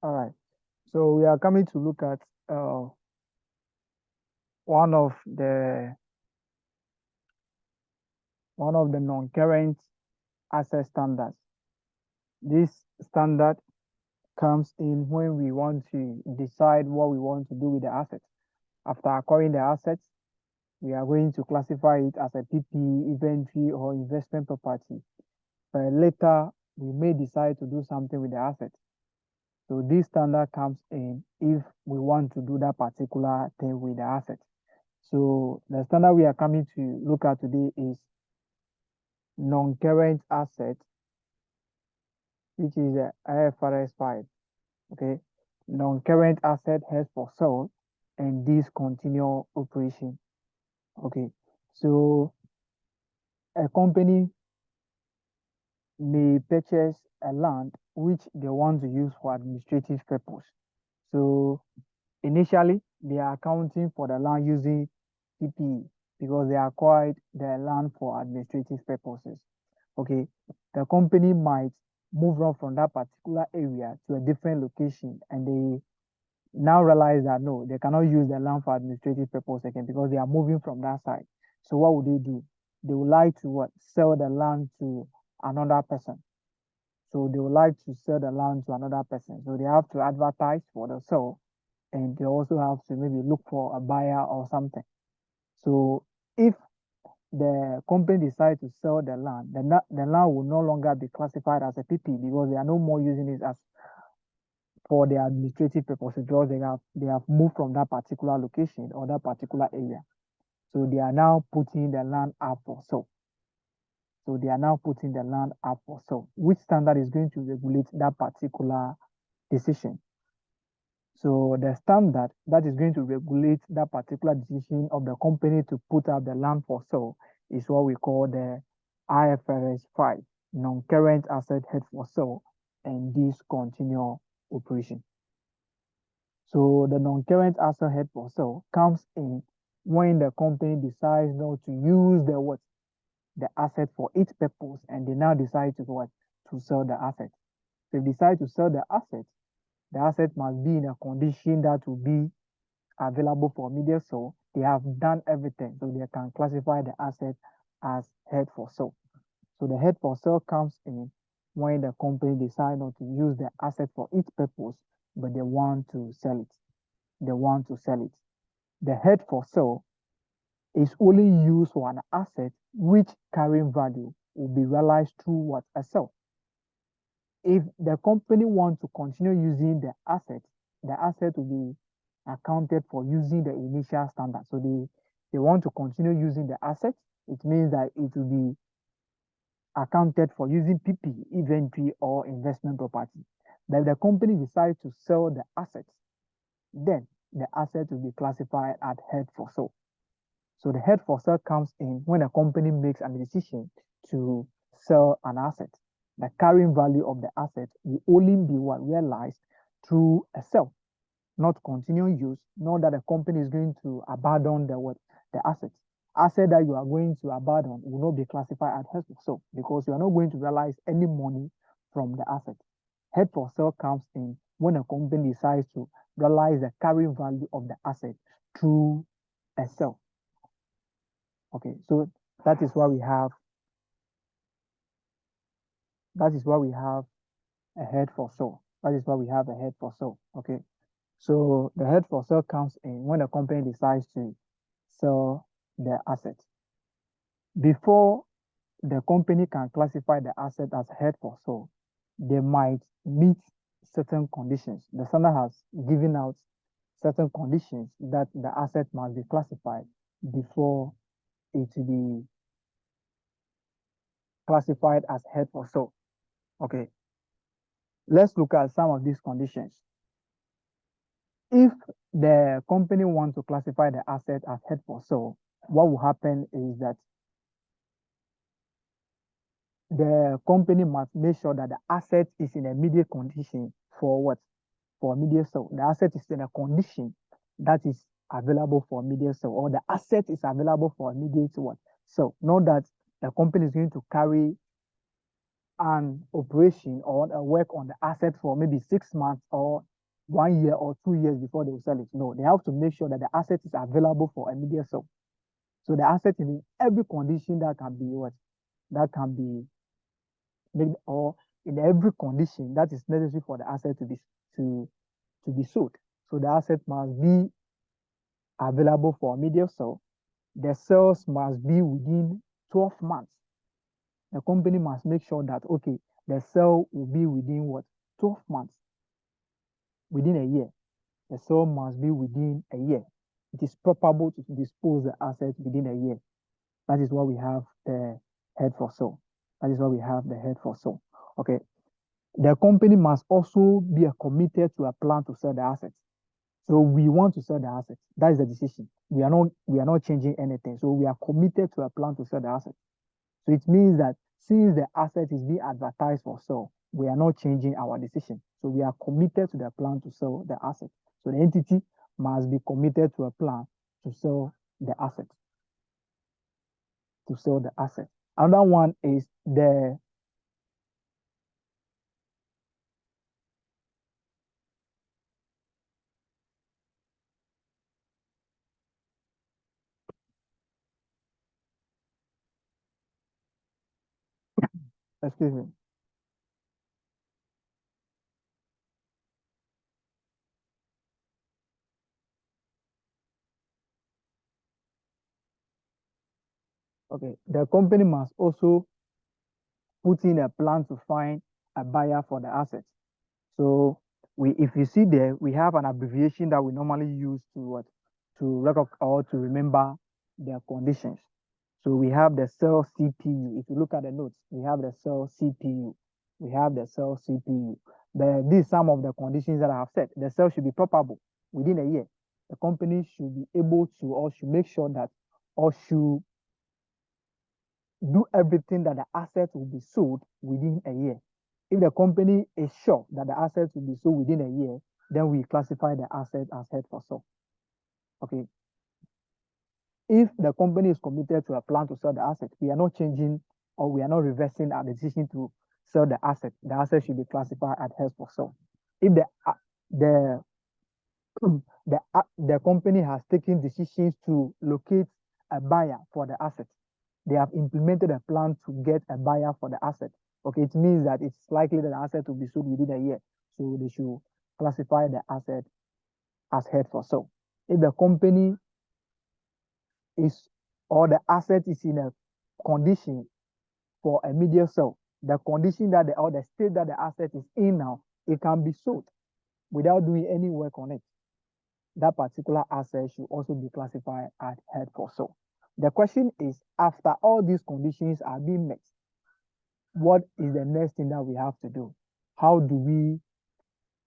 All right. So we are coming to look at one of the non-current asset standards. This standard comes in when we want to decide what we want to do with the assets. After acquiring the assets, we are going to classify it as a PPE, inventory, or investment property. But later, we may decide to do something with the assets. So this standard comes in if we want to do that particular thing with the assets. So the standard we are coming to look at today is non-current asset, which is the IFRS 5. Okay, non-current asset held for sale and discontinued operation. Okay, so a company may purchase a land which they want to use for administrative purpose. So initially, they are accounting for the land using PPE because they acquired the land for administrative purposes. Okay, the company might move on from that particular area to a different location and they now realize that no, they cannot use the land for administrative purpose again because they are moving from that side. So what would they do? They would like to what? Sell the land to another person. So they would like to sell the land to another person. So they have to advertise for the sale and they also have to maybe look for a buyer or something. So if the company decides to sell the land, the land will no longer be classified as a PP because they are no more using it as for their administrative purposes because they have moved from that particular location or that particular area. So they are now putting the land up for sale. So they are now putting the land up for sale. Which standard is going to regulate that particular decision? So the standard that is going to regulate that particular decision of the company to put up the land for sale is what we call the IFRS 5, non-current asset held for sale and discontinued operation. So the non-current asset held for sale comes in when the company decides not to use the asset for its purpose and they now decide to sell the asset. So if they decide to sell the asset must be in a condition that will be available for immediate sale. They have done everything so they can classify the asset as held for sale. So the held for sale comes in when the company decides not to use the asset for its purpose, but they want to sell it. They want to sell it. The held for sale is only used for an asset which carrying value will be realized through what? A sale. If the company wants to continue using the asset will be accounted for using the initial standard. So they want to continue using the asset. It means that it will be accounted for using PP, inventory, or investment property. But if the company decides to sell the assets, then the asset will be classified as held for sale. So the held for sale comes in when a company makes a decision to sell an asset. The carrying value of the asset will only be realized through a sale, not continuing use, nor that the company is going to abandon the asset. Asset that you are going to abandon will not be classified as held for sale because you are not going to realize any money from the asset. Held for sale comes in when a company decides to realize the carrying value of the asset through a sale. Okay, so that is why we have a held for sale. That is why we have a held for sale. Okay, so the held for sale comes in when a company decides to sell the asset. Before the company can classify the asset as held for sale, they might meet certain conditions. The standard has given out certain conditions that the asset must be classified before it will be classified as held for sale. Okay, let's look at some of these conditions. If the company wants to classify the asset as held for sale, what will happen is that the company must make sure that the asset is in immediate condition for what? For immediate sale. The asset is in a condition that is available for immediate sale, or the asset is available for immediate what? So, not that the company is going to carry an operation or a work on the asset for maybe 6 months or 1 year or 2 years before they will sell it. No, they have to make sure that the asset is available for immediate sale. So the asset is in every condition that can be what that can be made, or in every condition that is necessary for the asset to to be sold. So the asset must be available for immediate sale. The sales must be within 12 months. The company must make sure that okay, the sale will be within what 12 months, within a year. The sale must be within a year. It is probable to dispose the asset within a year. That is why we have the head for sale. That is why we have the head for sale. Okay. The company must also be committed to a plan to sell the assets. So we want to sell the assets. That is the decision. We are not changing anything. So we are committed to a plan to sell the assets. So it means that since the asset is being advertised for sale, we are not changing our decision. So we are committed to the plan to sell the asset. So the entity must be committed to a plan to sell the asset. To sell the asset. Another one is the excuse me. Okay. The company must also put in a plan to find a buyer for the asset. So if you see there, we have an abbreviation that we normally use to what to record or to remember their conditions. So we have the cell CPU. If you look at the notes, we have the cell CPU. We have the cell CPU. These some of the conditions that I have said. The cell should be probable within a year. The company should be able to or should make sure that or should do everything that the asset will be sold within a year. If the company is sure that the assets will be sold within a year, then we classify the asset as held for sale. Okay. If the company is committed to a plan to sell the asset, we are not changing or we are not reversing our decision to sell the asset should be classified as held for sale. If the the company has taken decisions to locate a buyer for the asset, they have implemented a plan to get a buyer for the asset. Okay, it means that it's likely that the asset will be sold within a year. So they should classify the asset as held for sale. If the company is or the asset is in a condition for immediate sale, the condition that or the state that the asset is in now, it can be sold without doing any work on it. That particular asset should also be classified as held for sale. The question is, after all these conditions are being met, what is the next thing that we have to do? How do we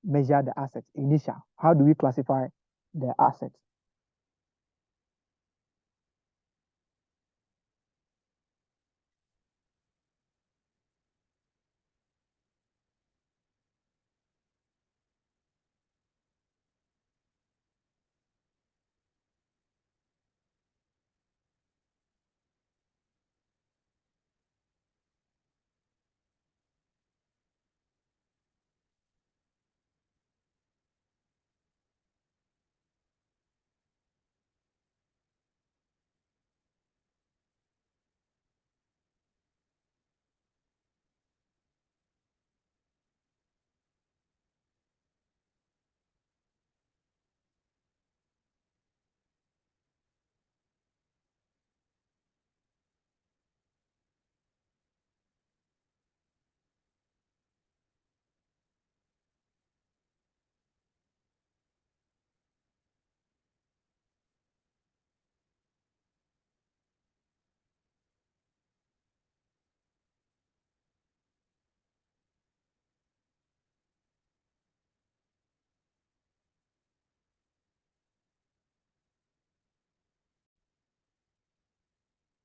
measure the assets initial? How do we classify the assets?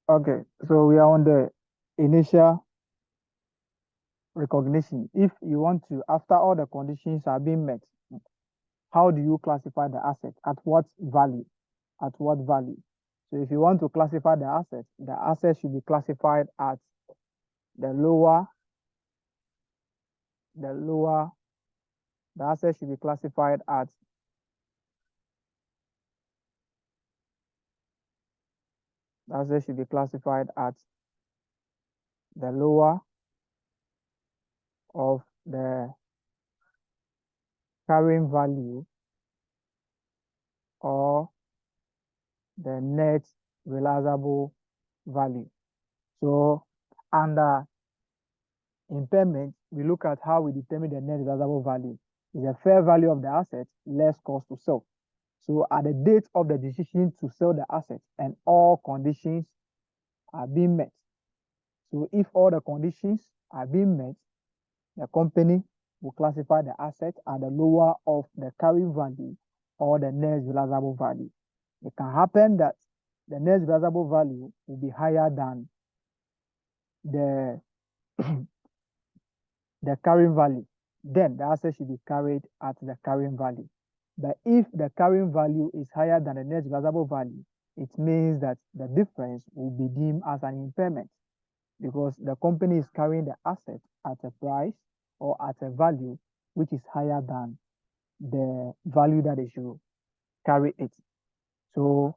Okay, so we are on the initial recognition. If you want to, after all the conditions are being met, how do you classify the asset? At what value? At what value? So if you want to classify the asset should be classified at the lower, the lower The asset should be classified at the lower of the carrying value or the net realizable value. So under impairment, we look at how we determine the net realizable value. It's the fair value of the asset less cost to sell. So at the date of the decision to sell the asset and all conditions are being met. So if all the conditions are being met, the company will classify the asset at the lower of the carrying value or the net realizable value. It can happen that the net realizable value will be higher than the the carrying value. Then the asset should be carried at the carrying value. But if the carrying value is higher than the net realizable value, it means that the difference will be deemed as an impairment because the company is carrying the asset at a price or at a value which is higher than the value that they should carry it. So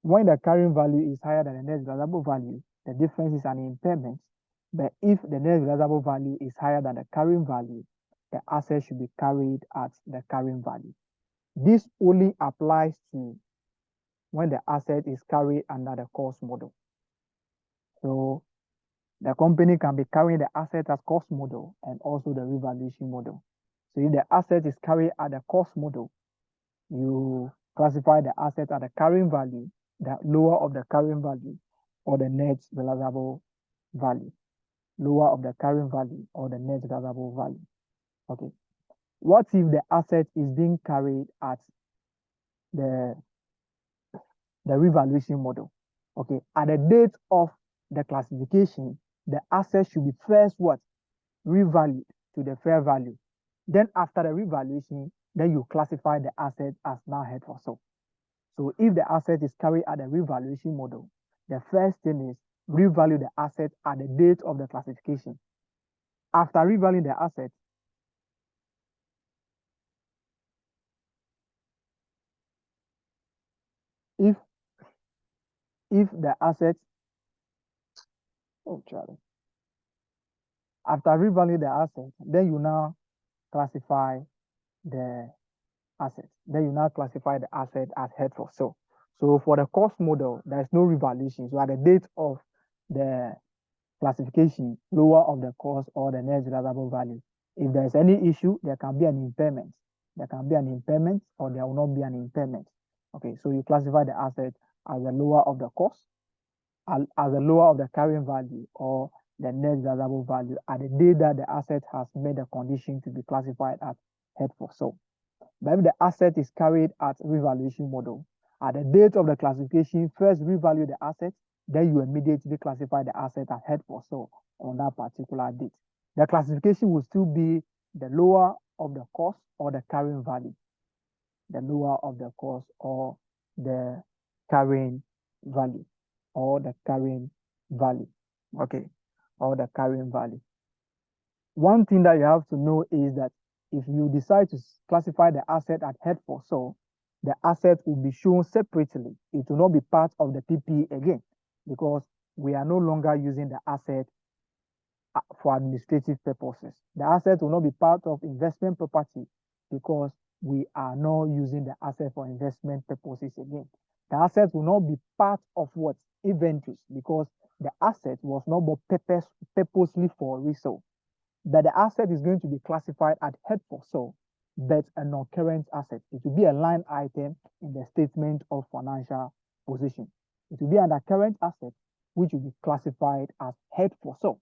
when the carrying value is higher than the net realizable value, the difference is an impairment. But if the net realizable value is higher than the carrying value, the asset should be carried at the carrying value. This only applies to when the asset is carried under the cost model. So the company can be carrying the asset as cost model and also the revaluation model. So if the asset is carried at the cost model, you classify the asset at the carrying value, the lower of the carrying value, or the net realizable value. Lower of the carrying value or the net realizable value. Okay. What if the asset is being carried at the revaluation model? Okay. At the date of the classification, the asset should be first what? Revalued to the fair value. Then after the revaluation, then you classify the asset as now held for sale. So if the asset is carried at the revaluation model, the first thing is revalue the asset at the date of the classification. After revaluing the asset, if the asset, oh Charlie, after revaluing the asset, then you now classify the asset. Then you now classify the asset as held for sale. So for the cost model, there is no revaluation. So at the date of the classification, lower of the cost or the net realizable value. If there is any issue, there can be an impairment. There can be an impairment or there will not be an impairment. Okay, so you classify the asset as the lower of the cost, as the lower of the carrying value or the net realizable value at the day that the asset has made a condition to be classified as held for sale. But if the asset is carried at revaluation model, at the date of the classification, first revalue the asset, then you immediately classify the asset as held for sale on that particular date. The classification will still be the lower of the cost or the carrying value. The lower of the cost or the carrying value or the carrying value. Okay, or the carrying value. One thing that you have to know is that if you decide to classify the asset as held for sale, the asset will be shown separately. It will not be part of the PPE again because we are no longer using the asset for administrative purposes. The asset will not be part of investment property because we are not using the asset for investment purposes again. The asset will not be part of what? Inventories because the asset was not purposely for resale. But the asset is going to be classified as held for sale, but a non-current asset. It will be a line item in the statement of financial position. It will be under current asset, which will be classified as held for sale.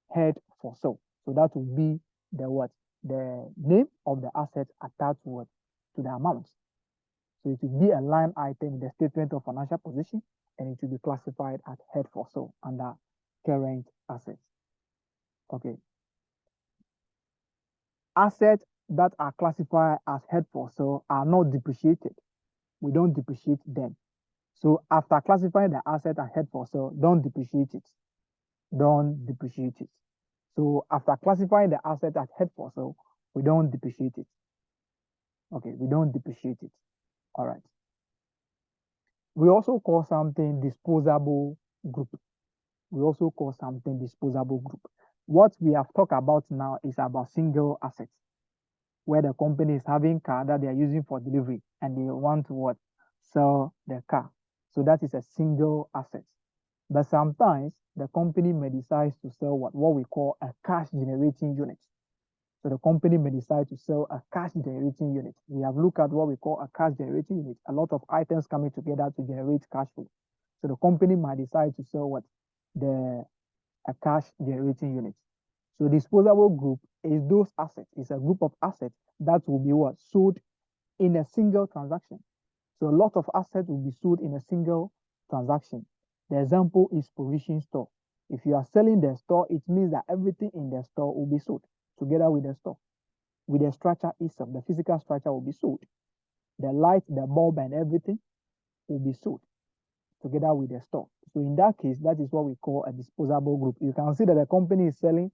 Held for sale. So that will be the what? The name of the asset attached to the amount. So it will be a line item in the statement of financial position, and it will be classified as held for sale under current assets. Okay. Assets that are classified as held for sale are not depreciated. We don't depreciate them. So after classifying the asset as held for sale, don't depreciate it. Don't depreciate it. So after classifying the asset as held for sale, We don't depreciate it. Okay, we don't depreciate it. All right. We also call something disposable group. We also call something disposable group. What we have talked about now is about single assets, where the company is having car that they are using for delivery and they want to what? Sell the car. So that is a single asset. But sometimes the company may decide to sell what we call a cash generating unit. So the company may decide to sell a cash generating unit. We have looked at what we call a cash generating unit, a lot of items coming together to generate cash flow. So the company might decide to sell what? A cash generating unit. So disposable group is those assets. It's a group of assets that will be what? Sold in a single transaction. So a lot of assets will be sold in a single transaction. The example is provision store. If you are selling the store, it means that everything in the store will be sold together with the store. With the structure itself, the physical structure will be sold. The light, the bulb, and everything will be sold together with the store. So in that case, that is what we call a disposable group. You can see that the company is selling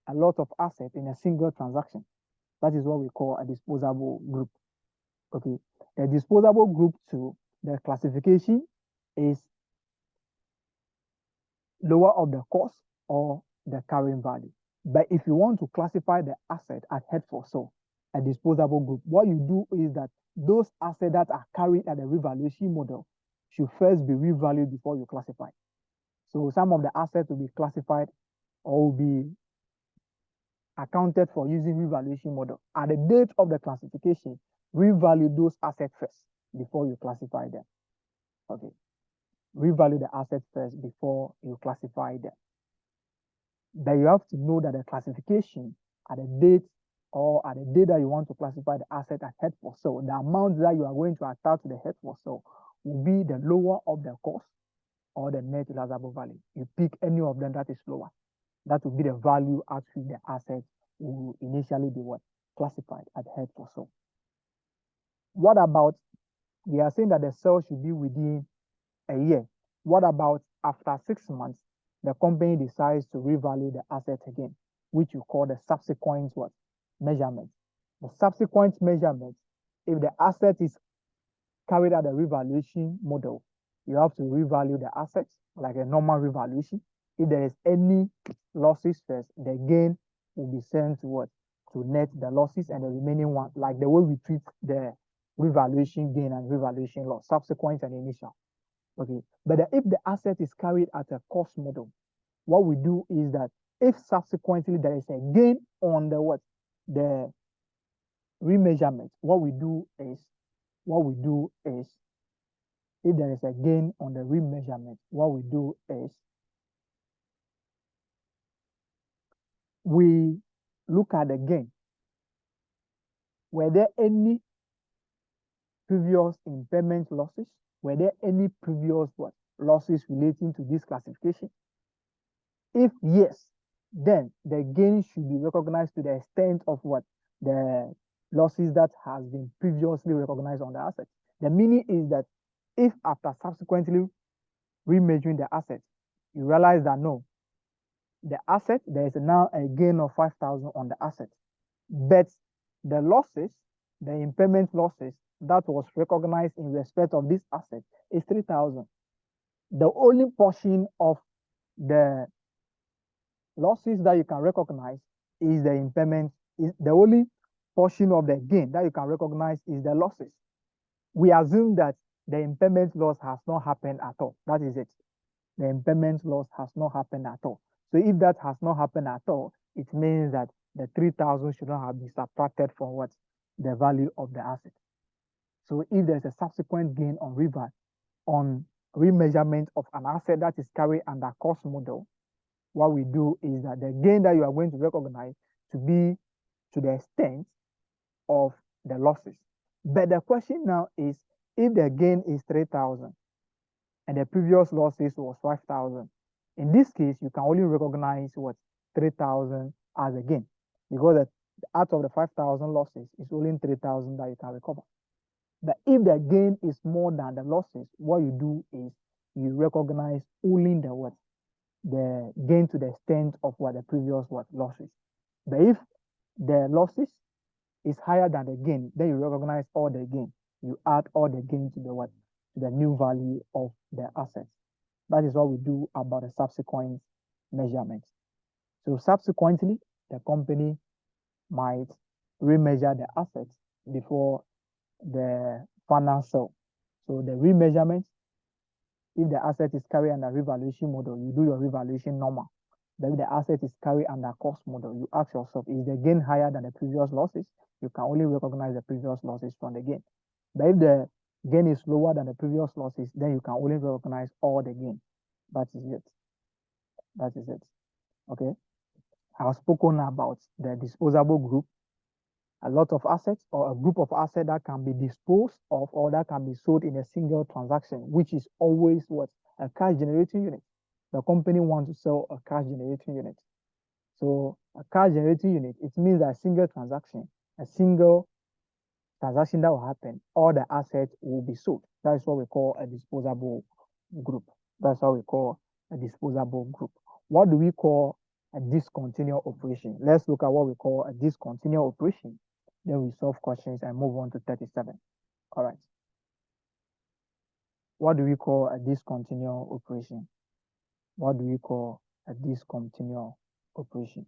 a lot of assets in a single transaction. That is what we call a disposable group. Okay. The disposable group two, the classification is lower of the cost or the carrying value. But if you want to classify the asset as held for sale, a disposable group, what you do is that those assets that are carried at the revaluation model should first be revalued before you classify. So some of the assets will be classified or will be accounted for using revaluation model. At the date of the classification, revalue those assets first before you classify them. Okay. Revalue the assets first before you classify them. But you have to know that the classification at the date or at the date that you want to classify the asset as held for sale, the amount that you are going to attach to the held for sale will be the lower of the cost or the net realizable value. You pick any of them that is lower. That will be the value at which the asset will initially be what? Classified as held for sale. What about, we are saying that the sale should be within a year. What about after 6 months, the company decides to revalue the asset again, which you call the subsequent what? Measurement. The subsequent measurement, if the asset is carried out the revaluation model, you have to revalue the assets like a normal revaluation. If there is any losses first, the gain will be sent to what? To net the losses and the remaining one, like the way we treat the revaluation gain and revaluation loss, subsequent and initial. Okay, but if the asset is carried at a cost model, what we do is that if subsequently there is a gain on the what? The remeasurement, what we do is if there is a gain on the remeasurement, what we do is we look at the gain. Were there any previous impairment losses? Were there any previous what? Losses relating to this classification? If yes, then the gain should be recognized to the extent of what? The losses that has been previously recognized on the asset. The meaning is that if after subsequently remeasuring the asset, you realize that no, the asset, there is now a gain of 5,000 on the asset, but the losses, the impairment losses that was recognized in respect of this asset is 3,000. The only portion of the losses that you can recognize is the impairment. Is the only portion of the gain that you can recognize is the losses. We assume that the impairment loss has not happened at all. That is it. The impairment loss has not happened at all. So if that has not happened at all, it means that the 3,000 should not have been subtracted from what? The value of the asset. So if there's a subsequent gain on remeasurement of an asset that is carried under cost model, what we do is that the gain that you are going to recognize to be to the extent of the losses. But the question now is, if the gain is 3,000 and the previous losses was 5,000, in this case, you can only recognize what? 3,000 as a gain, because out of the 5,000 losses, it's only 3,000 that you can recover. But if the gain is more than the losses, what you do is you recognize only the what? The gain to the extent of what the previous what? Losses. But if the losses is higher than the gain, then you recognize all the gain. You add all the gain to the what? To the new value of the assets. That is what we do about the subsequent measurement. So subsequently, the company might remeasure the assets before the final sale. So the remeasurement, if the asset is carried under revaluation model, you do your revaluation normal. Then if the asset is carried under cost model, you ask yourself, is the gain higher than the previous losses? You can only recognize the previous losses from the gain. But if the gain is lower than the previous losses, then you can only recognize all the gain. That is it. That is it. Okay. I've spoken about the disposable group, a lot of assets or a group of assets that can be disposed of or that can be sold in a single transaction, which is always what? A cash generating unit. The company wants to sell a cash generating unit. So a cash generating unit, it means that a single transaction that will happen, all the assets will be sold. That is what we call a disposable group. That's what we call a disposable group. What do we call a discontinued operation? Let's look at what we call a discontinued operation. Then we solve questions and move on to 37. All right. What do we call a discontinued operation? What do we call a discontinued operation?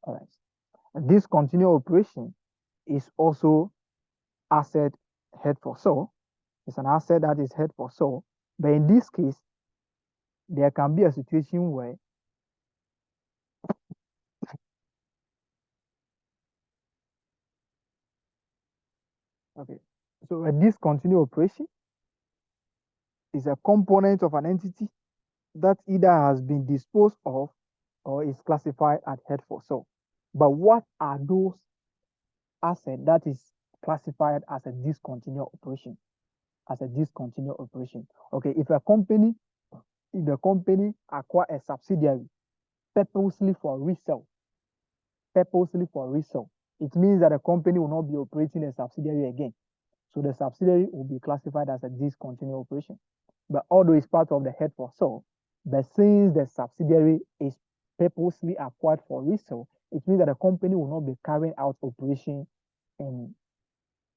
All right. A discontinued operation is also asset held for sale. It's an asset that is held for sale. But in this case, there can be a situation where okay, so a discontinued operation is a component of an entity that either has been disposed of or is classified as held for sale. But what are those assets that is classified as a discontinued operation? As a discontinued operation. Okay, if the company acquire a subsidiary purposely for resale, it means that the company will not be operating a subsidiary again. So the subsidiary will be classified as a discontinued operation. But although it's part of the head for sale, but since the subsidiary is purposely acquired for resale, it means that the company will not be carrying out operation in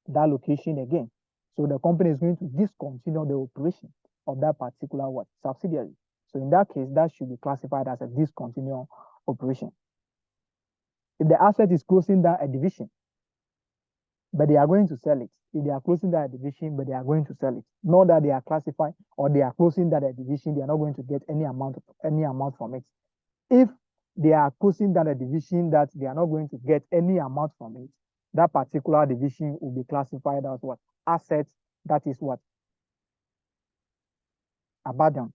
that location again. So the company is going to discontinue the operation of that particular what? Subsidiary. So in that case, that should be classified as a discontinued operation. If the asset is closing down a division, but they are going to sell it. If they are closing that division, but they are going to sell it. Not that they are classifying or they are closing that division, they are not going to get any amount from it. If they are closing that division that they are not going to get any amount from it, that particular division will be classified as what? Assets that is what? Abandoned.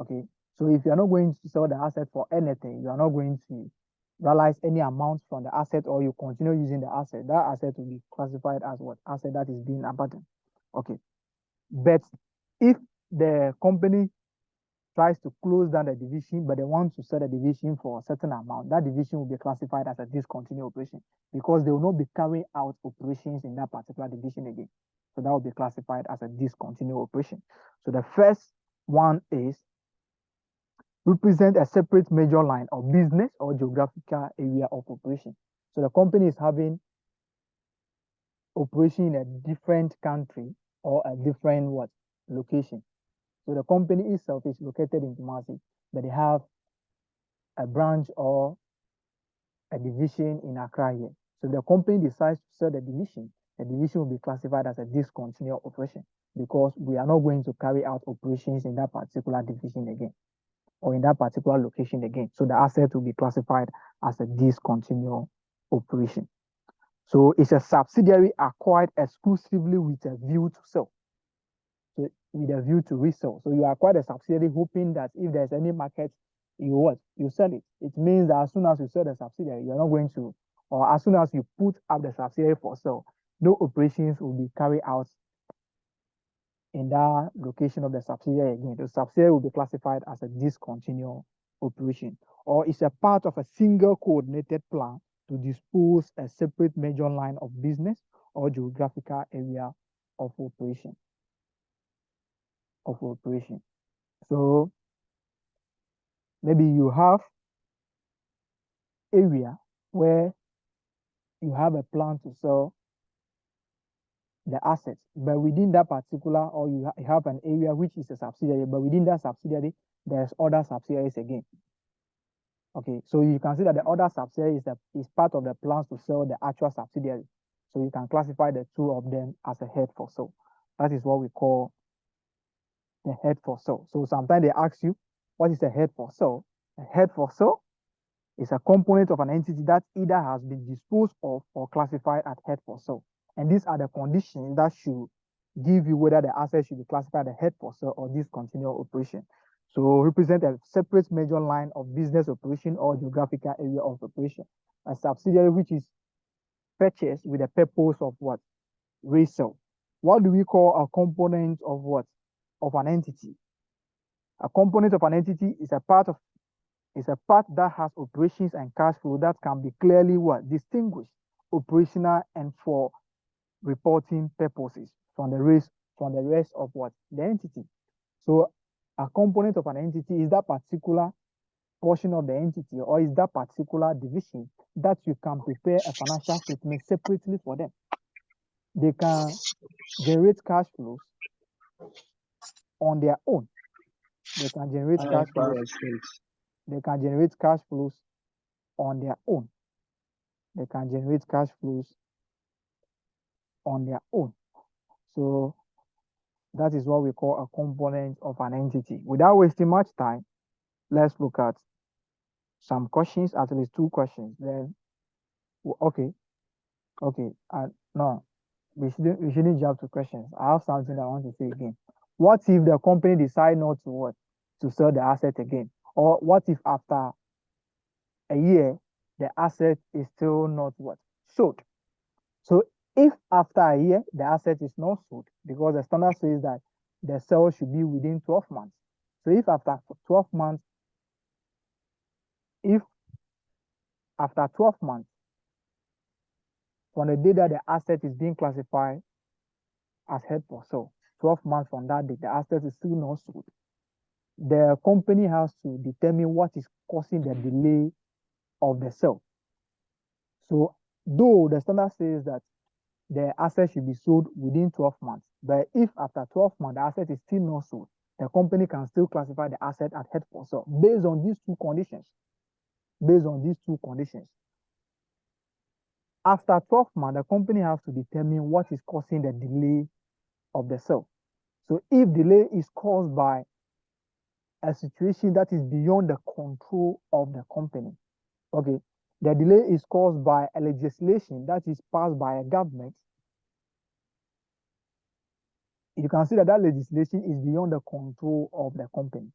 Okay. So if you are not going to sell the asset for anything, you are not going to realize any amount from the asset or you continue using the asset, that asset will be classified as what? Asset that is being abandoned. Okay. But if the company tries to close down the division, but they want to sell the division for a certain amount, that division will be classified as a discontinued operation because they will not be carrying out operations in that particular division again. So that will be classified as a discontinued operation. So the first one is represent a separate major line of business or geographical area of operation. So the company is having operation in a different country or a different what? Location. So the company itself is located in Kumasi, but they have a branch or a division in Accra here. So if the company decides to sell the division will be classified as a discontinued operation because we are not going to carry out operations in that particular division again or in that particular location again. So the asset will be classified as a discontinued operation. So it's a subsidiary acquired exclusively with a view to sell. So with a view to resell. So you acquire a subsidiary hoping that if there's any market, you sell it. It means that as soon as you sell the subsidiary, you're not going to, or as soon as you put up the subsidiary for sale, no operations will be carried out in that location of the subsidiary again. The subsidiary will be classified as a discontinued operation, or it's a part of a single coordinated plan to dispose a separate major line of business or geographical area of operation. So maybe you have area where you have a plan to sell the assets, but within that particular, or you have an area which is a subsidiary, but within that subsidiary, there's other subsidiaries again. Okay, so you can see that the other subsidiary is part of the plans to sell the actual subsidiary. So you can classify the two of them as a head for sale. That is what we call the head for sale. So sometimes they ask you, what is a head for sale? A head for sale is a component of an entity that either has been disposed of or classified as head for sale. And these are the conditions that should give you whether the asset should be classified as head for sale or discontinued operation. So represent a separate major line of business operation or geographical area of operation. A subsidiary which is purchased with the purpose of what? Resale. What do we call a component of what? Of an entity. A component of an entity is a part that has operations and cash flow that can be clearly what? Distinguished, operational and for reporting purposes from the rest of what? The entity. So a component of an entity is that particular portion of the entity or is that particular division that you can prepare a financial statement separately for them. They can generate cash flows on their own. They can generate cash flows. They can generate cash flows on their own. They can generate cash flows on their own. So that is what we call a component of an entity. Without wasting much time, let's look at some questions, at least two questions. Then, okay, no, we shouldn't jump to questions. I have something I want to say again. What if the company decide not to what? To sell the asset again? Or what if after a year, the asset is still not what? Sold. So if after a year, the asset is not sold, because the standard says that the sale should be within 12 months. So if after 12 months, from the day that the asset is being classified as held for sale, 12 months from that day, the asset is still not sold, the company has to determine what is causing the delay of the sale. So though the standard says that the asset should be sold within 12 months, but if after 12 months the asset is still not sold, the company can still classify the asset as held for sale based on these two conditions. After 12 months, the company has to determine what is causing the delay of the sale. So if delay is caused by a situation that is beyond the control of the company, okay, the delay is caused by a legislation that is passed by a government, you can see that that legislation is beyond the control of the company.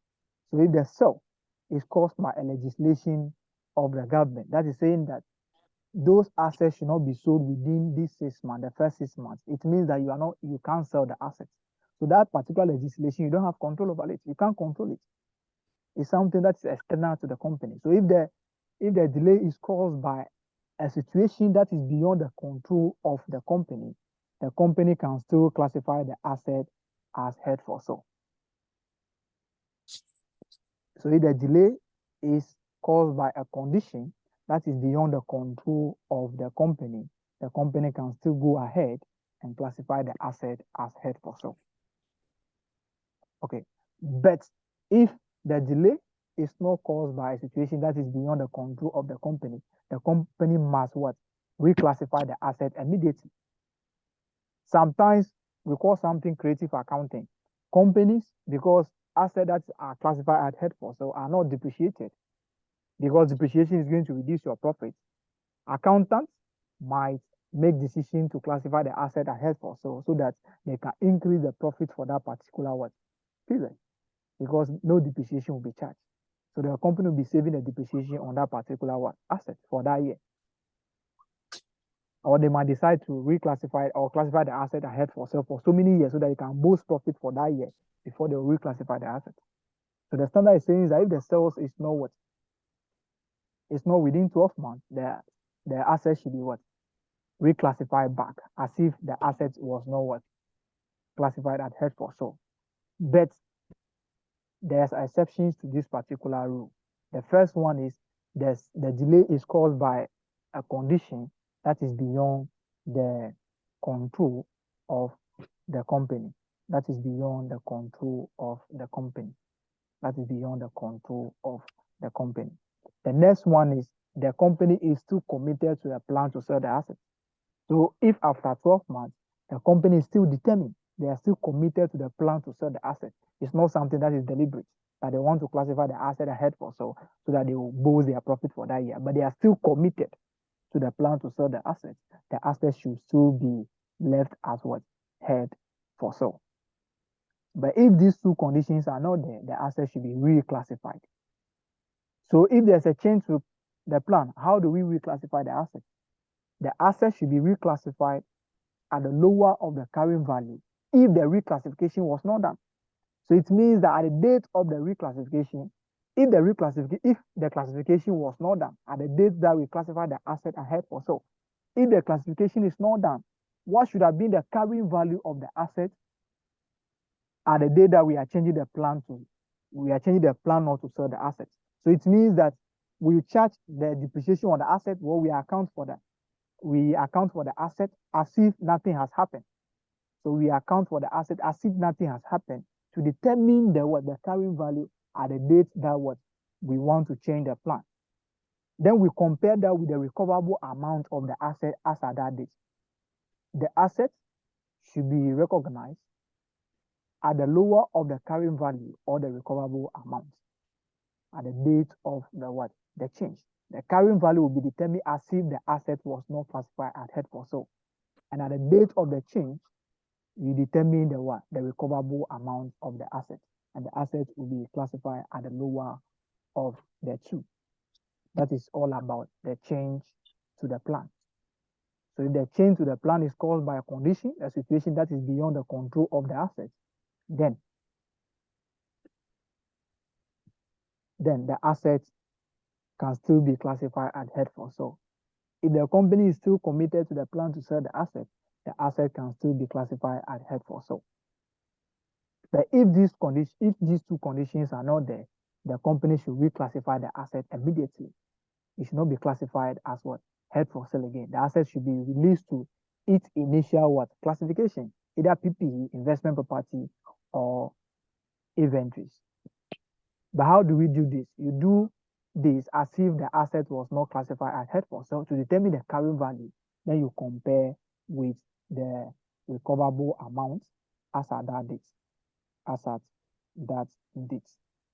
So if the sale is caused by a legislation of the government, that is saying that those assets should not be sold within these 6 months, the first 6 months. It means that you can't sell the assets. So that particular legislation, you don't have control over it. You can't control it. It's something that's external to the company. So if the delay is caused by a situation that is beyond the control of the company can still classify the asset as held for sale. So if the delay is caused by a condition that is beyond the control of the company can still go ahead and classify the asset as held for sale. Okay, but if the delay is not caused by a situation that is beyond the control of the company must what? Reclassify the asset immediately. Sometimes we call something creative accounting. Companies, because assets that are classified as held for sale are not depreciated, because depreciation is going to reduce your profit. Accountants might make decision to classify the asset as held for sale so that they can increase the profit for that particular period, because no depreciation will be charged. So the company will be saving the depreciation on that particular asset for that year. Or they might decide to reclassify or classify the asset as held for sale for so many years so that they can boost profit for that year before they reclassify the asset. So the standard is saying that if the sales is not it's not within 12 months, the asset should be reclassified back as if the asset was not classified as held for sale. But there's exceptions to this particular rule. The first one is the delay is caused by a condition that is beyond the control of the company can still classify the asset as held for sale. So if the delay is caused by a situation that is beyond the control of the company can still classify the asset as held for sale. that is beyond the control of the company. That is beyond the control of the company. That is beyond the control of the company. The next one is the company is still committed to a plan to sell the asset. So if after 12 months, the company is still determined, they are still committed to the plan to sell the asset. It's not something that is deliberate, that they want to classify the asset ahead for so that they will boost their profit for that year. But they are still committed to the plan to sell the asset. The asset should still be left as what? Held for sale. But if these two conditions are not there, the asset should be reclassified. So if there's a change to the plan, how do we reclassify the asset? The asset should be reclassified at the lower of the carrying value if the reclassification was not done. So it means that at the date of the reclassification, if the classification was not done at the date that we classify the asset ahead for sale, if the classification is not done, what should have been the carrying value of the asset at the day that we are changing the plan not to sell the asset? So it means that we charge the depreciation on the asset, where we account for the asset as if nothing has happened. So we account for the asset as if nothing has happened to determine the carrying value at the date that we want to change the plan. Then we compare that with the recoverable amount of the asset as at that date. The asset should be recognized at the lower of the carrying value or the recoverable amount at the date of the change. The carrying value will be determined as if the asset was not classified as held for sale. And at the date of the change, you determine the recoverable amount of the asset. And the asset will be classified at the lower of the two. That is all about the change to the plan. So if the change to the plan is caused by a condition, a situation that is beyond the control of the asset, then the asset can still be classified as held for sale. If the company is still committed to the plan to sell the asset can still be classified as held for sale. But if these two conditions are not there, the company should reclassify the asset immediately. It should not be classified as held for sale again. The asset should be released to its initial classification, either PPE, investment property, or inventories. But how do we do this? You do this as if the asset was not classified as held for sale to determine the carrying value. Then you compare with the recoverable amount as at that date.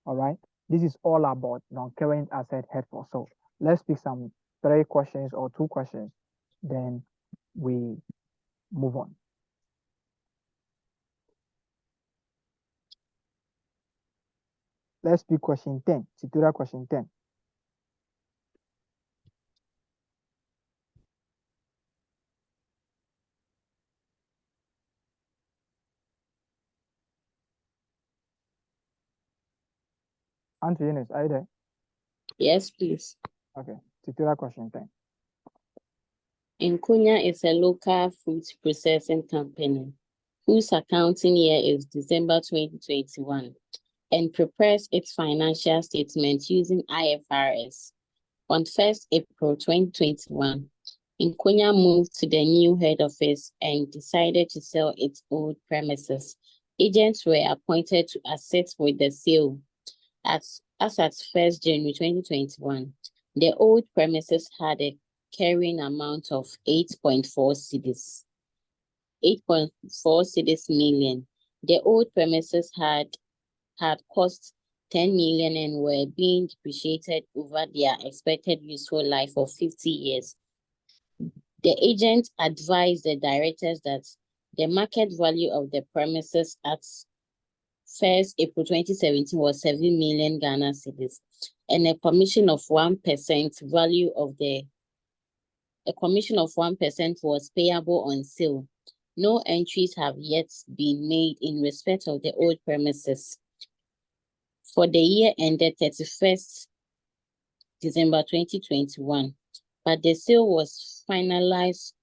All right. This is all about non-current asset held for sale. Let's pick some 3 questions or 2 questions, then we move on. Let's pick question 10, tutorial question 10. Auntie Eunice, are you there? Yes, please. Okay, tutorial question 10. Nkonya is a local fruit processing company whose accounting year is December 2021 and prepares its financial statements using IFRS. On 1st April 2021, Nkonya moved to the new head office and decided to sell its old premises. Agents were appointed to assist with the sale. As at 1st January 2021, the old premises had a carrying amount of 8.4 cedis. 8.4 cedis million. The old premises had cost 10 million and were being depreciated over their expected useful life of 50 years. The agent advised the directors that the market value of the premises at 1st April 2017 was 7 million Ghana cedis, and a commission of 1% value of the a commission of 1% was payable on sale. No entries have yet been made in respect of the old premises for the year ended 31st December 2021, but the sale was finalized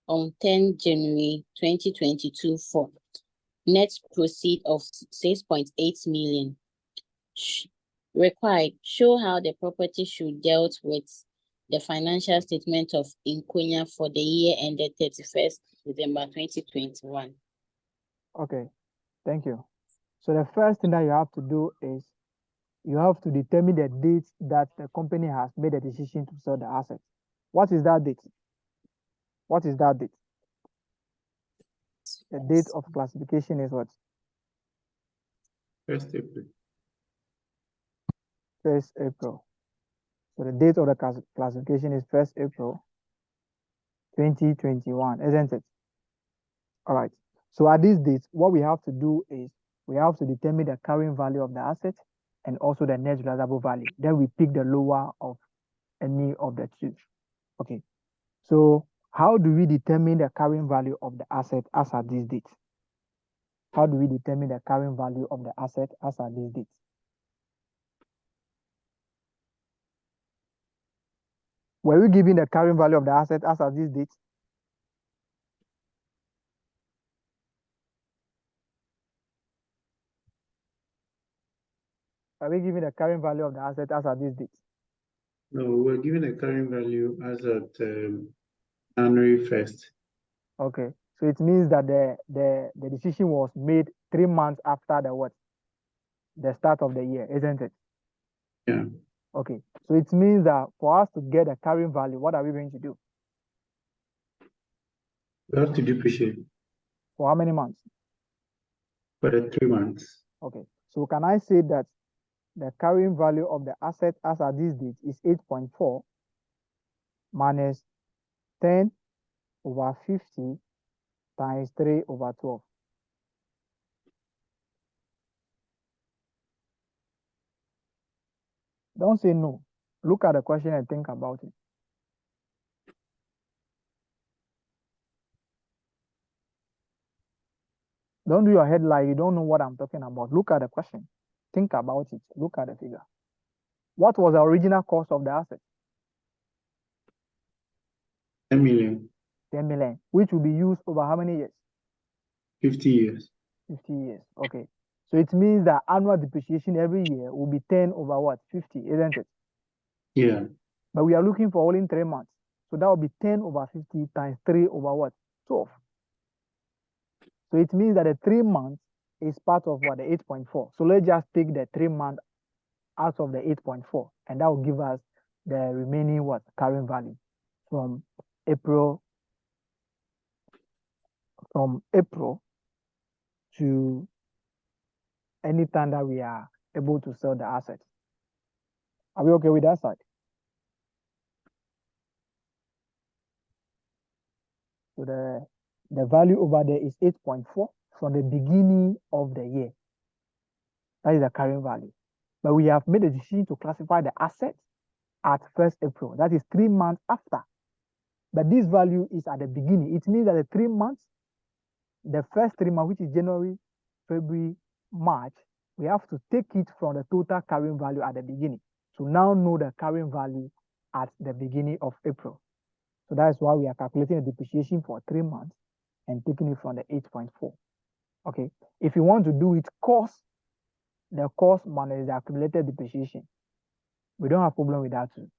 on 10 January 2022 for net proceed of 6.8 million. Required, show how the property should dealt with the financial statement of Inkonya for the year ended 31st December 2021. Okay, thank you. So the first thing that you have to do is you have to determine the date that the company has made a decision to sell the asset. What is that date? What is that date? The date of classification is what? 1st April. 1st April. So the date of the classification is 1st April 2021, isn't it? All right. So at this date, what we have to do is we have to determine the carrying value of the asset and also the net realizable value. Then we pick the lower of any of the two. Okay. So how do we determine the carrying value of the asset as at this date? How do we determine the carrying value of the asset as at this date? Were we given the carrying value of the asset as at this date? Are we given the carrying value of the asset as at this date? No, we're given a carrying value as at January 1st. Okay. So it means that the decision was made 3 months after the what? The start of the year, isn't it? Yeah. Okay. So it means that for us to get a carrying value, what are we going to do? We have to depreciate For how many months? for the 3 months. Okay. So can I say that the carrying value of the asset as at this date is 8.4 minus 10 over 50 times 3 over 12? Don't say no. Look at the question and think about it. Don't do your head like you don't know what I'm talking about. Look at the question. Think about it. Look at the figure. What was the original cost of the asset? 10 million. 10 million, which will be used over how many years? 50 years. 50 years. Okay. So it means that annual depreciation every year will be 10 over what? 50, isn't it? Yeah. But we are looking for only 3 months. So that will be 10 over 50 times 3 over what? 12. So it means that the 3 months is part of what? The 8.4. So let's just take the 3 months out of the 8.4, and that will give us the remaining what? Carrying value from April to any time that we are able to sell the asset. Are we okay with that side? So the value over there is 8.4 from the beginning of the year. That is the carrying value. But we have made a decision to classify the asset at 1st April. That is 3 months after. But this value is at the beginning. It means that the 3 months, the first 3 months, which is January, February, March, we have to take it from the total carrying value at the beginning. So now know the carrying value at the beginning of April. So that is why we are calculating the depreciation for 3 months and taking it from the 8.4. Okay. If you want to do it the cost minus the accumulated depreciation, we don't have problem with that too.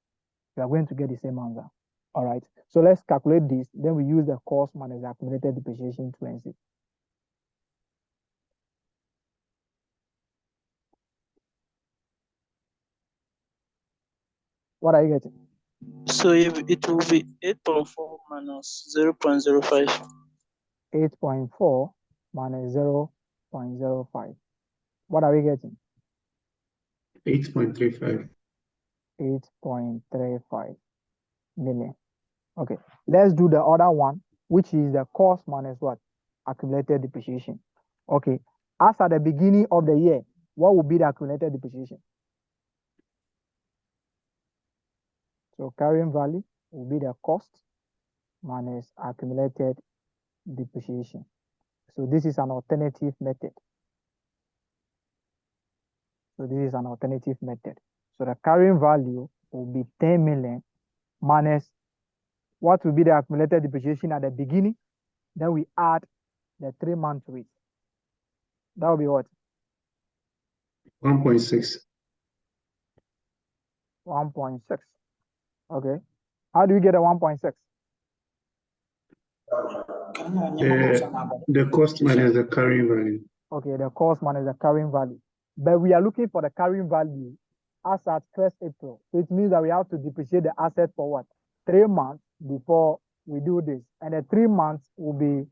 We are going to get the same answer. All right. So let's calculate this. Then we use the cost minus the accumulated depreciation to answer. What are you getting? So it will be 8.4 minus 0.05. 8.4 minus 0.05. What are we getting? 8.35. 8.35 million. Okay, let's do the other one, which is the cost minus what? Accumulated depreciation. Okay, as at the beginning of the year, what will be the accumulated depreciation? So carrying value will be the cost minus accumulated depreciation. So this is an alternative method. So the carrying value will be 10 million minus what will be the accumulated depreciation at the beginning. Then we add the 3 months to it. That will be what? 1.6. 1.6. Okay. How do you get a 1.6? The cost minus the carrying value. Okay, the cost minus the carrying value. But we are looking for the carrying value as at 1st April. So it means that we have to depreciate the asset for what? 3 months before we do this. And the 3 months will be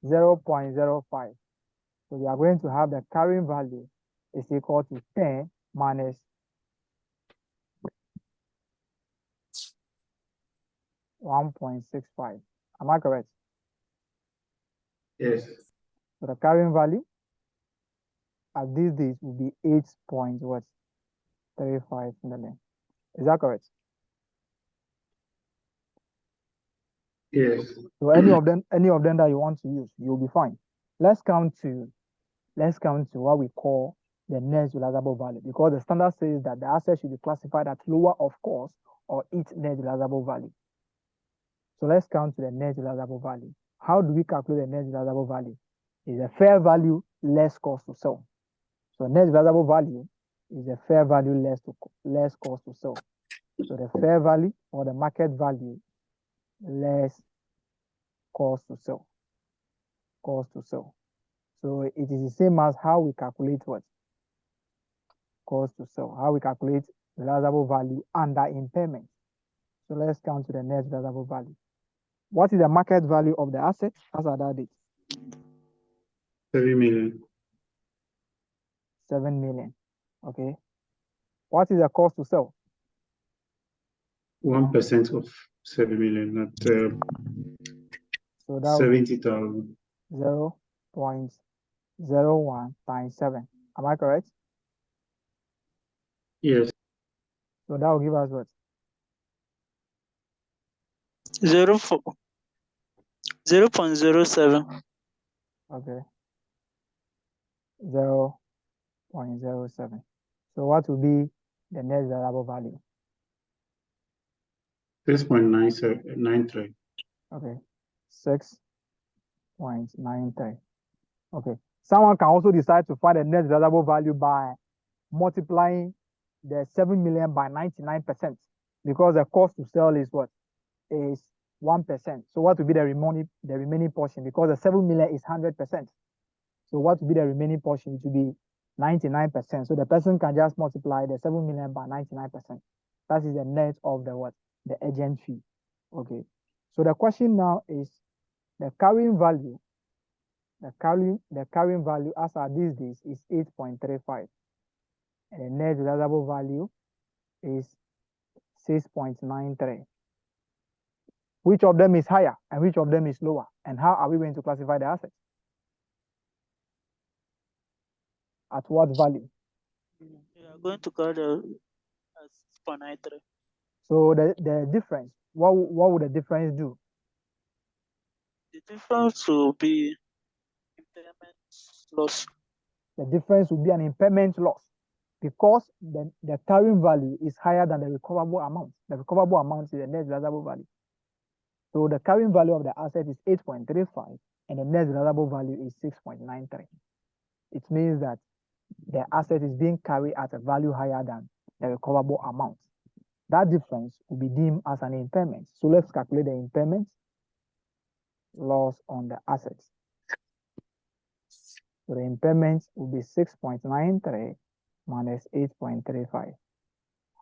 0.05. So we are going to have the carrying value is equal to 10 minus 1.65. Am I correct? Yes. So the carrying value at these days will be 8.35 million. Is that correct? Yes. So any of them that you want to use, you'll be fine. Let's come to what we call the net realizable value, because the standard says that the asset should be classified at lower of cost or its net realizable value. So let's come to the net realizable value. How do we calculate the net realizable value? It's a fair value less cost to sell. So net realizable value is a fair value less cost to sell. So the fair value or the market value less cost to sell. Cost to sell. So it is the same as how we calculate what? Cost to sell. How we calculate realizable value under impairment. So let's come to the net realizable value. What is the market value of the asset as at that date? 7 million. 7 million. Okay. What is the cost to sell? 1% of 7 million, not So that 70,000. 0.01 times 7. Am I correct? Yes. So that will give us what? 0.07. Okay. 0.07. So what will be the net realizable value? 6.93. Okay. 6.93. Okay. Someone can also decide to find the net realizable value by multiplying the 7 million by 99%, because the cost to sell is what? Is 1%. So what will be the remaining portion? Because the 7 million is 100%. So what will be the remaining portion? It will be 99%. So the person can just multiply the 7 million by 99%. That is the net of the what? The agent fee. Okay. So the question now is the carrying value. The carrying value as at these days is 8.35. And the net realizable value is 6.93. Which of them is higher and which of them is lower? And how are we going to classify the assets? At what value? We are going to call the 6.93. So the difference, what would the difference do? The difference will be impairment loss. The difference will be an impairment loss, because the carrying value is higher than the recoverable amount. The recoverable amount is the net realizable value. So the carrying value of the asset is 8.35 and the net realizable value is 6.93. It means that the asset is being carried at a value higher than the recoverable amount. That difference will be deemed as an impairment. So let's calculate the impairment loss on the assets. So the impairment will be 6.93 minus 8.35.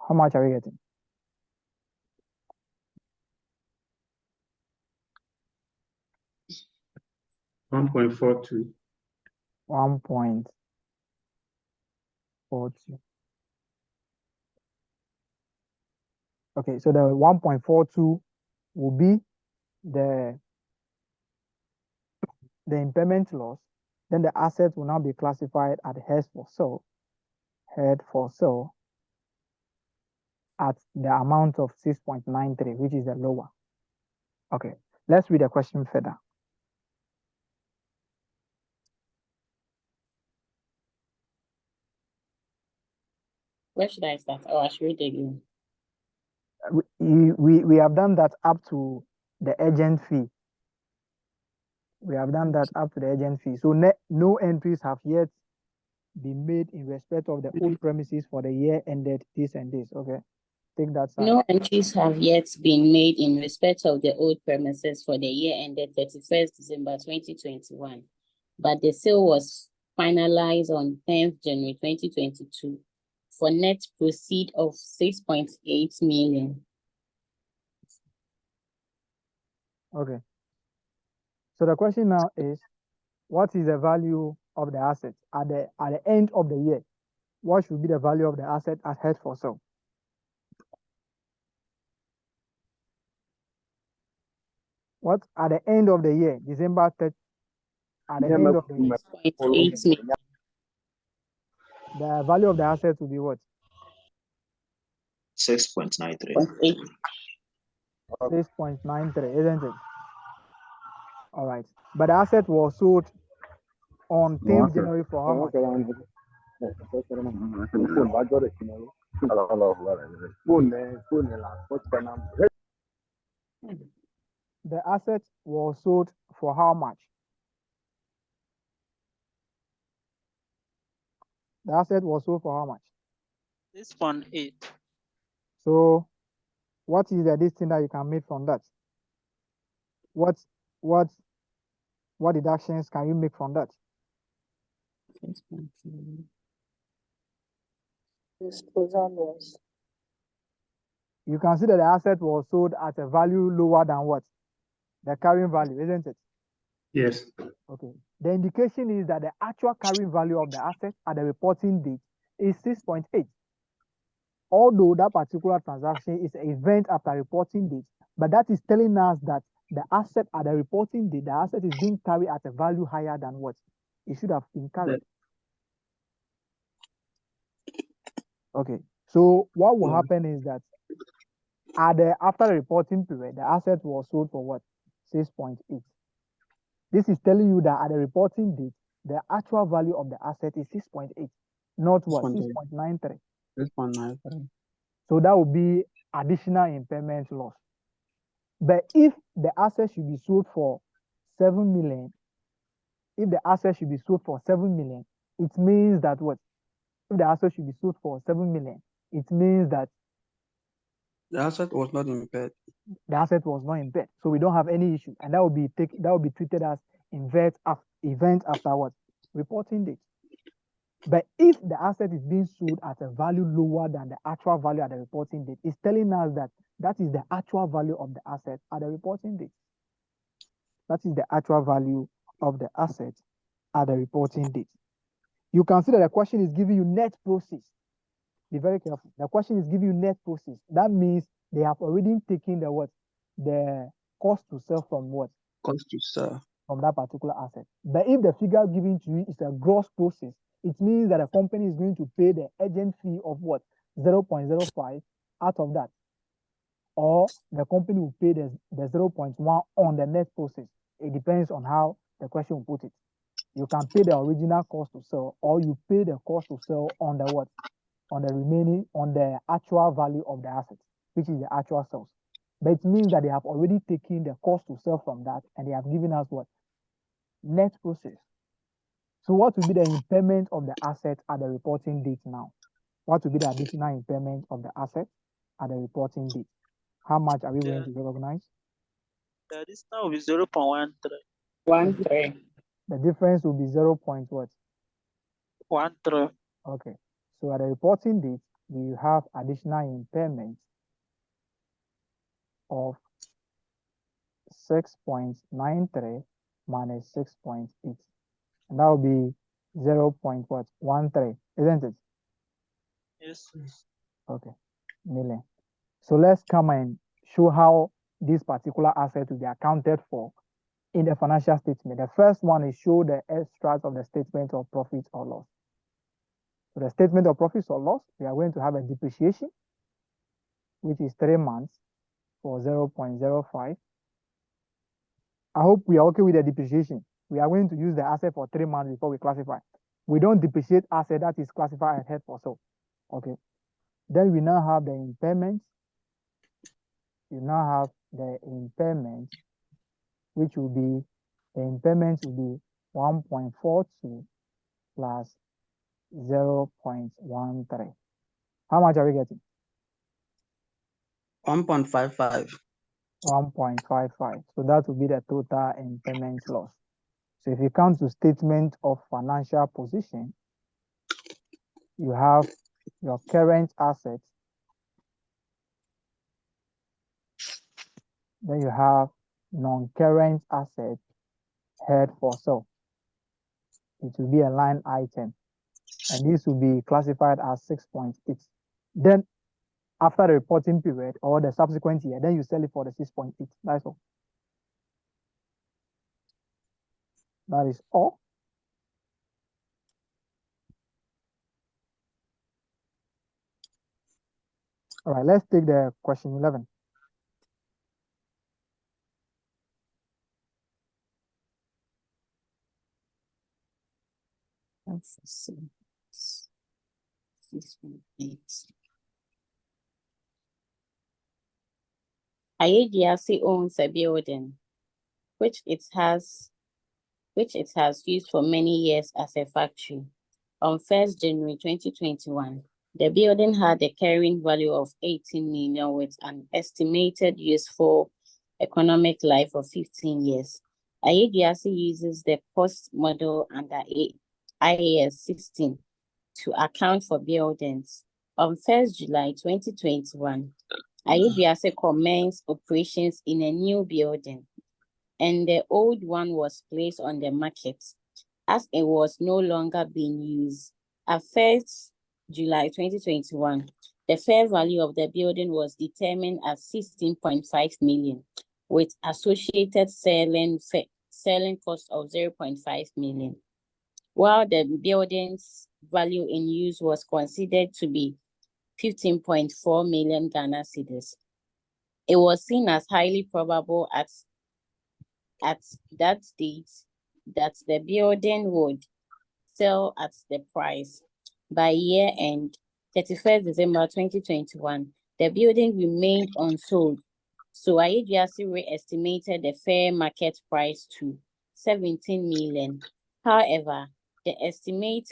How much are we getting? 1.42. 1.42. Okay, so the 1.42 will be the impairment loss. Then the asset will now be classified at head for sale at the amount of 6.93, which is the lower. Okay, let's read the question further. Where should I start? Oh, I should read it again. We have done that up to the agent fee. We have done that up to the agent fee. So no entries have yet been made in respect of the old premises for the year ended this and this. Okay. Take that side. No entries have yet been made in respect of the old premises for the year ended 31st December 2021, but the sale was finalized on 10th January 2022 for net proceed of 6.8 million. Okay. So the question now is, what is the value of the asset at the end of the year? What should be the value of the asset at held for sale? What at the end of the year, December 3rd, at the end of the year, 6.8 million. the value of the asset will be what? 6.93. 6.93, isn't it? All right. But the asset was sold on 10th January for how much? The asset was sold for how much? The asset was sold for how much? 6.8. So what is the distance that you can make from that? What deductions can you make from that? You can see that the asset was sold at a value lower than what? The carrying value, isn't it? Yes. Okay. The indication is that the actual carrying value of the asset at the reporting date is 6.8. Although that particular transaction is an event after reporting date, but that is telling us that the asset at the reporting date, the asset is being carried at a value higher than what it should have been carried. Okay. So what will happen is that after the reporting period, the asset was sold for what? 6.8. This is telling you that at the reporting date, the actual value of the asset is 6.8, not what? 6.93. 6.93. So that would be additional impairment loss. But if the asset should be sold for 7 million, if the asset should be sold for 7 million, it means that what? If the asset should be sold for 7 million, it means that the asset was not impaired. The asset was not impaired, so we don't have any issue, and that will be treated as event after what? Reporting date. But if the asset is being sold at a value lower than the actual value at the reporting date, it's telling us that that is the actual value of the asset at the reporting date. That is the actual value of the asset at the reporting date. You can see that the question is giving you net proceeds. Be very careful. The question is giving you net proceeds. That means they have already taken the what? The cost to sell from what? Cost to sell. From that particular asset. But if the figure given to you is a gross proceeds, it means that the company is going to pay the agent fee of what? 0.05 out of that. Or the company will pay the 0.1 on the net proceeds. It depends on how the question will put it. You can pay the original cost to sell, or you pay the cost to sell on the what? On the actual value of the asset, which is the actual sales. But it means that they have already taken the cost to sell from that, and they have given us what? Net proceeds. So what will be the impairment of the asset at the reporting date now? What will be the additional impairment of the asset at the reporting date? How much are we going to recognize? The additional will be 0.13. 1.3. The difference will be 0. What? 1.3. Okay. So at the reporting date, we have additional impairment of 6.93 minus 6.8. And that will be 0.13, isn't it? Yes. Okay, million. So let's come and show how this particular asset will be accounted for in the financial statement. The first one is show the extracts of the statement of profit or loss. So the statement of profits or loss, we are going to have a depreciation, which is 3 months for 0.05. I hope we are okay with the depreciation. We are going to use the asset for 3 months before we classify. We don't depreciate asset that is classified as held for sale. Okay. Then we now have the impairment. You now have the impairment, which will be, the impairment will be 1.42 plus 0.13. How much are we getting? 1.55. 1.55. So that will be the total impairment loss. So if you come to statement of financial position, you have your current assets, then you have non-current assets held for sale. It will be a line item, and this will be classified as 6.8. Then after the reporting period or the subsequent year, then you sell it for the 6.8. That's all. That is all. All right, let's take the question 11. That's 6.8. IAGRC owns a building which it has used for many years as a factory. On 1st January 2021, the building had a carrying value of 18 million with an estimated useful economic life of 15 years. IAGRC uses the cost model under IAS 16 to account for buildings. On 1st July 2021, IAGRC commenced operations in a new building, and the old one was placed on the market as it was no longer being used. At 1st July 2021, the fair value of the building was determined at 16.5 million, with associated selling cost of 0.5 million, while the building's value in use was considered to be 15.4 million Ghana cedis. It was seen as highly probable at that date that the building would sell at the price. By year end, 31st December 2021, the building remained unsold. So IAGRC re-estimated the fair market price to 17 million. However, the estimate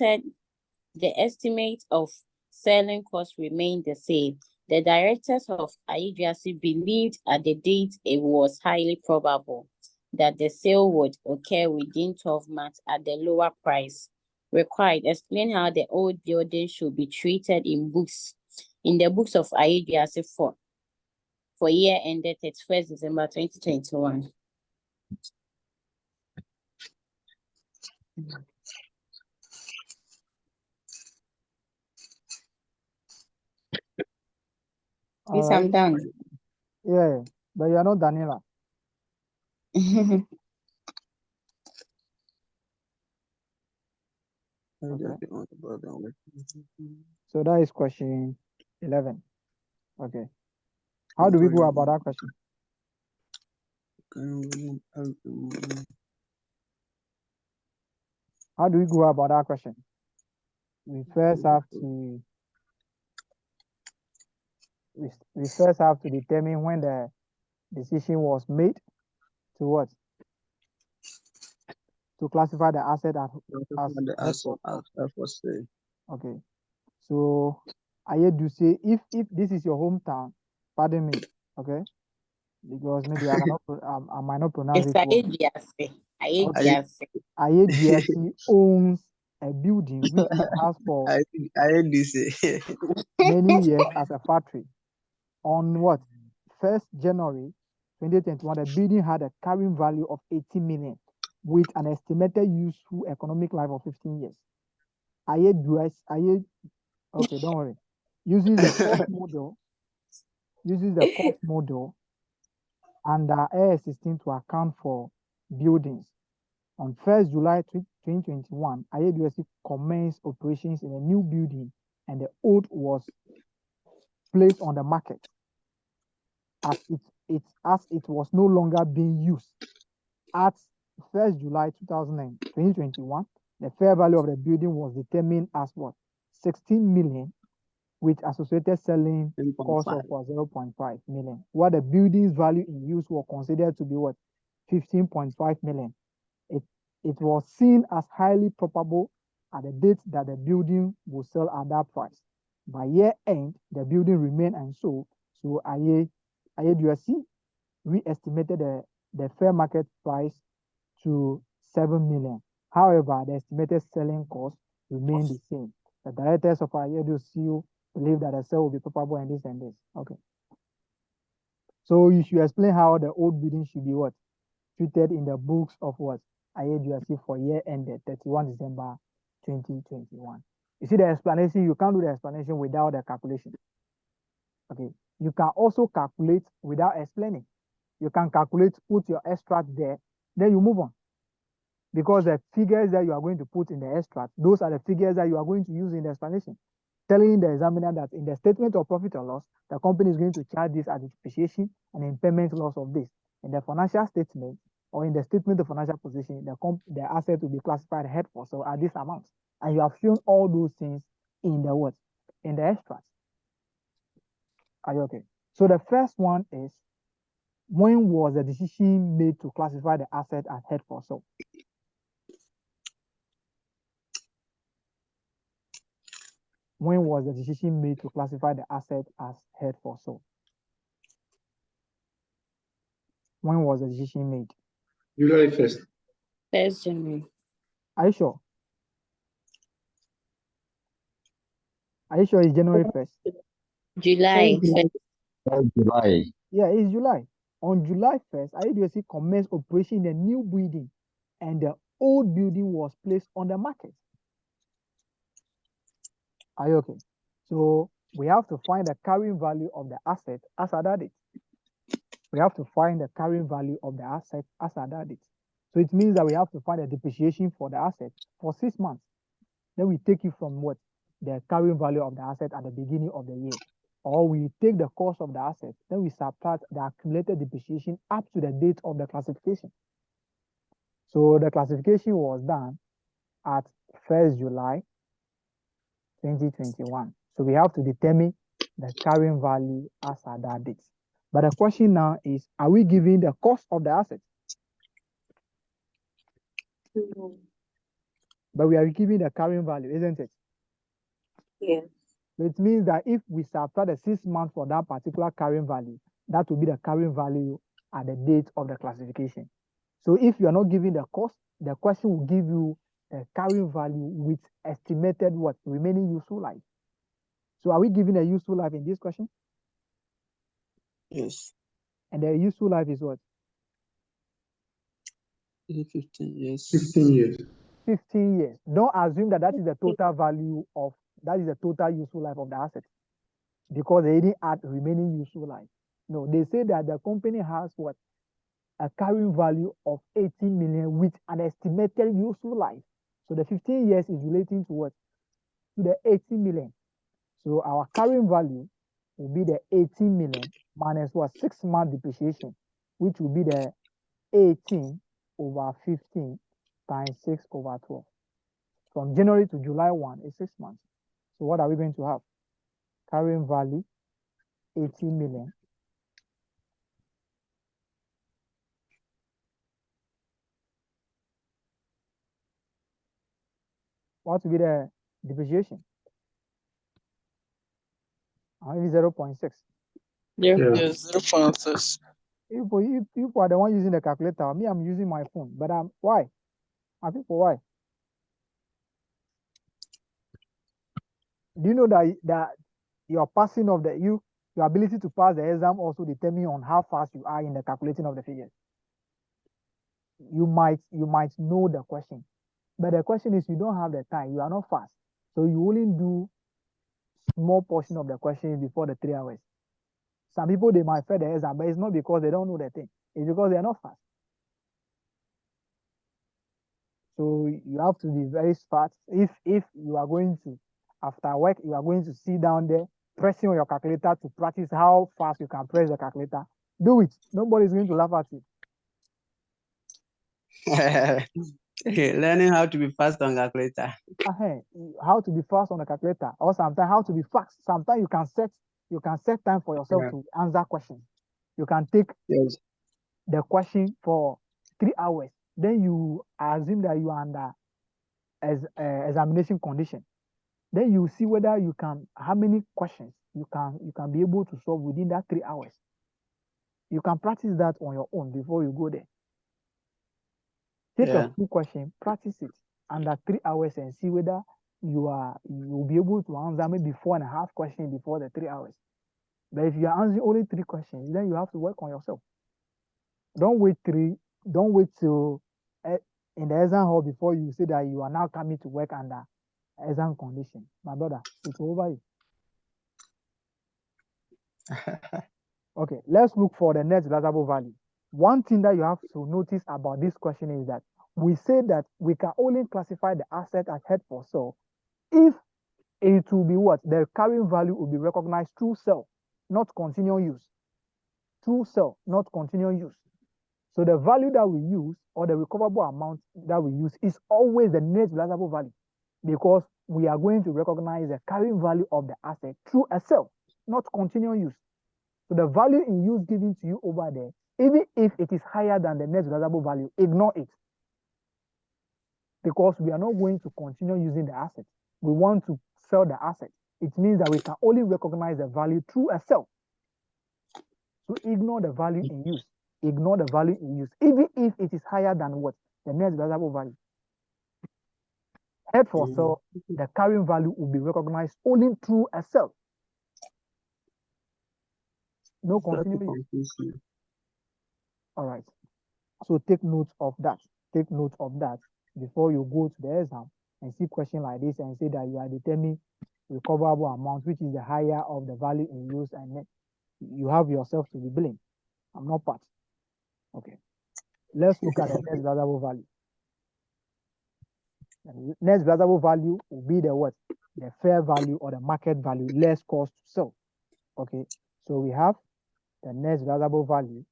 of selling cost remained the same. The directors of IAGRC believed at the date it was highly probable that the sale would occur within 12 months at the lower price required. Explain how the old building should be treated in the books of IAGRC for year ended 31st December 2021. All Yes, right. I'm done. Yeah, but you are not Daniela. Okay. So that is question 11. Okay. How do we go about that question? How do we go about that question? We first have to determine when the decision was made to what? To classify the asset as for sale. okay. So I do say if this is your hometown, pardon me, okay? Because maybe I might not pronounce It's it well. IAGRC. IAGRC owns a building which it has for I do say. many years as a factory. On what? 1st January 2021, the building had a carrying value of 18 million with an estimated useful economic life of 15 years. Okay, don't worry. Uses the cost model and IAS 16 to account for buildings. On 1st July 2021, IAGRC commenced operations in a new building and the old was placed on the market as it was no longer being used. At 1st July 2021, the fair value of the building was determined as what? 16 million with associated selling cost of 0.5 million. What the building's value in use was considered to be what? 15.5 million. It was seen as highly probable at the date that the building will sell at that price. By year end, the building remained unsold, so IA Ayedua we estimated the fair market price to 7 million. However, the estimated selling cost remained the same. The directors of Ayedua believe that the sale will be probable and this and this. Okay. So you should explain how the old building should be what? Treated in the books of what? Ayedua for year ended 31 December 2021. You see the explanation, you can't do the explanation without the calculation. Okay. You can also calculate without explaining. You can calculate, put your extract there, then you move on. Because the figures that you are going to put in the extract, those are the figures that you are going to use in the explanation. Telling the examiner that in the statement of profit or loss, the company is going to charge this as depreciation and impairment loss of this. In the financial statement or in the statement of financial position, the asset will be classified head for so at this amount. And you have shown all those things in the what? In the extract. Are you okay? So the first one is, when was the decision made to classify the asset as head for sale? When was the decision made to classify the asset as head for sale? When was the decision made? July 1st. 1st January. Are you sure? Are you sure it's January 1st? July 1st. July. Yeah, it's July. On July 1st, IDOC commenced operation in a new building and the old building was placed on the market. Are you okay? So we have to find the carrying value of the asset as at that date. We have to find the carrying value of the asset as at that date. So it means that we have to find the depreciation for the asset for 6 months. Then we take it from what? The carrying value of the asset at the beginning of the year. Or we take the cost of the asset, then we subtract the accumulated depreciation up to the date of the classification. So the classification was done at 1st July 2021. So we have to determine the carrying value as at that date. But the question now is, are we giving the cost of the asset? But we are giving the carrying value, isn't it? Yes. So it means that if we subtract the 6 months for that particular carrying value, that will be the carrying value at the date of the classification. So if you are not giving the cost, the question will give you a carrying value with estimated what? Remaining useful life. So are we giving a useful life in this question? Yes. And the useful life is what? Is it 15 years? 15 years. 15 years. Don't assume that that is the total value of, that is the total useful life of the asset, because they didn't add remaining useful life. No, they say that the company has what? A carrying value of 18 million with an estimated useful life. So the 15 years is relating to what? To the 18 million. So our carrying value will be the 18 million minus what? 6 month depreciation, which will be the 18 over 15 times 6 over 12. From January to July 1 is 6 months. So what are we going to have? Carrying value 18 million what will be the depreciation? Maybe 0.6. Yeah. Yes, 0.6. You are the one using the calculator. Me, I'm using my phone. But why? My people, why? Do you know that your passing of your ability to pass the exam also determine on how fast you are in the calculating of the figures? You might know the question, but the question is you don't have the time. You are not fast, so you only do small portion of the question before the 3 hours. Some people, they might fail the exam, but it's not because they don't know the thing. It's because they are not fast. So you have to be very fast. If you are going to, after work, you are going to sit down there, pressing on your calculator to practice how fast you can press the calculator. Do it. Nobody's going to laugh at you. Learning how to be fast on calculator. How to be fast on the calculator, or sometimes how to be fast. Sometimes you can set time for yourself to answer questions. You can take Yes. the question for 3 hours. Then you assume that you are under examination condition. Then you see whether you can, how many questions you can be able to solve within that 3 hours. You can practice that on your own before you go there. Take Yeah. a full question, practice it under 3 hours and see whether you'll be able to answer maybe 4.5 questions before the 3 hours. But if you are answering only 3 questions, then you have to work on yourself. Don't wait till in the exam hall before you say that you are now coming to work under exam condition. My brother, it's over you. Okay, let's look for the net realizable value. One thing that you have to notice about this question is that we say that we can only classify the asset as held for sale if it will be what? The carrying value will be recognized through sale, not continual use. Through sale, not continual use. So the value that we use or the recoverable amount that we use is always the net realizable value because we are going to recognize the carrying value of the asset through a sale, not continual use. So the value in use given to you over there, even if it is higher than the net realizable value, ignore it. Because we are not going to continue using the asset. We want to sell the asset. It means that we can only recognize the value through a sale. So ignore the value in use. Ignore the value in use, even if it is higher than what? The net realizable value. Held for sale, the carrying value will be recognized only through a sale. No continuing use. All right. So take note of that. Take note of that before you go to the exam and see question like this and say that you are determining recoverable amount, which is the higher of the value in use, and you have yourself to be blamed. I'm not part. Okay. Let's look at the net realizable value. The net realizable value will be the what? The fair value or the market value less cost to sell. Okay. So we have the net realizable value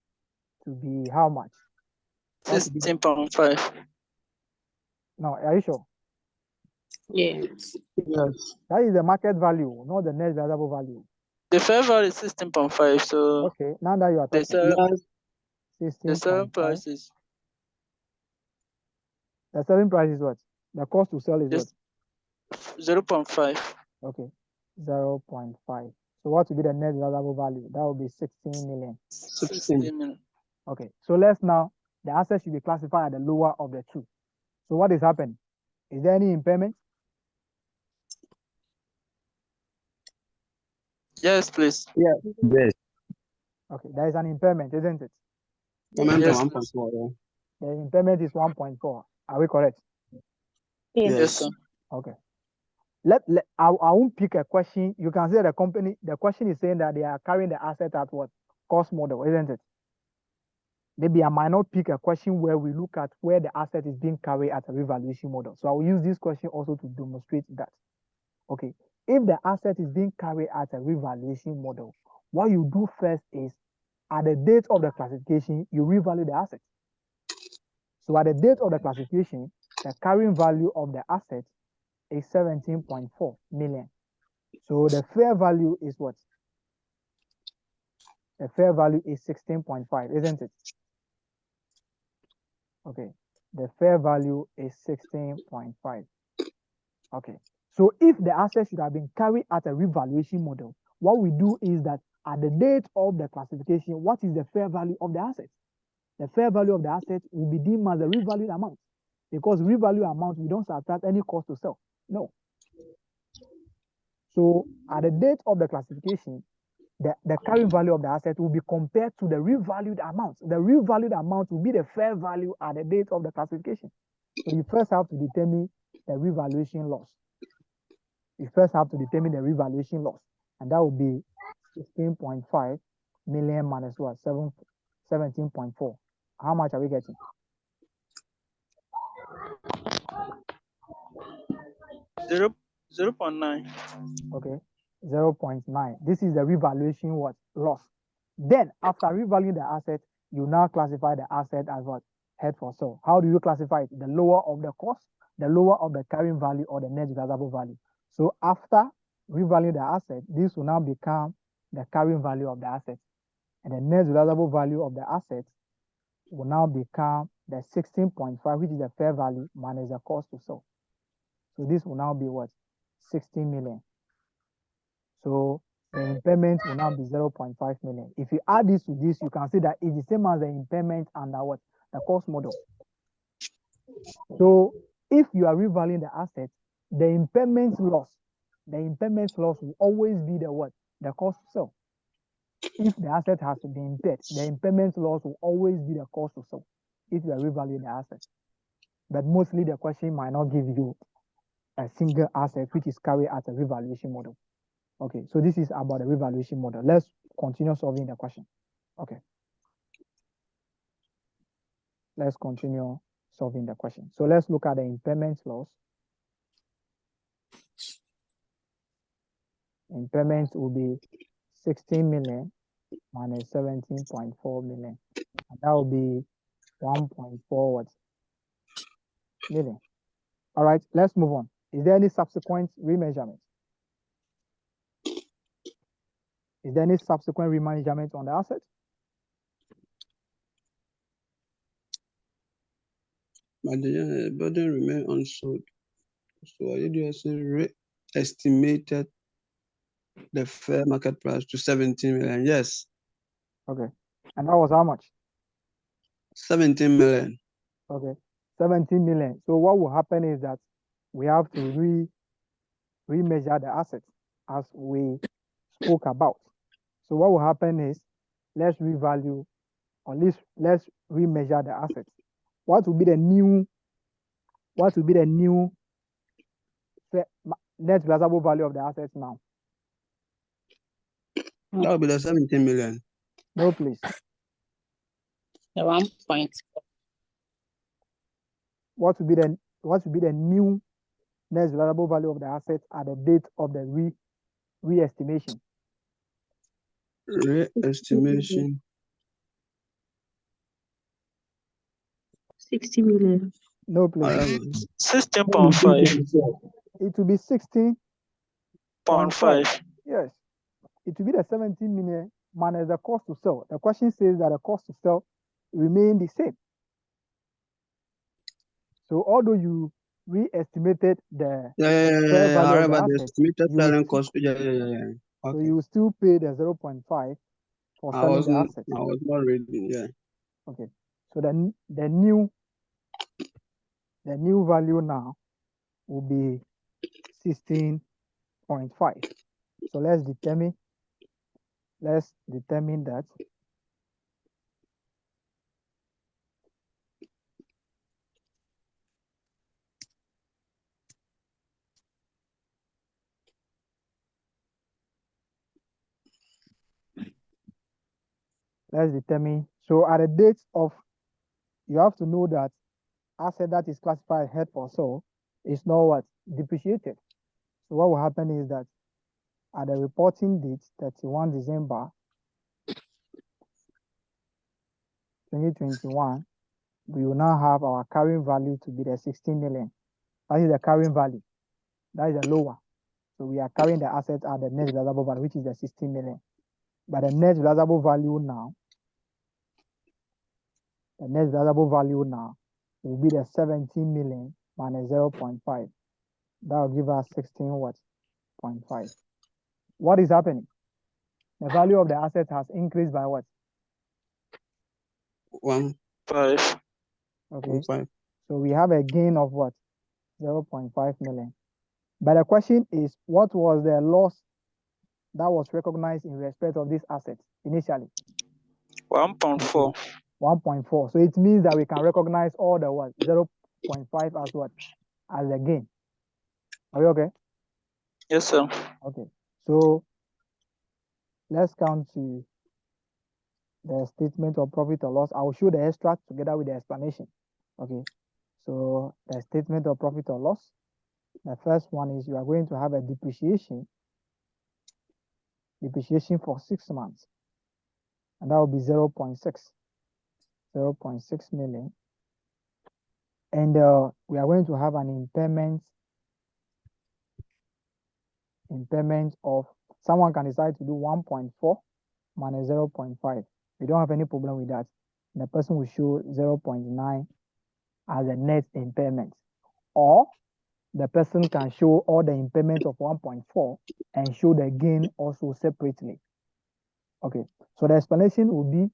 to be how much? 16.5. No, are you sure? Yes. Yes. That is the market value, not the net realizable value. The fair value is 16.5. So Okay, now that you are the talking, Yes. selling 16.5. price is The selling price is what? The cost to sell is just what? 0.5. Okay, 0.5. So what will be the net realizable value? That will be 16 million. 16. 16 million. Okay, so let's now, the asset should be classified at the lower of the two. So what is happening? Is there any impairment? Yes, please. Yes. Okay, there is an impairment, isn't it? Momentum Yes, 1.4. Yeah. The impairment is 1.4. Are we correct? Yes, sir. Okay. I won't pick a question. You can say the question is saying that they are carrying the asset at what? Cost model, isn't it? Maybe I might not pick a question where we look at where the asset is being carried at a revaluation model. So I will use this question also to demonstrate that. Okay. If the asset is being carried at a revaluation model, what you do first is at the date of the classification, you revalue the asset. So at the date of the classification, the carrying value of the asset is 17.4 million. So the fair value is what? The fair value is 16.5, isn't it? Okay. The fair value is 16.5. Okay. So if the asset should have been carried at a revaluation model, what we do is that at the date of the classification, what is the fair value of the asset? The fair value of the asset will be deemed as the revalued amount. Because revalue amount, we don't subtract any cost to sell. No. So at the date of the classification, the carrying value of the asset will be compared to the revalued amount. The revalued amount will be the fair value at the date of the classification. So you first have to determine the revaluation loss. You first have to determine the revaluation loss, and that will be 16.5 million minus what? 17.4. How much are we getting? 0.9. Okay, 0.9. This is the revaluation what? Loss. Then after revaluing the asset, you now classify the asset as what? Held for sale. How do you classify it? The lower of the cost, the lower of the carrying value, or the net realizable value. So after revaluing the asset, this will now become the carrying value of the asset. And the net realizable value of the asset will now become the 16.5, which is the fair value minus the cost to sell. So this will now be what? 16 million. So the impairment will now be 0.5 million. If you add this to this, you can see that it's the same as the impairment under what? The cost model. So if you are revaluing the asset, the impairment loss will always be the what? The cost to sell. If the asset has to be impaired, the impairment loss will always be the cost to sell if you are revaluing the asset. But mostly the question might not give you a single asset which is carried as a revaluation model. Okay, so this is about the revaluation model. Let's continue solving the question. Okay. Let's continue solving the question. So let's look at the impairment loss. Impairment will be 16 million minus 17.4 million. And that will be 1.4 million. All right, let's move on. Is there any subsequent remeasurement? Is there any subsequent remeasurement on the asset? But the burden remain unsold. So I did estimated the fair market price to 17 million. Yes. Okay. And that was how much? 17 million. Okay. 17 million. So what will happen is that we have to remeasure the assets as we spoke about. So what will happen is let's revalue or let's remeasure the assets. What will be the new net realizable value of the assets now? That will be the 17 million. No, please. The 1 point. What will be the new net realizable value of the assets at the date of the re-estimation? Re-estimation. 60 million. No, please. 16.5. It will be 16.5. 0.5. Yes. It will be the 17 million minus the cost to sell. The question says that the cost to sell remain the same. So although you re-estimated the fair value of the However, the asset, estimated you selling will cost. Yeah. so Okay. you will still pay the 0.5 for I selling the asset. was not reading. Yeah. Okay. So the new value now will be 16.5. So let's determine that so at the date of, you have to know that asset that is classified held for sale is not what? Depreciated. So what will happen is that at the reporting date, 31 December 2021, we will now have our carrying value to be the 16 million. That is the carrying value. That is the lower. So we are carrying the asset at the net realizable value, which is the 16 million. But the net realizable value now will be the 17 million minus 0.5. That will give us 16.5. What is happening? The value of the asset has increased by what? 5. Okay. So we have a gain of what? 0.5 million. But the question is, what was the loss that was recognized in respect of this asset initially? 1.4. 1.4. So it means that we can recognize all the what? 0.5 as what? As a gain. Are you okay? Yes, sir. Okay. So let's come to the statement of profit or loss. I will show the extract together with the explanation. Okay. So the statement of profit or loss. The first one is you are going to have a depreciation for 6 months. And that will be 0.6 million. And we are going to have an impairment of, someone can decide to do 1.4 minus 0.5. We don't have any problem with that. And the person will show 0.9 as a net impairment. Or the person can show all the impairment of 1.4 and show the gain also separately. Okay, so the explanation would be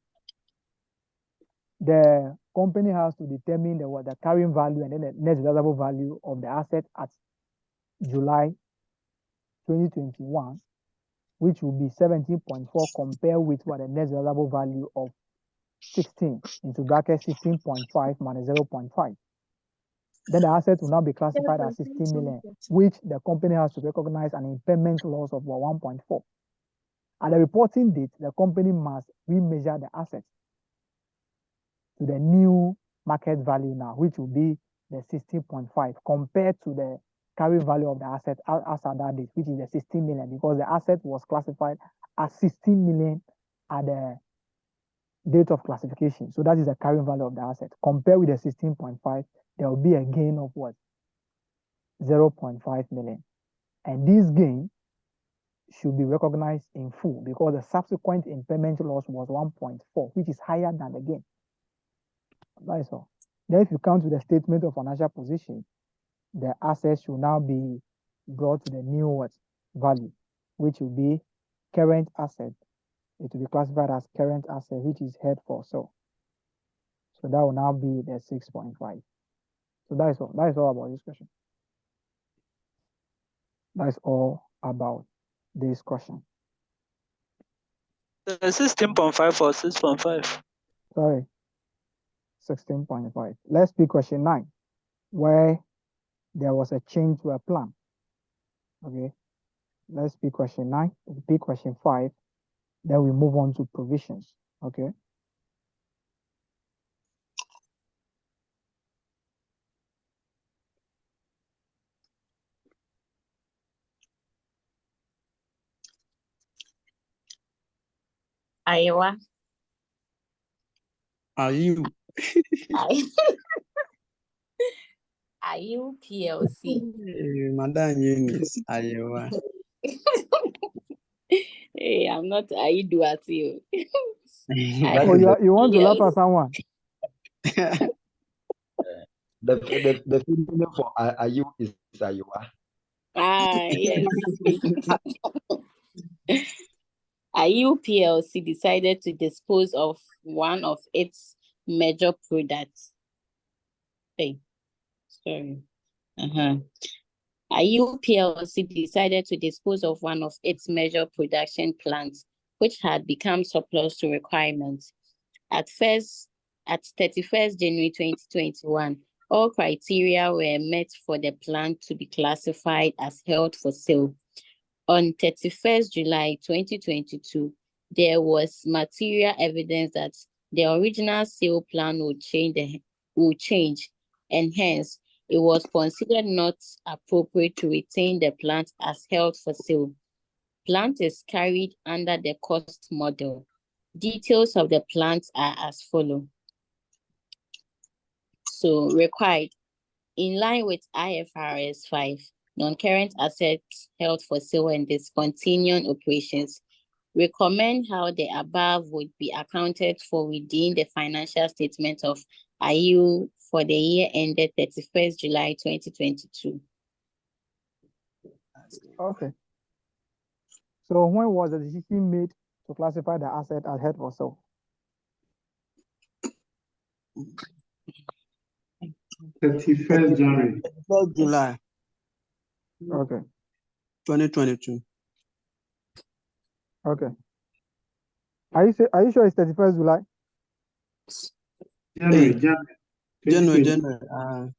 the company has to determine the carrying value and then the net realizable value of the asset at July 2021, which will be 17.4 compared with what the net realizable value of 16 into bracket 16.5 minus 0.5. Then the asset will now be classified as 16 million, which the company has to recognize an impairment loss of 1.4. At the reporting date, the company must remeasure the assets to the new market value now, which will be the 16.5 compared to the carrying value of the asset as at that date, which is the 16 million, because the asset was classified as 16 million at the date of classification. So that is the carrying value of the asset. Compared with the 16.5, there will be a gain of what? 0.5 million. And this gain should be recognized in full because the subsequent impairment loss was 1.4, which is higher than the gain. That is all. Then if you come to the statement of financial position, the assets should now be brought to the new what? Value, which will be current asset. It will be classified as current asset, which is held for sale. So that will now be the 6.5. So that is all. That is all about this question. That is all about this question. The 16.5 or 6.5? Sorry. 16.5. Let's pick question 9, where there was a change to a plan. Okay. Let's pick question 9. We'll pick question 5. Then we move on to provisions. Okay. Iowa. Are you? Are you PLC? Madam Eunice, Iowa. Hey, I'm not. Are you do at you? That Oh, is you want to laugh Yes. at someone? the feeling for Ayu is Iowa. Yes. IU PLC decided to dispose of one of its major products. Hey, sorry. IU PLC decided to dispose of one of its major production plants, which had become surplus to requirements. At 31st January 2021, all criteria were met for the plant to be classified as held for sale. On 31st July 2022, there was material evidence that the original sale plan would change, and hence it was considered not appropriate to retain the plant as held for sale. Plant is carried under the cost model. Details of the plant are as follows. So required, in line with IFRS 5, non-current assets held for sale and discontinued operations, recommend how the above would be accounted for within the financial statement of IU for the year ended 31st July 2022. Okay. So when was the decision made to classify the asset as held for sale? 31st January. 3rd July Okay. 2022. Okay. Are you sure it's 31st July? January. January.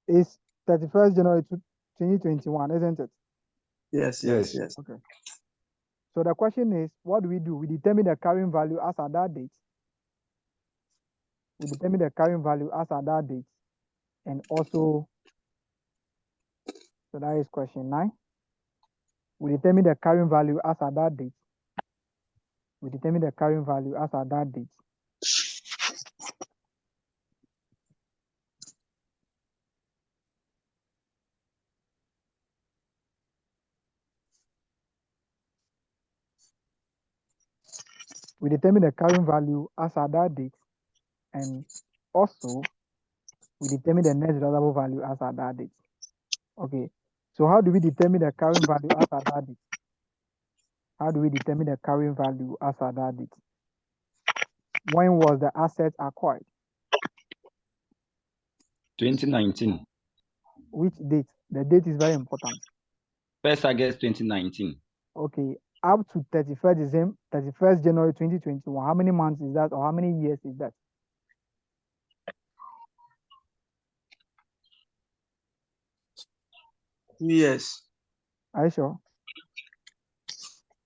It's 31st January 2021, isn't it? Yes. Okay. So the question is, what do? We determine the carrying value as at that date. We determine the carrying value as at that date. And also, so that is question 9. We determine the carrying value as at that date. We determine the carrying value as at that date. We determine the carrying value as at that date, and also we determine the net realizable value as at that date. Okay. So how do we determine the carrying value as at that date? How do we determine the carrying value as at that date? When was the asset acquired? 2019. Which date? The date is very important. 1st August 2019. Okay. Up to 31st December, 31st January 2021. How many months is that, or how many years is that? Yes. Are you sure?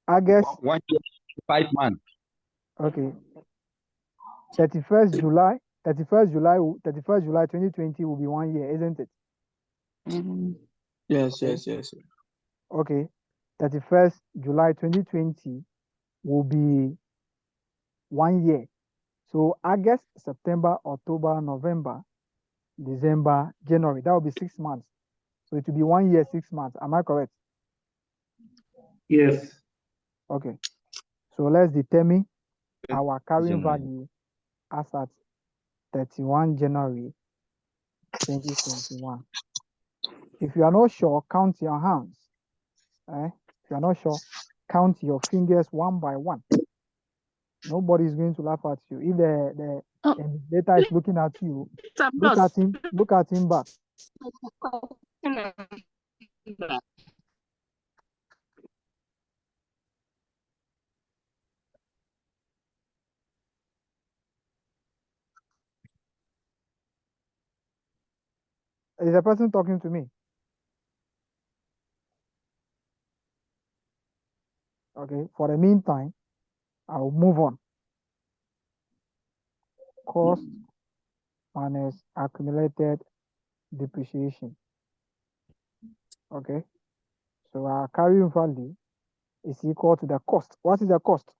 August. 1 year, 5 months. Okay. 31st July, 31st July, 31st July 2020 will be 1 year, isn't it? Yes, Okay. yes. Okay. 31st July 2020 will be 1 year. So August, September, October, November, December, January. That will be 6 months. So it will be 1 year, 6 months. Am I correct? Yes. Okay. So let's determine our carrying January. value as at 31 January 2021. If you are not sure, count your hands. If you are not sure, count your fingers one by one. Nobody is going to laugh at you. If the data is looking at you, look at him back. Is a person talking to me? Okay, for the meantime, I'll move on. Cost minus accumulated depreciation. Okay, so our carrying value is equal to the cost. What is the cost?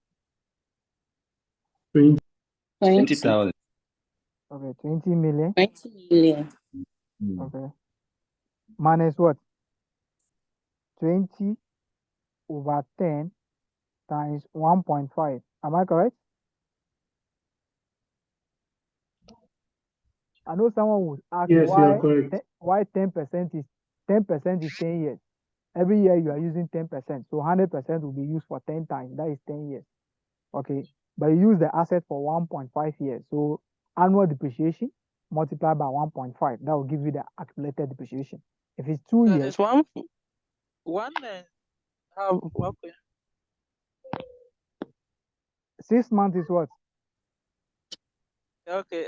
20,000. Okay, 20 million. 20 million. Okay, minus what? 20 over 10 times 1.5. Am I correct? I know someone would ask Yes, you are correct. why 10% is 10 years. Every year you are using 10%. So 100% will be used for 10 times. That is 10 years. Okay. But you use the asset for 1.5 years. So annual depreciation multiplied by 1.5. That will give you the accumulated depreciation. If it's 2 years, There's one okay. 6 months is what? Okay.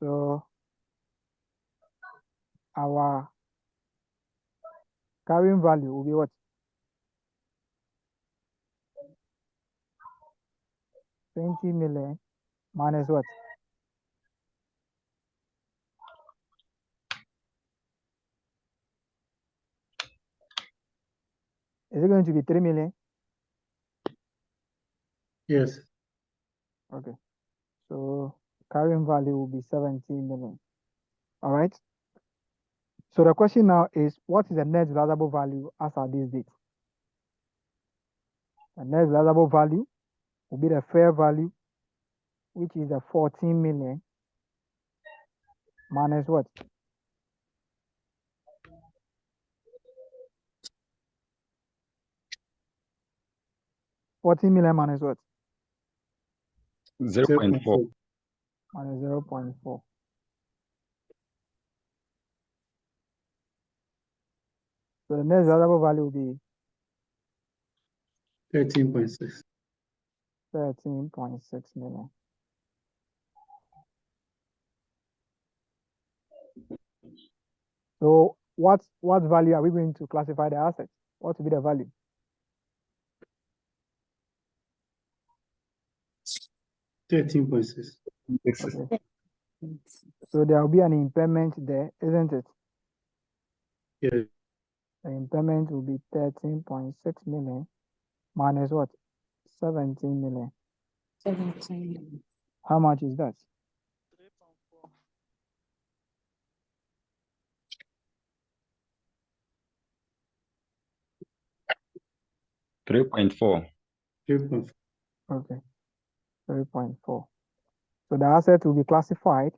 So our carrying value will be what? 20 million minus what? Is it going to be 3 million? Yes. Okay. So carrying value will be 17 million. All right. So the question now is, what is the net realizable value as at this date? The net realizable value will be the fair value, which is the 14 million minus what? $14 million minus what? 0.4. Minus 0.4. So the net realizable value will be 13.6. 13.6 million. So what value are we going to classify the asset? What will be the value? 13.6. Okay. So there will be an impairment there, isn't it? Yes. The impairment will be 13.6 million minus what? 17 million. 17. How much is that? 3.4. 3.4. Okay. 3.4. So the asset will be classified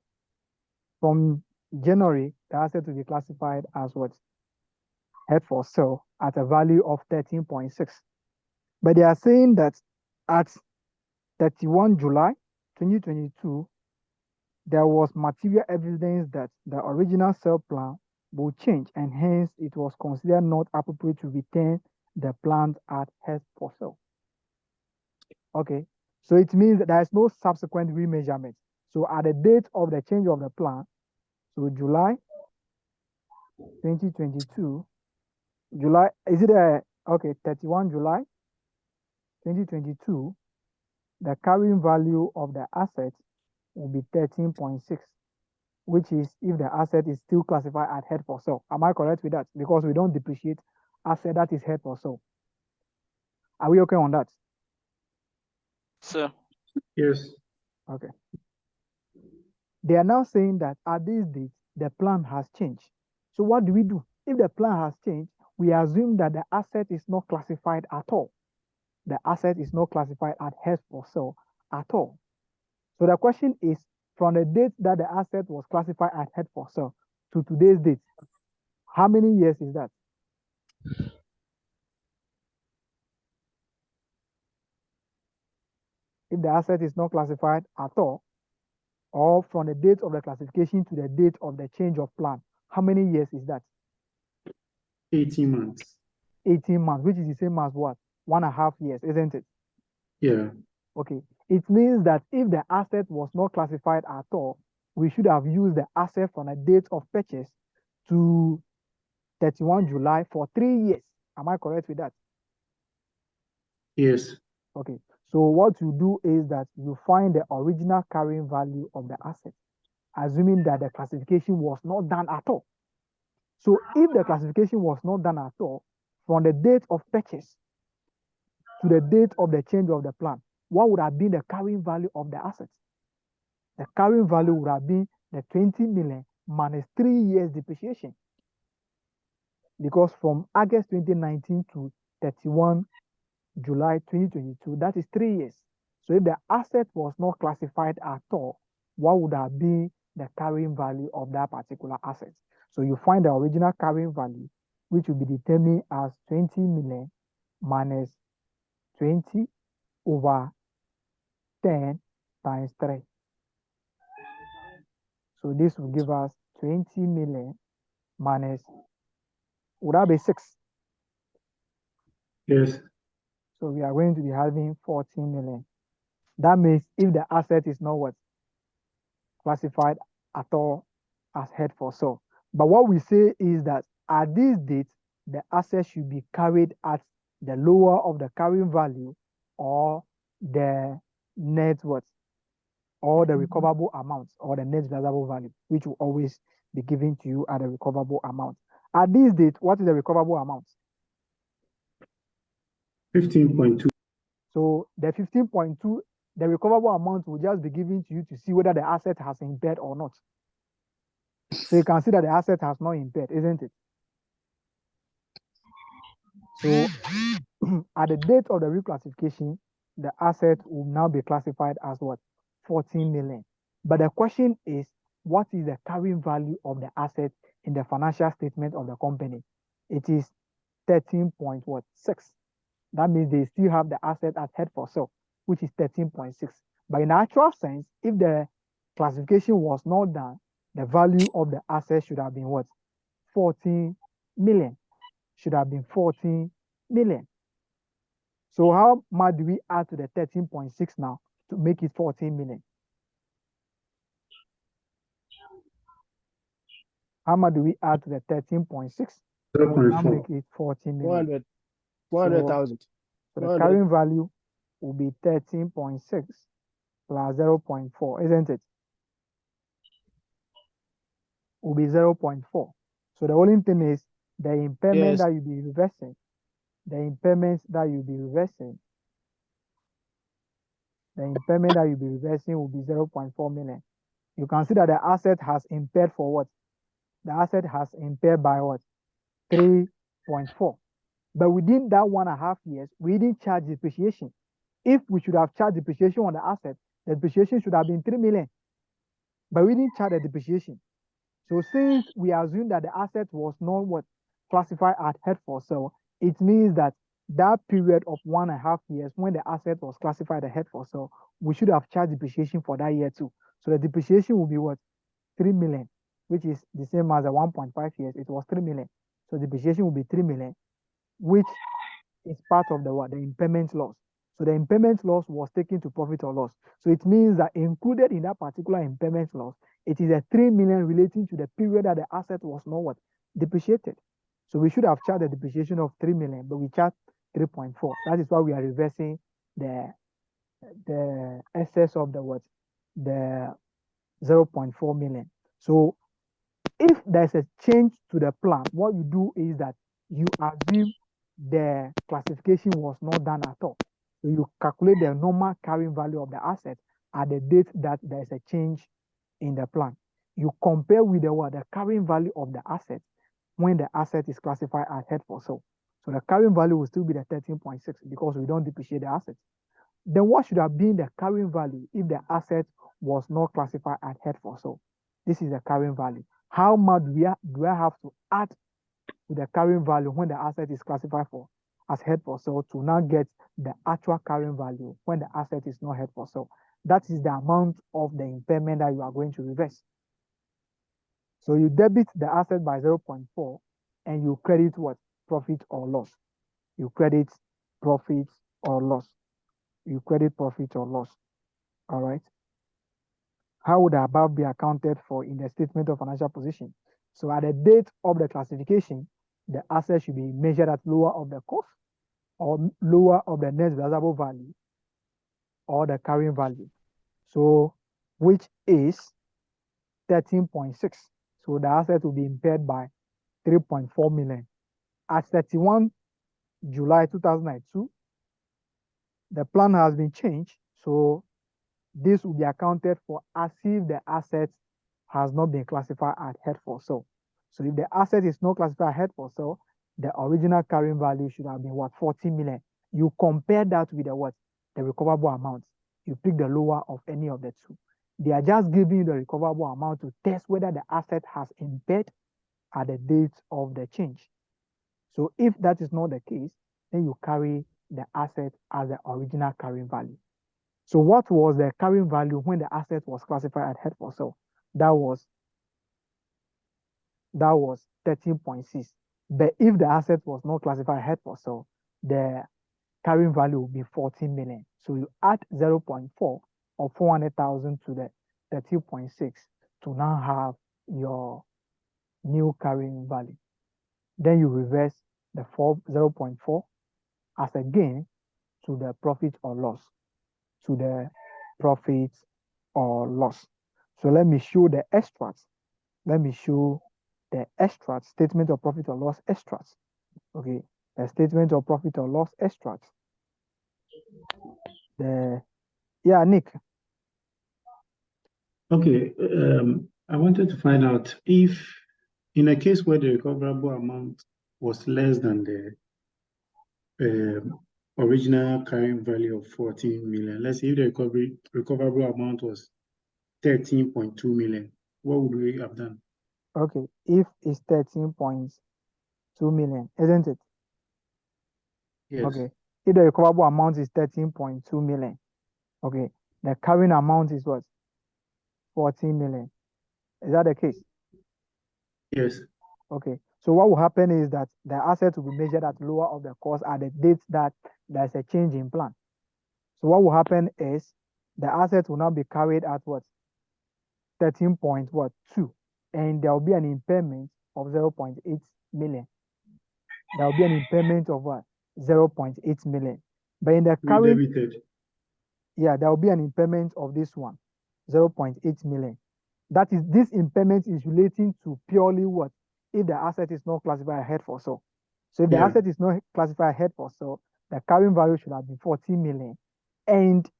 from January, the asset will be classified as what? Held for sale at a value of 13.6. But they are saying that at 31 July 2022, there was material evidence that the original sale plan will change, and hence it was considered not appropriate to retain the plant at held for sale. Okay, so it means that there is no subsequent remeasurement. So at the date of the change of the plan, so July 2022, July, is it okay, 31 July 2022, the carrying value of the asset will be 13.6, which is if the asset is still classified at held for sale. Am I correct with that? Because we don't depreciate asset that is held for sale. Are we okay on that? Sir. Yes. Okay. They are now saying that at this date, the plan has changed. So what do we do? If the plan has changed, we assume that the asset is not classified at all. The asset is not classified at held for sale at all. So the question is, from the date that the asset was classified at held for sale to today's date, how many years is that? If the asset is not classified at all, or from the date of the classification to the date of the change of plan, how many years is that? 18 months. 18 months, which is the same as what? 1.5 years, isn't it? Yeah. Okay. It means that if the asset was not classified at all, we should have used the asset from the date of purchase to 31 July for 3 years. Am I correct with that? Yes. Okay. So what you do is that you find the original carrying value of the asset, assuming that the classification was not done at all. So if the classification was not done at all, from the date of purchase to the date of the change of the plan, what would have been the carrying value of the assets? The carrying value would have been the 20 million minus 3 years depreciation. Because from August 2019 to 31 July 2022, that is 3 years. So if the asset was not classified at all, what would have been the carrying value of that particular asset? So you find the original carrying value, which will be determined as 20 million minus 20 over 10 times 3. So this will give us 20 million minus, would that be 6? Yes. So we are going to be having 14 million. That means if the asset is not what? Classified at all as held for sale. But what we say is that at this date, the asset should be carried at the lower of the carrying value or the net worth or the recoverable amount or the net realizable value, which will always be given to you at the recoverable amount. At this date, what is the recoverable amount? 15.2. So the 15.2, the recoverable amount will just be given to you to see whether the asset has impaired or not. So you can see that the asset has not impaired, isn't it? So at the date of the reclassification, the asset will now be classified as what? 14 million. But the question is, what is the carrying value of the asset in the financial statement of the company? It is 13.6. That means they still have the asset at held for sale, which is 13.6. But in actual sense, if the classification was not done, the value of the asset should have been what? 14 million. Should have been 14 million. So how much do we add to the 13.6 now to make it 14 million? How much do we add to the 13.6? Now make 0.4. it 14 million. 400,000. So the carrying value will be 13.6 plus 0.4, isn't it? Will be 0.4. So the only thing is the impairment that you'll be reversing, the impairment that you'll be reversing will be 0.4 million. You can see that the asset has impaired for what? The asset has impaired by what? 3.4. But within that 1.5 years, we didn't charge depreciation. If we should have charged depreciation on the asset, The depreciation should have been 3 million, but we didn't charge the depreciation. So since we assume that the asset was not what classified as held for sale, it means that that period of 1.5 years when the asset was classified as held for sale, we should have charged depreciation for that year too. So the depreciation will be what? 3 million, which is the same as the 1.5 years. It was 3 million. So depreciation will be 3 million, which is part of the what? The impairment loss. So the impairment loss was taken to profit or loss. So it means that included in that particular impairment loss, it is a 3 million relating to the period that the asset was not what? Depreciated. So we should have charged the depreciation of 3 million, but we charged 3.4. That is why we are reversing the excess of the what? The 0.4 million. So if there's a change to the plan, what you do is that you assume the classification was not done at all. So you calculate the normal carrying value of the asset at the date that there's a change in the plan. You compare with the what? The carrying value of the asset when the asset is classified as held for sale. So the carrying value will still be the 13.6 because we don't depreciate the asset. Then what should have been the carrying value if the asset was not classified as held for sale? This is the carrying value. How much do I have to add to the carrying value when the asset is classified for as held for sale to now get the actual carrying value when the asset is not held for sale? That is the amount of the impairment that you are going to reverse. So you debit the asset by 0.4 and you credit what? Profit or loss. You credit profit or loss. You credit profit or loss. All right. How would the above be accounted for in the statement of financial position? So at the date of the classification, the asset should be measured at lower of the cost or lower of the net realizable value or the carrying value. So which is 13.6. So the asset will be impaired by 3.4 million. At 31 July 2002, the plan has been changed. So this will be accounted for as if the asset has not been classified as held for sale. So if the asset is not classified as held for sale, the original carrying value should have been what? 40 million. You compare that with the what? The recoverable amount. You pick the lower of any of the two. They are just giving you the recoverable amount to test whether the asset has impaired at the date of the change. So if that is not the case, then you carry the asset as the original carrying value. So what was the carrying value when the asset was classified as held for sale? That was 13.6. But if the asset was not classified as held for sale, the carrying value will be 14 million. So you add 0.4 or 400,000 to the 13.6 to now have your new carrying value. Then you reverse the 0.4 as a gain to the profit or loss. To the profit or loss. So let me show the extracts. Let me show the extracts, statement of profit or loss extracts. Okay, the statement of profit or loss extracts. Nick. Okay, I wanted to find out if in a case where the recoverable amount was less than the original carrying value of 14 million, let's say if the recoverable amount was 13.2 million, what would we have done? Okay, if it's 13.2 million, isn't it? Yes. Okay, if the recoverable amount is 13.2 million, okay, the carrying amount is what? 14 million. Is that the case? Yes. Okay, so what will happen is that the asset will be measured at lower of the cost at the date that there's a change in plan. So what will happen is the asset will now be carried at what? 13.2, and there will be an impairment of 0.8 million. There will be an impairment of what? 0.8 million. But in the current, there will be an impairment of this one, 0.8 million. That is, this impairment is relating to purely what? If the asset is not classified as held for sale. So if the asset is not classified as held for sale, the carrying value should have been 14 million. And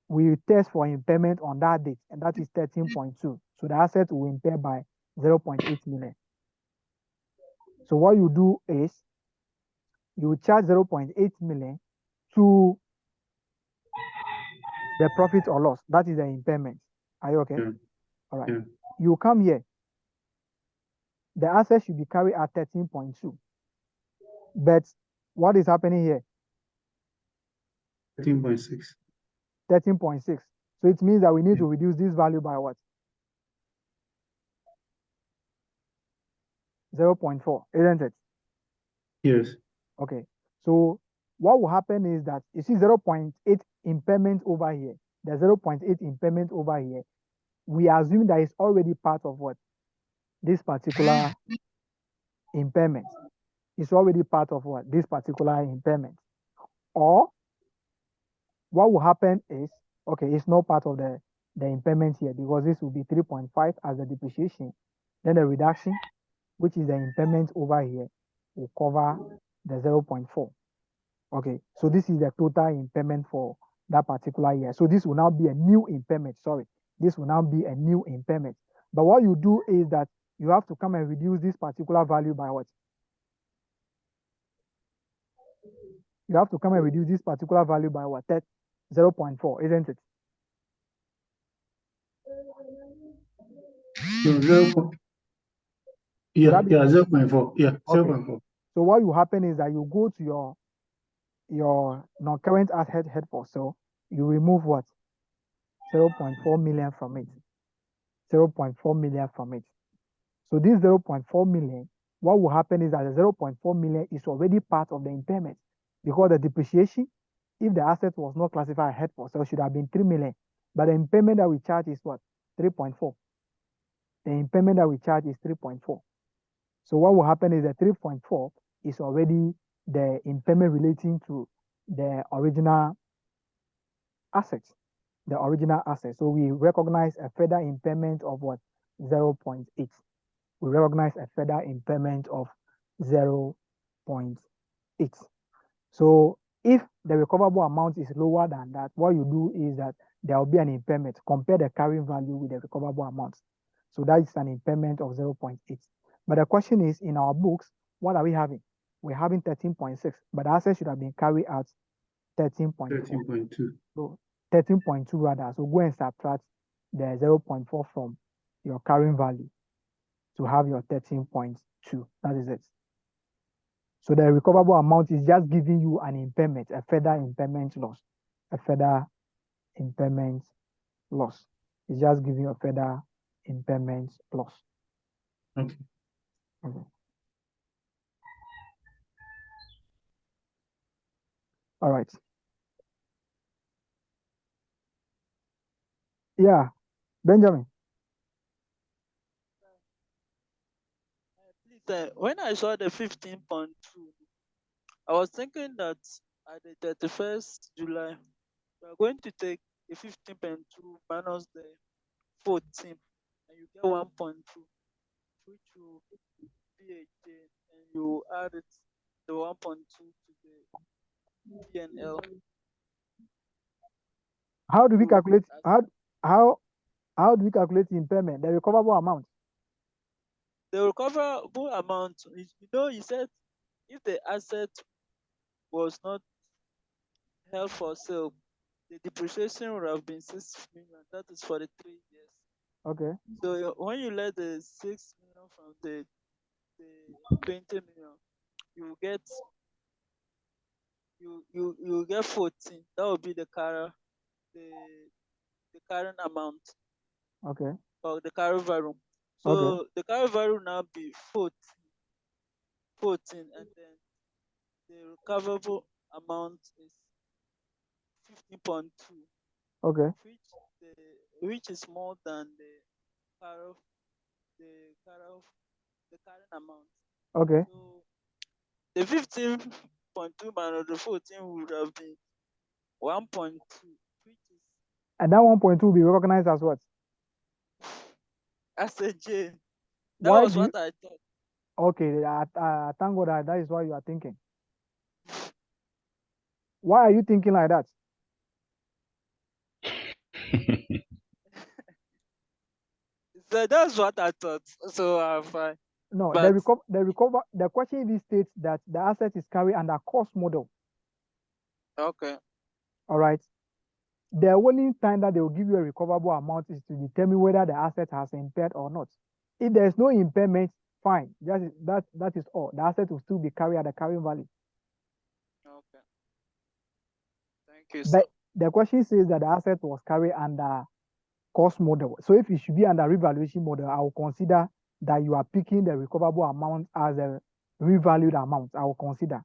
we test for impairment on that date, and that is 13.2. So the asset will impair by 0.8 million. So what you do is you charge 0.8 million to the profit or loss. That is the impairment. Are you okay? Yeah. All right. Yeah. You come here. The asset should be carried at 13.2. But what is happening here? 13.6. 13.6. So it means that we need to reduce this value by what? 0.4, isn't it? Yes. Okay. So what will happen is that you see 0.8 impairment over here. The 0.8 impairment over here. We assume that it's already part of what? This particular impairment. It's already part of what? This particular impairment. Or what will happen is, okay, it's not part of the impairment here because this will be 3.5 as the depreciation. Then the reduction, which is the impairment over here, will cover the 0.4. Okay, so this is the total impairment for that particular year. So this will now be a new impairment. Sorry, this will now be a new impairment. But what you do is that you have to come and reduce this particular value by what? You have to come and reduce this particular value by what? 0.4, isn't it? So 0. Yeah, 0.4. Yeah, Okay. 0.4. So what will happen is that you go to your non-current asset head for sale, you remove what? 0.4 million from it. 0.4 million from it. So this 0.4 million, what will happen is that the 0.4 million is already part of the impairment because the depreciation, if the asset was not classified as held for sale, should have been 3 million. But the impairment that we charge is what? 3.4. The impairment that we charge is 3.4. So what will happen is that 3.4 is already the impairment relating to the original assets. The original asset. So we recognize a further impairment of what? 0.8. We recognize a further impairment of 0.8. So if the recoverable amount is lower than that, what you do is that there will be an impairment. Compare the carrying value with the recoverable amount. So that is an impairment of 0.8. But the question is, in our books, what are we having? We're having 13.6, but the asset should have been carried out 13.4. 13.2. So 13.2 rather. So go and subtract the 0.4 from your carrying value to have your 13.2. That is it. So the recoverable amount is just giving you an impairment, a further impairment loss. A further impairment loss. It's just giving you a further impairment loss. Okay. Okay. All right. Yeah, Benjamin. Please, when I saw the 15.2, I was thinking that at the 31st July, we are going to take the 15.2 minus the 14, and you get 1.2, which will be a gain, and you add it, the 1.2 to the P&L. How do we So calculate that's how do we calculate the impairment, the recoverable amount? the recoverable amount. You said if the asset was not held for sale, the depreciation would have been 6 million. That is for the 3 years. Okay. So when you let the 6 million from the 20 million, you get you get 14. That will be the current amount Okay. or the carry value. So Okay. the carry value will now be 14, and then the recoverable amount is 15.2, Okay. which is more than the carry the current amount. Okay. So the 15.2 minus the 14 would have been 1.2, which is And that 1.2 will be recognized as what? as a gain. That Why was do you, what I thought. okay, thank God that is what you are thinking. Why are you thinking like that? So that's what I thought. So I'm fine. No, But the question is states that the asset is carried under cost model. okay. All right. The only time that they will give you a recoverable amount is to determine whether the asset has impaired or not. If there is no impairment, fine. That is all. The asset will still be carried at the carrying value. Okay. Thank you, sir. But the question says that the asset was carried under cost model. So if it should be under revaluation model, I will consider that you are picking the recoverable amount as a revalued amount. I will consider.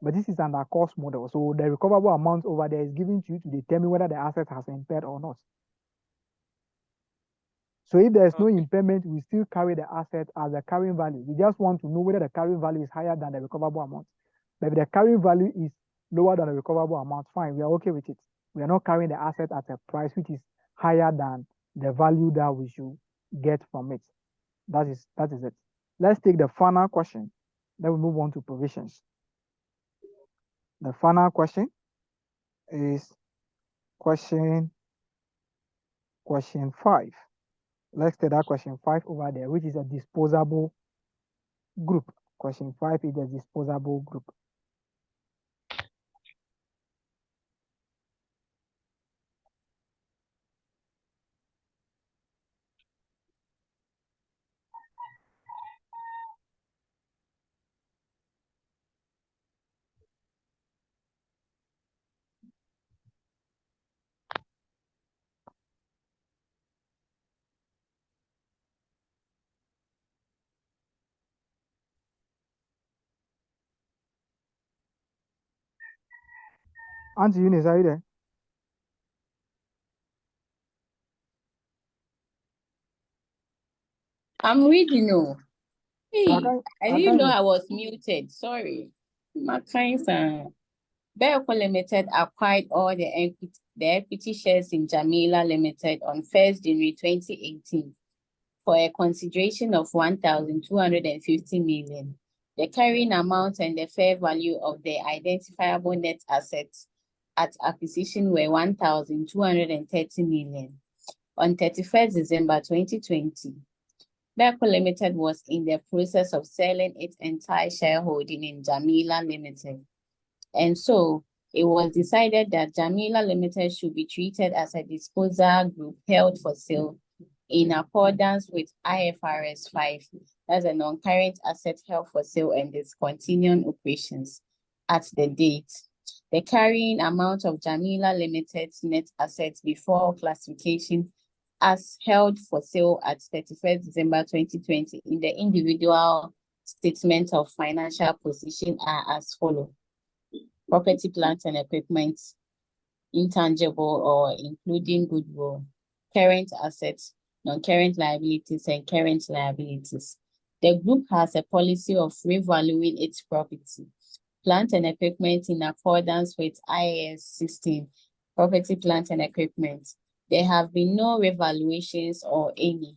But this is under cost model. So the recoverable amount over there is given to you to determine whether the asset has impaired or not. So if there is no Okay. impairment, we still carry the asset as a carrying value. We just want to know whether the carrying value is higher than the recoverable amount. But if the carrying value is lower than the recoverable amount, fine, we are okay with it. We are not carrying the asset at a price which is higher than the value that we should get from it. That is it. Let's take the final question. Then we move on to provisions. The final question is question 5. Let's take that question 5 over there, which is a disposable group. Question 5 is a disposable group. Auntie Eunice, are you there? I'm reading. Oh, hey, can't- I I didn't know can't- I was muted. Sorry. My kind son. Belco Limited acquired all the equity shares in Jamila Limited on 1st January 2018 for a consideration of 1,250 million. The carrying amount and the fair value of the identifiable net assets at acquisition were 1,230 million. On 31st December 2020, Belco Limited was in the process of selling its entire shareholding in Jamila Limited. And so it was decided that Jamila Limited should be treated as a disposal group held for sale in accordance with IFRS 5 as a non-current asset held for sale and discontinuing operations at the date. The carrying amount of Jamila Limited's net assets before classification as held for sale at 31st December 2020 in the individual statement of financial position are as follows. Property, plant, and equipment, intangible or including goodwill, current assets, non-current liabilities, and current liabilities. The group has a policy of revaluing its property, plant, and equipment in accordance with IAS 16, property, plant, and equipment. There have been no revaluations or any.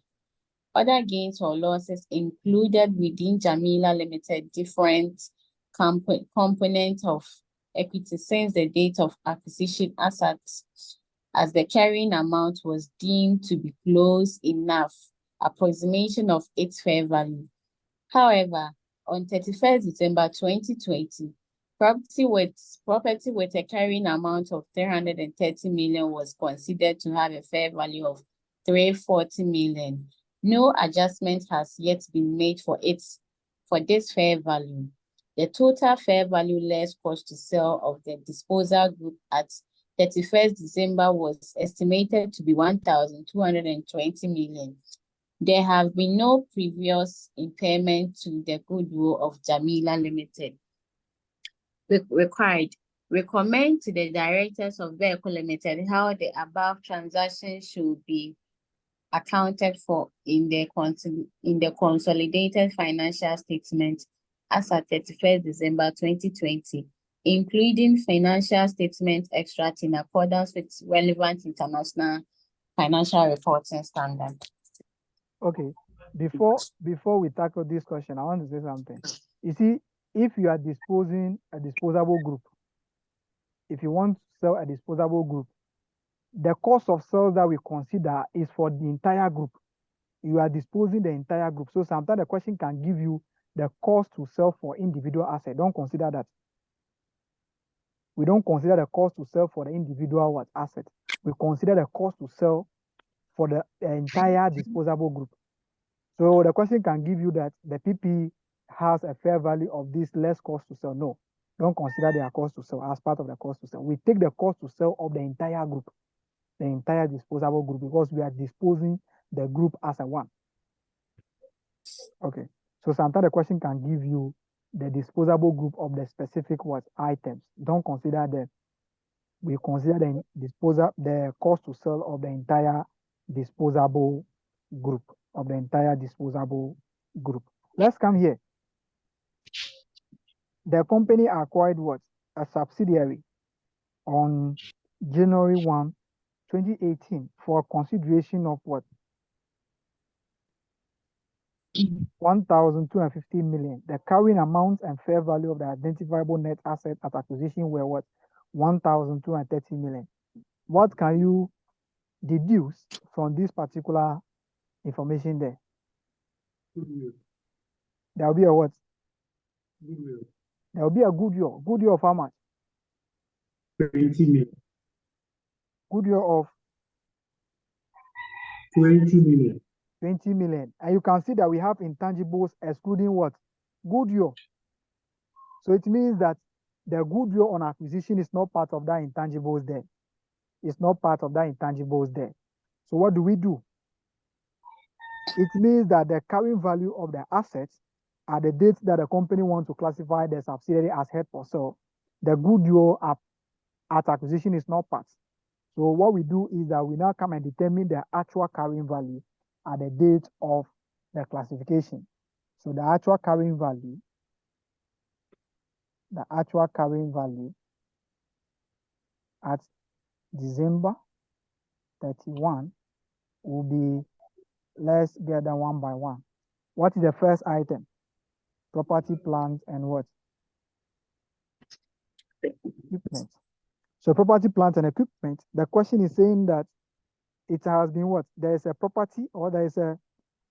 Other gains or losses included within Jamila Limited different components of equity since the date of acquisition as the carrying amount was deemed to be close enough approximation of its fair value. However, on 31st December 2020, property with a carrying amount of 330 million was considered to have a fair value of 340 million. No adjustment has yet been made for this fair value. The total fair value less cost to sell of the disposal group at 31st December was estimated to be 1,220 million. There have been no previous impairment to the goodwill of Jamila Limited. Recommend to the directors of Belco Limited how the above transaction should be accounted for in the consolidated financial statement as at 31st December 2020, including financial statement extract in accordance with relevant international financial reporting standards. Okay. Before we tackle this question, I want to say something. You see, if you are disposing a disposable group, if you want to sell a disposable group, the cost of sales that we consider is for the entire group. You are disposing the entire group. So sometimes the question can give you the cost to sell for individual asset. Don't consider that. We don't consider the cost to sell for the individual what asset. We consider the cost to sell for the entire disposable group. So the question can give you that the PP has a fair value of this less cost to sell. No, don't consider their cost to sell as part of the cost to sell. We take the cost to sell of the entire group, the entire disposable group, because we are disposing the group as a one. Okay, so sometimes the question can give you the disposable group of the specific what items. Don't consider them. We consider the cost to sell of the entire disposable group, Let's come here. The company acquired what? A subsidiary on January 1, 2018 for consideration of what? 1,250 million. The carrying amount and fair value of the identifiable net asset at acquisition were what? 1,230 million. What can you deduce from this particular information there? Goodwill. There will be a what? Goodwill. There will be a goodwill. Goodwill of how much? 20 million. Goodwill of 20 million. 20 million. And you can see that we have intangibles excluding what? Goodwill. So it means that the goodwill on acquisition is not part of that intangibles there. It's not part of that intangibles there. So what do? It means that the carrying value of the assets at the date that the company wants to classify the subsidiary as held for sale, the goodwill at acquisition is not part. So what we do is that we now come and determine the actual carrying value at the date of the classification. So the actual carrying value at December 31 will be, let's get them one by one. What is the first item? Property, plant, and what? Equipment. So property, plant, and equipment, the question is saying that it has been what? There is a property or there is an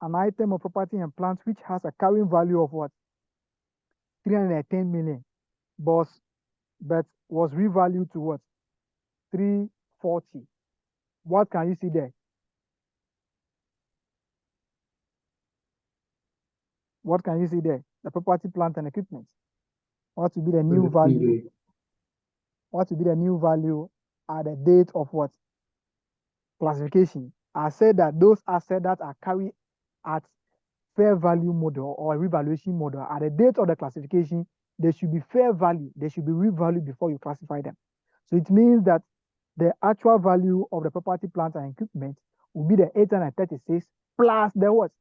item of property and plant which has a carrying value of what? 310 million, but was revalued to what? 340. What can you see there? What can you see there? The property, plant, and equipment. What will be the new value? What will be the new value at the date of what? Classification. I said that those assets that are carried at fair value model or revaluation model at the date of the classification, they should be fair value. They should be revalued before you classify them. So it means that the actual value of the property, plant, and equipment will be the 836 plus the what?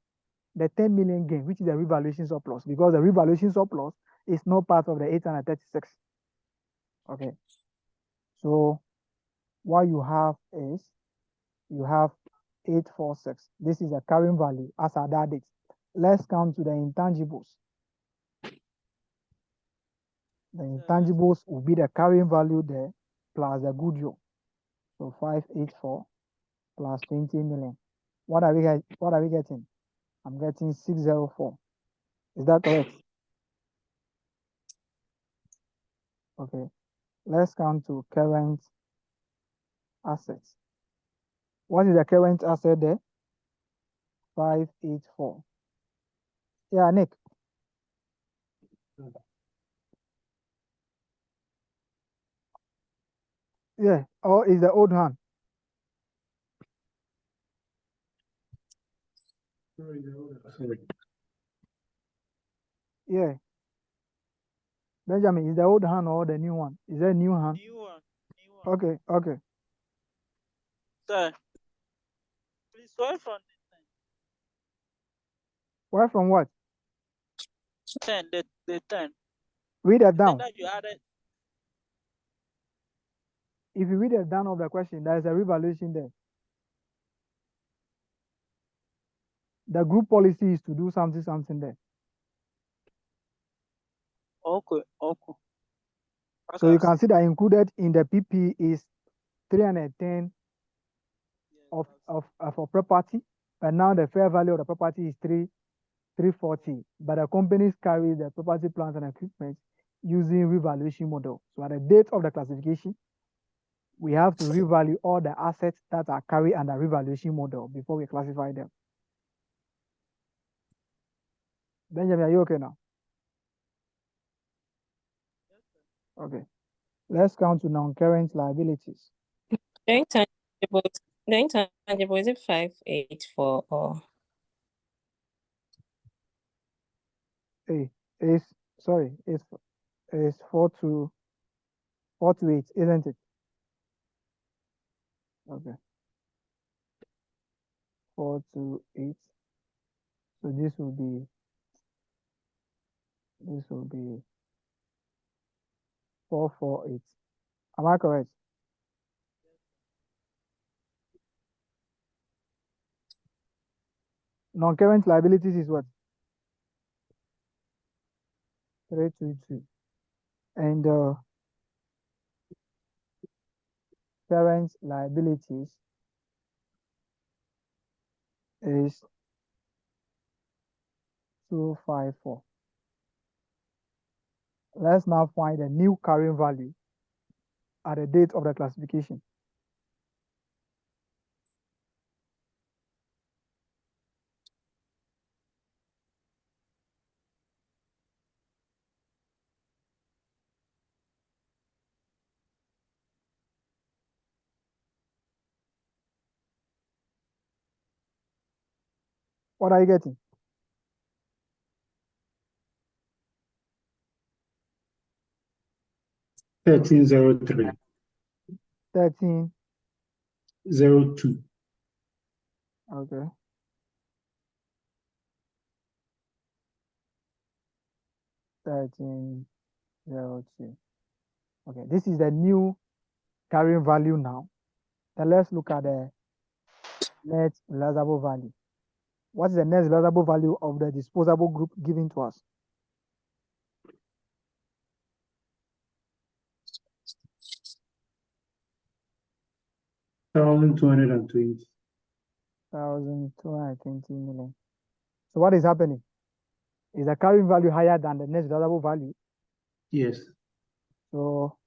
The 10 million gain, which is the revaluation surplus, because the revaluation surplus is not part of the 836. Okay. So what you have is you have 846. This is a carrying value as at that date. Let's come to the intangibles. The intangibles will be the carrying value there plus the goodwill. So 584 plus 20 million. What are we getting? I'm getting 604. Is that correct? Okay. Let's come to current assets. What is the current asset there? 584. Yeah, Nick. Yeah, or is the old hand? Sorry. Yeah. Benjamin, is the old hand or the new one? Is there a new hand? New one. New one. Okay, okay. Sir, please write from Where from what? the 10. The 10. Read it The 10 down. that you added. If you read it down of the question, there is a revaluation there. The group policy is to do something there. Okay, okay. So you can see that included in the PP is 310 of a property, but now the fair value of the property is 340. But the companies carry the property, plant, and equipment using revaluation model. So at the date of the classification, we have to revalue all the assets that are carried under revaluation model before we classify them. Benjamin, are you okay now? Okay. Let's count to non-current liabilities. The intangible, is it 584 or? It's 4 to 8, isn't it? Okay. 4 to 8. So this will be 448. Am I correct? Non-current liabilities is what? 322. And current liabilities is 254. Let's now find a new carrying value at the date of the classification. What are you getting? $13.03. 1302. Okay. 1302. Okay, this is the new carrying value now. Then let's look at the net realizable value. What is the net realizable value of the disposable group given to us? $1,220. 1,220 million. So what is happening? Is the carrying value higher than the net realizable value? Yes. So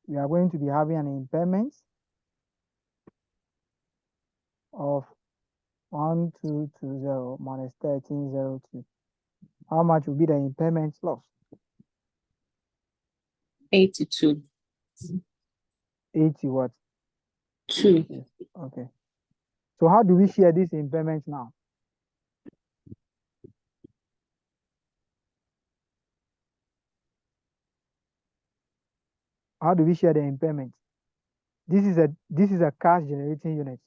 we are going to be having an impairment of 1220 minus 1302. How much will be the impairment loss? 82. 80 what? 2. Yes. Okay. So how do we share this impairment now? How do we share the impairment? This is a cash generating unit,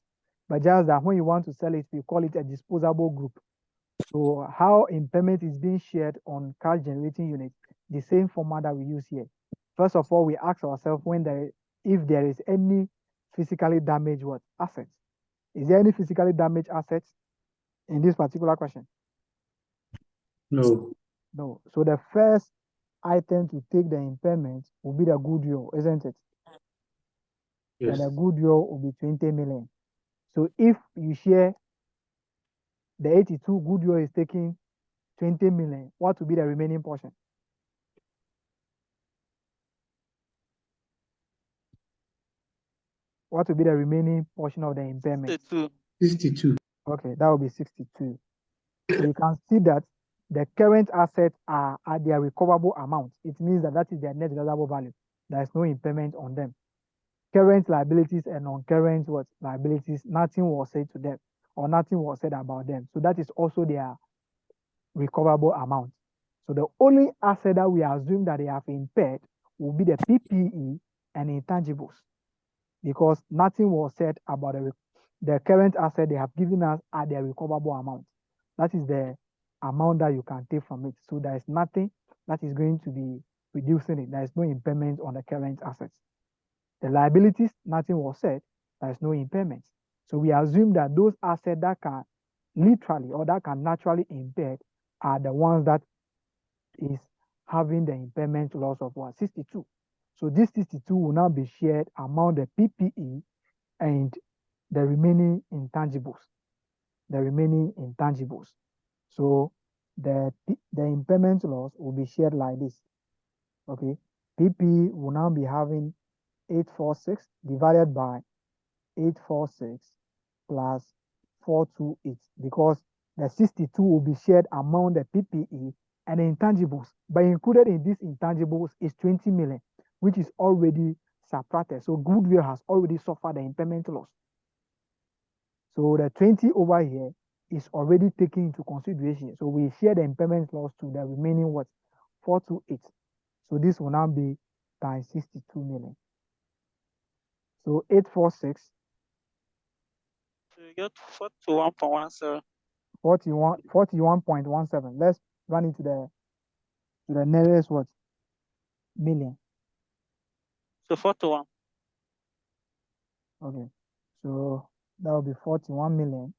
but just that when you want to sell it, we call it a disposable group. So how impairment is being shared on cash generating unit, the same format that we use here. First of all, we ask ourselves if there is any physically damaged assets. Is there any physically damaged assets in this particular question? No. No. So the first item to take the impairment will be the goodwill, isn't it? Yes. And the goodwill will be 20 million. So if you share the 82, goodwill is taking 20 million, what will be the remaining portion? What will be the remaining portion of the impairment? 62. Okay, that will be 62. So you can see that the current assets are at their recoverable amount. It means that is their net realizable value. There is no impairment on them. Current liabilities and non-current liabilities, nothing was said to them or nothing was said about them. So that is also their recoverable amount. So the only asset that we assume that they have impaired will be the PPE and intangibles, because nothing was said about the current asset they have given us at their recoverable amount. That is the amount that you can take from it. So there is nothing that is going to be reducing it. There is no impairment on the current assets. The liabilities, nothing was said. There is no impairment. So we assume that those assets that can literally or that can naturally impair are the ones that is having the impairment loss of 62. So this 62 will now be shared among the PPE and the remaining intangibles. So the impairment loss will be shared like this. Okay, PP will now be having 846 divided by 846 plus 428 because the 62 will be shared among the PPE and the intangibles. But included in these intangibles is 20 million, which is already subtracted. So goodwill has already suffered the impairment loss. So the 20 over here is already taken into consideration. So we share the impairment loss to the remaining what? 428. So this will now be times 62 million. So 846 So you get 41.17. 41.17. Let's run into the nearest what? Million. So 41. Okay. So that will be 41 million.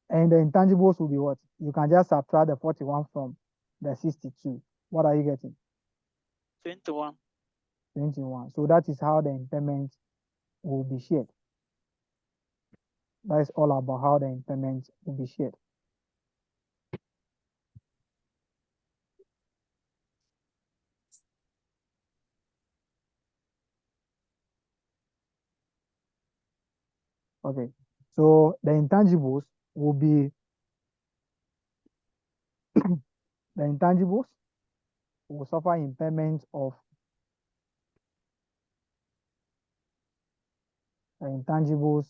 And the intangibles will be what? You can just subtract the 41 from the 62. What are you getting? 21. 21. So that is how the impairment will be shared. That is all about how the impairment will be shared. Okay. So the intangibles will be the intangibles will suffer impairment of the intangibles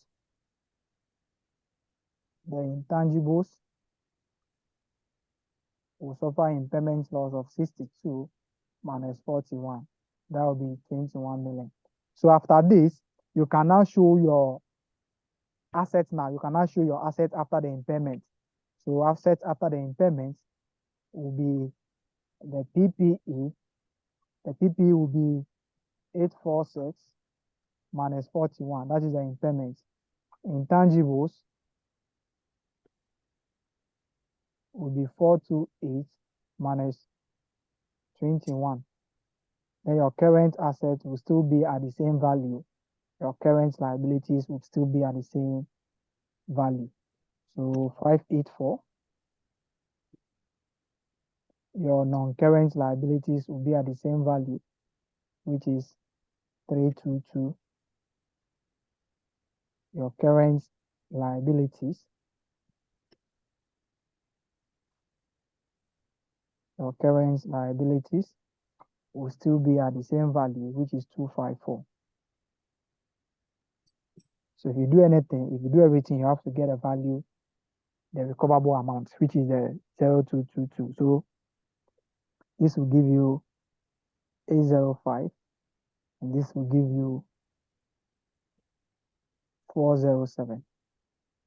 will suffer impairment loss of 62 minus 41. That will be 21 million. So after this, you can now show your assets now. You can now show your assets after the impairment. So assets after the impairment will be the PPE. The PPE will be 846 minus 41. That is the impairment. Intangibles will be 428 minus 21. Then your current assets will still be at the same value. Your current liabilities will still be at the same value. So 584. Your non-current liabilities will be at the same value, which is 322. Your current liabilities will still be at the same value, which is 254. So if you do everything, you have to get a value, the recoverable amount, which is the 0222. So this will give you 805, and this will give you 407.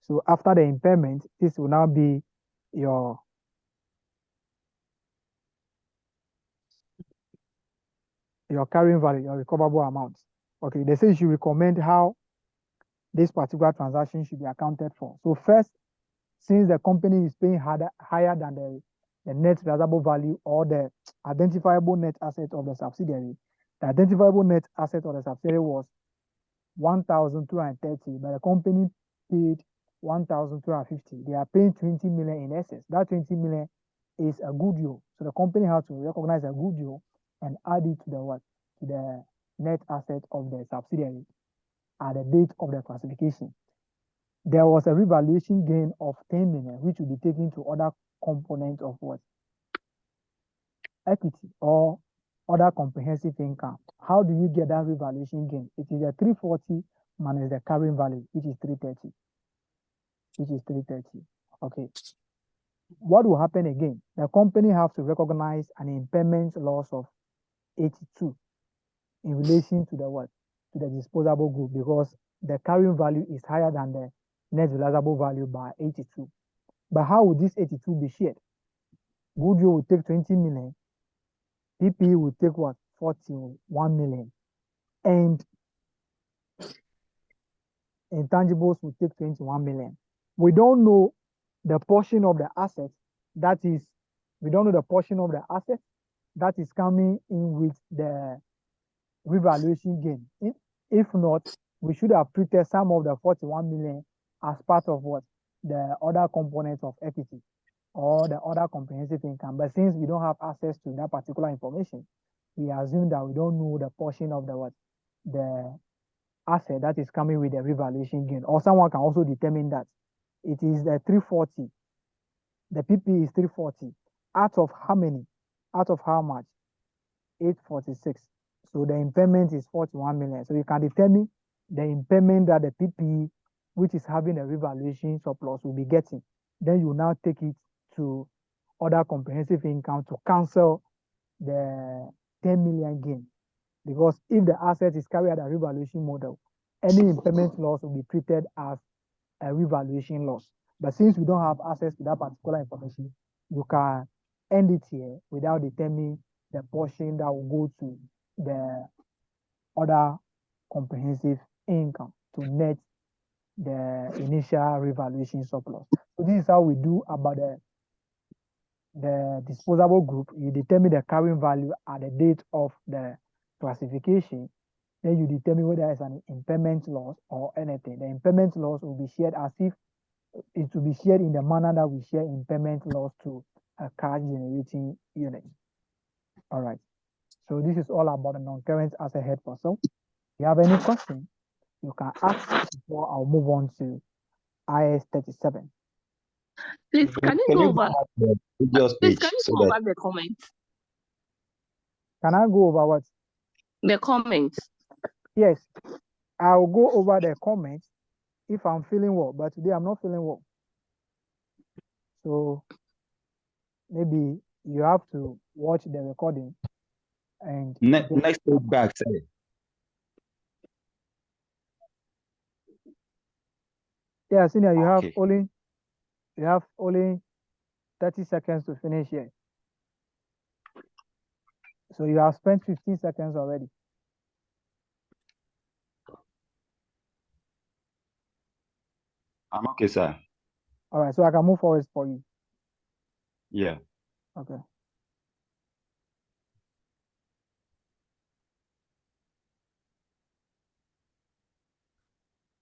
So after the impairment, this will now be your carrying value, your recoverable amount. Okay, they say you should recommend how this particular transaction should be accounted for. So first, since the company is paying higher than the net realizable value or the identifiable net asset of the subsidiary, the identifiable net asset of the subsidiary was 1,230, but the company paid 1,250. They are paying 20 million in excess. That 20 million is a goodwill. So the company has to recognize a goodwill and add it to the what? To the net asset of the subsidiary at the date of the classification. There was a revaluation gain of 10 million, which will be taken to other components of what? Equity or other comprehensive income. How do you get that revaluation gain? It is a 340 minus the carrying value, which is 330. Okay. What will happen again? The company has to recognize an impairment loss of 82 in relation to the what? To the disposable good, because the carrying value is higher than the net realizable value by 82. But how would this 82 be shared? Goodwill will take 20 million. PPE will take what? 41 million. And intangibles will take 21 million. We don't know the portion of the assets that is coming in with the revaluation gain. If not, we should have treated some of the 41 million as part of what? The other components of equity. or the other comprehensive income. But since we don't have access to that particular information, we assume that we don't know the portion of the asset that is coming with the revaluation gain. Or someone can also determine that it is the 340. The PP is 340. Out of how many? Out of how much? 846. So the impairment is 41 million. So you can determine the impairment that the PP, which is having a revaluation surplus, will be getting. Then you now take it to other comprehensive income to cancel the 10 million gain. Because if the asset is carried at a revaluation model, any impairment loss will be treated as a revaluation loss. But since we don't have access to that particular information, you can end it here without determining the portion that will go to the other comprehensive income to net the initial revaluation surplus. So this is how we do about the disposable group. You determine the carrying value at the date of the classification. Then you determine whether it's an impairment loss or anything. The impairment loss will be shared as if it will be shared in the manner that we share impairment loss to a cash generating unit. All right. So this is all about the non-current asset head for some. If you have any question, you can ask before I'll move on to IS 37. Please, can you go over? back to the previous Please, page can you so go that over the comments? Can I go over what? The comments. Yes, I'll go over the comments if I'm feeling well, but today I'm not feeling well. So maybe you have to watch the recording and next page back, sir. yeah, senior, you Okay. have only 30 seconds to finish here. So you have spent 15 seconds already. I'm okay, sir. All right, so I can move forward for you. Yeah. Okay.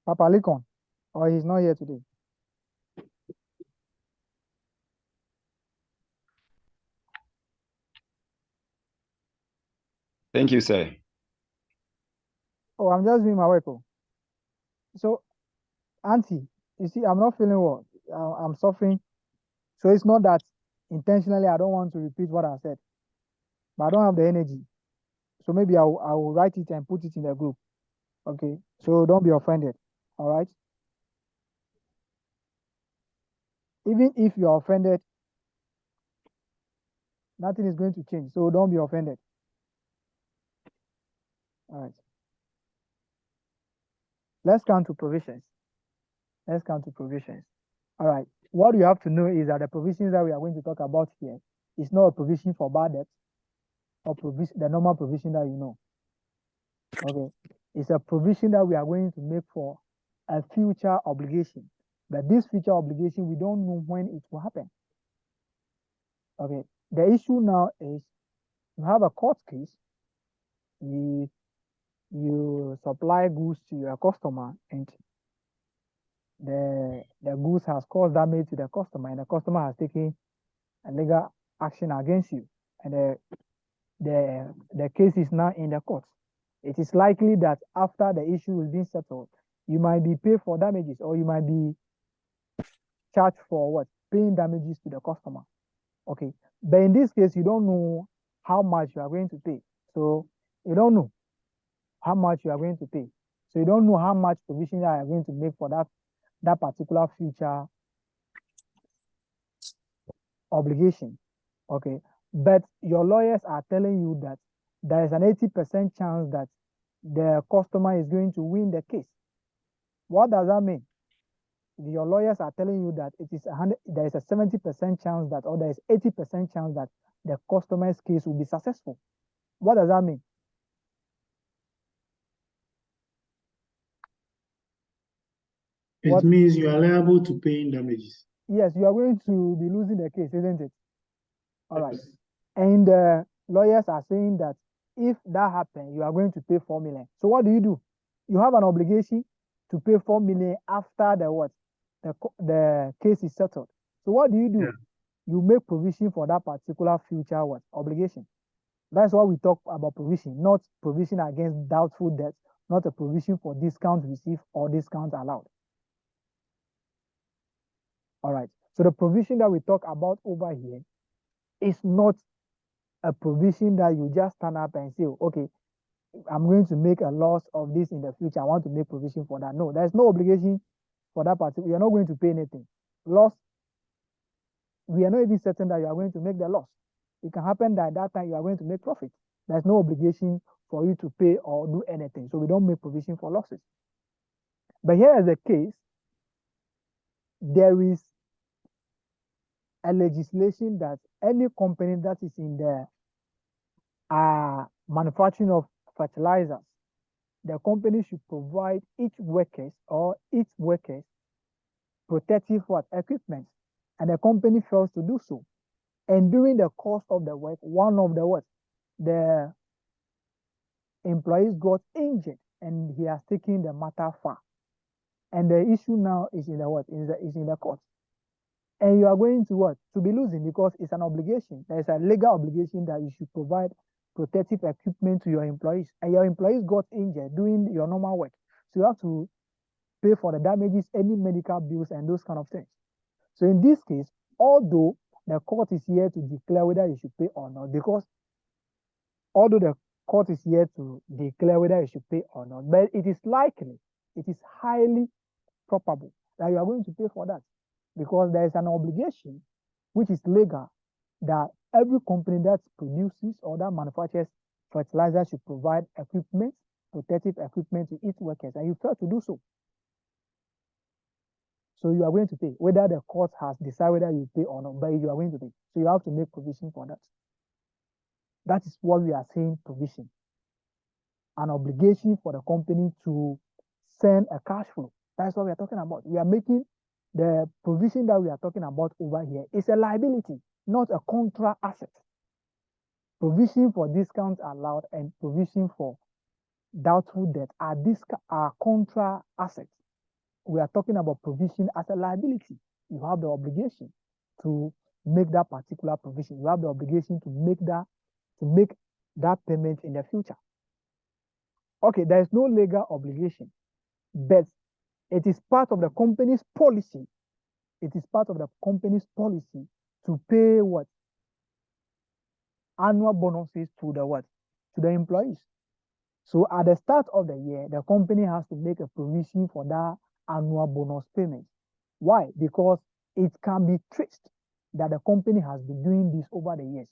Papa Likon, or he's not here today. Thank you, sir. Oh, I'm just doing my work. Oh. So, Auntie, you see, I'm not feeling well. I'm suffering. So it's not that intentionally I don't want to repeat what I said, but I don't have the energy. So maybe I will write it and put it in the group. Okay. So don't be offended. All right. Even if you are offended, nothing is going to change. So don't be offended. All right. Let's come to provisions. Let's come to provisions. All right. What you have to know is that the provisions that we are going to talk about here is not a provision for bad debt or the normal provision that you know. Okay. It's a provision that we are going to make for a future obligation. But this future obligation, we don't know when it will happen. Okay. The issue now is you have a court case, you supply goods to your customer and the goods has caused damage to the customer and the customer has taken a legal action against you and the case is now in the court. It is likely that after the issue is being settled, you might be paid for damages or you might be charged for what? Paying damages to the customer. Okay. But in this case, you don't know how much you are going to pay. So you don't know how much you are going to pay. So you don't know how much provision you are going to make for that particular future obligation. Okay. But your lawyers are telling you that there is an 80% chance that the customer is going to win the case. What does that mean? Your lawyers are telling you that it is there is a 70% chance that, or there is 80% chance that the customer's case will be successful. What does that mean? It means you are liable to pay damages. Yes, you are going to be losing the case, isn't it? All right. And the lawyers are saying that if that happens, you are going to pay 4 million. So what do? You have an obligation to pay 4 million after the what? The case is settled. So what do? Yeah. you make provision for that particular future what obligation. That's why we talk about provision, not provision against doubtful debts, not a provision for discount received or discount allowed. All right. So the provision that we talk about over here is not a provision that you just stand up and say, okay, I'm going to make a loss of this in the future. I want to make provision for that. No, there's no obligation for that particular. You're not going to pay anything. Loss, we are not even certain that you are going to make the loss. It can happen that at that time you are going to make profit. There's no obligation for you to pay or do anything. So we don't make provision for losses. But here is the case. There is a legislation that any company that is in the manufacturing of fertilizers, the company should provide each workers protective what equipment, and the company fails to do so. And during the course of the work, one of the employees got injured, and he has taken the matter far. And the issue now is in the court. And you are going to to be losing, because it's an obligation. There's a legal obligation that you should provide protective equipment to your employees, and your employees got injured doing your normal work. So you have to pay for the damages, any medical bills, and those kind of things. So in this case, although the court is here to declare whether you should pay or not, because although the court is here to declare whether you should pay or not, but it is likely, it is highly probable that you are going to pay for that, because there is an obligation which is legal that every company that produces or that manufactures fertilizer should provide equipment, protective equipment to its workers, and you fail to do so. So you are going to pay, whether the court has decided whether you pay or not, but you are going to pay. So you have to make provision for that. That is what we are saying, provision. An obligation for the company to send a cash flow. That's what we are talking about. We are making the provision that we are talking about over here is a liability, not a contra asset. Provision for discounts allowed and provision for doubtful debt are contra assets. We are talking about provision as a liability. You have the obligation to make that particular provision. You have the obligation to make that payment in the future. Okay, there is no legal obligation, but it is part of the company's policy. It is part of the company's policy to pay annual bonuses to the employees. So at the start of the year, the company has to make a provision for that annual bonus payment. Why? Because it can be traced that the company has been doing this over the years.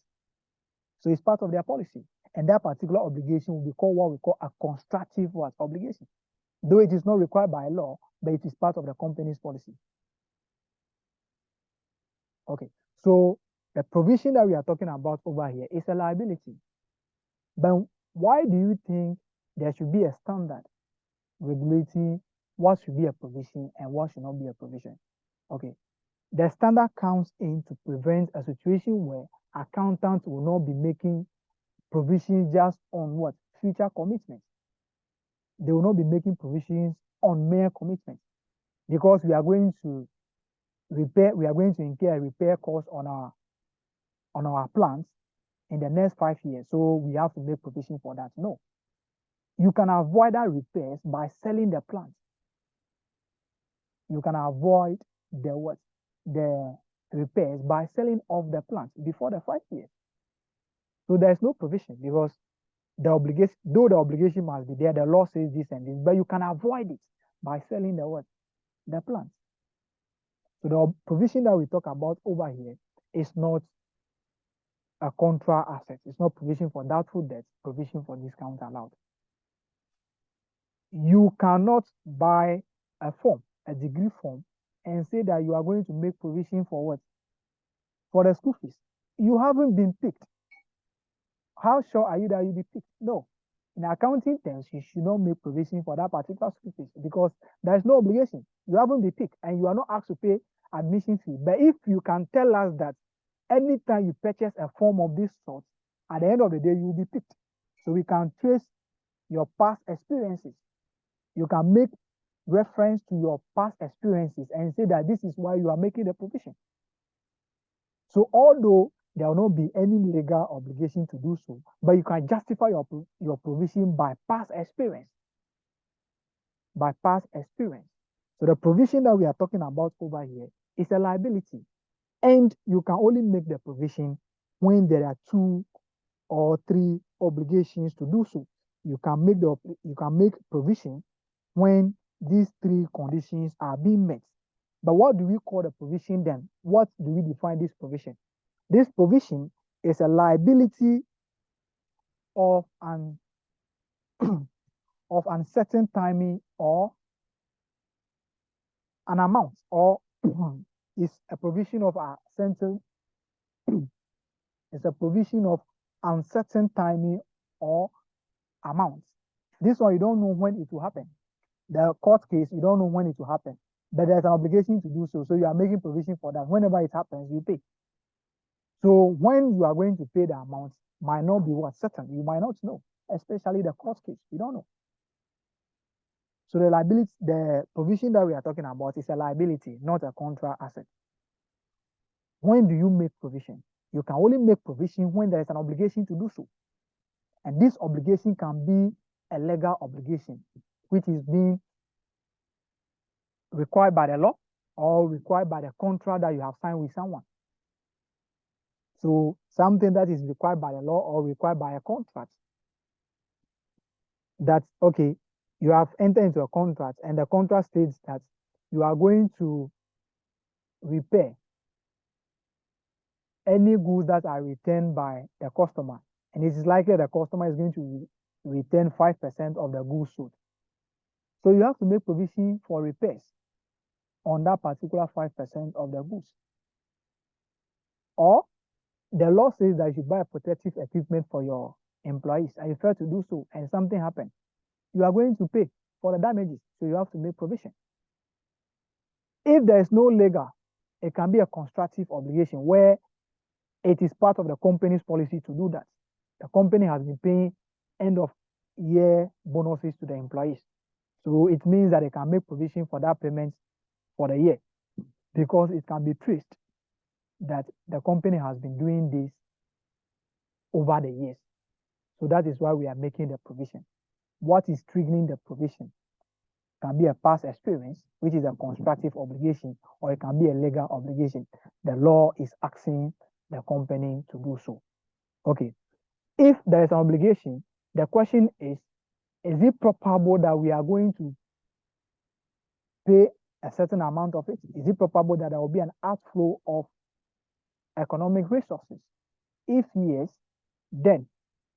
So it's part of their policy. And that particular obligation will be called what we call a constructive obligation. Though it is not required by law, but it is part of the company's policy. Okay, so the provision that we are talking about over here is a liability. But why do you think there should be a standard regulating what should be a provision and what should not be a provision? Okay, the standard comes in to prevent a situation where accountants will not be making provisions just on future commitments. They will not be making provisions on mere commitments, because we are going to incur a repair cost on our plants in the next 5 years. So we have to make provision for that. No. You can avoid that repairs by selling the plant. You can avoid the repairs by selling off the plant before the 5 years. So there's no provision, because the obligation must be there, the law says this and this, but you can avoid it by selling the plant. So the provision that we talk about over here is not a contra asset. It's not provision for doubtful debts, provision for discount allowed. You cannot buy a degree form, and say that you are going to make provision for for the school fees. You haven't been picked. How sure are you that you'll be picked? No. In accounting terms, you should not make provision for that particular school fees, because there is no obligation. You haven't been picked, and you are not asked to pay admission fee. But if you can tell us that anytime you purchase a form of this sort, at the end of the day, you will be picked. So we can trace your past experiences. You can make reference to your past experiences and say that this is why you are making the provision. So although there will not be any legal obligation to do so, but you can justify your provision by past experience. By past experience. So the provision that we are talking about over here is a liability. And you can only make the provision when there are 2 or 3 obligations to do so. You can make provision when these 3 conditions are being met. But what do we call the provision then? What do we define this provision? This provision is a liability of an of uncertain timing or an amount, or is a provision of a sentence. It's a provision of uncertain timing or amount. This one, you don't know when it will happen. The court case, you don't know when it will happen, but there's an obligation to do so. So you are making provision for that. Whenever it happens, you pay. So when you are going to pay the amount might not be what certain. You might not know, especially the court case. You don't know. So the liability, the provision that we are talking about is a liability, not a contra asset. When do you make provision? You can only make provision when there is an obligation to do so. And this obligation can be a legal obligation, which is being required by the law or required by the contract that you have signed with someone. So something that is required by the law or required by a contract. That's okay. You have entered into a contract and the contract states that you are going to repair any goods that are returned by the customer. And it is likely the customer is going to return 5% of the goods sold. So you have to make provision for repairs on that particular 5% of the goods. Or the law says that you should buy protective equipment for your employees and you fail to do so and something happened. You are going to pay for the damages. So you have to make provision. If there is no legal, it can be a constructive obligation where it is part of the company's policy to do that. The company has been paying end of year bonuses to the employees. So it means that they can make provision for that payment for the year because it can be traced that the company has been doing this over the years. So that is why we are making the provision. What is triggering the provision? Can be a past experience, which is a constructive obligation, or it can be a legal obligation. The law is asking the company to do so. Okay. If there is an obligation, the question is it probable that we are going to pay a certain amount of it? Is it probable that there will be an outflow of economic resources? If yes, then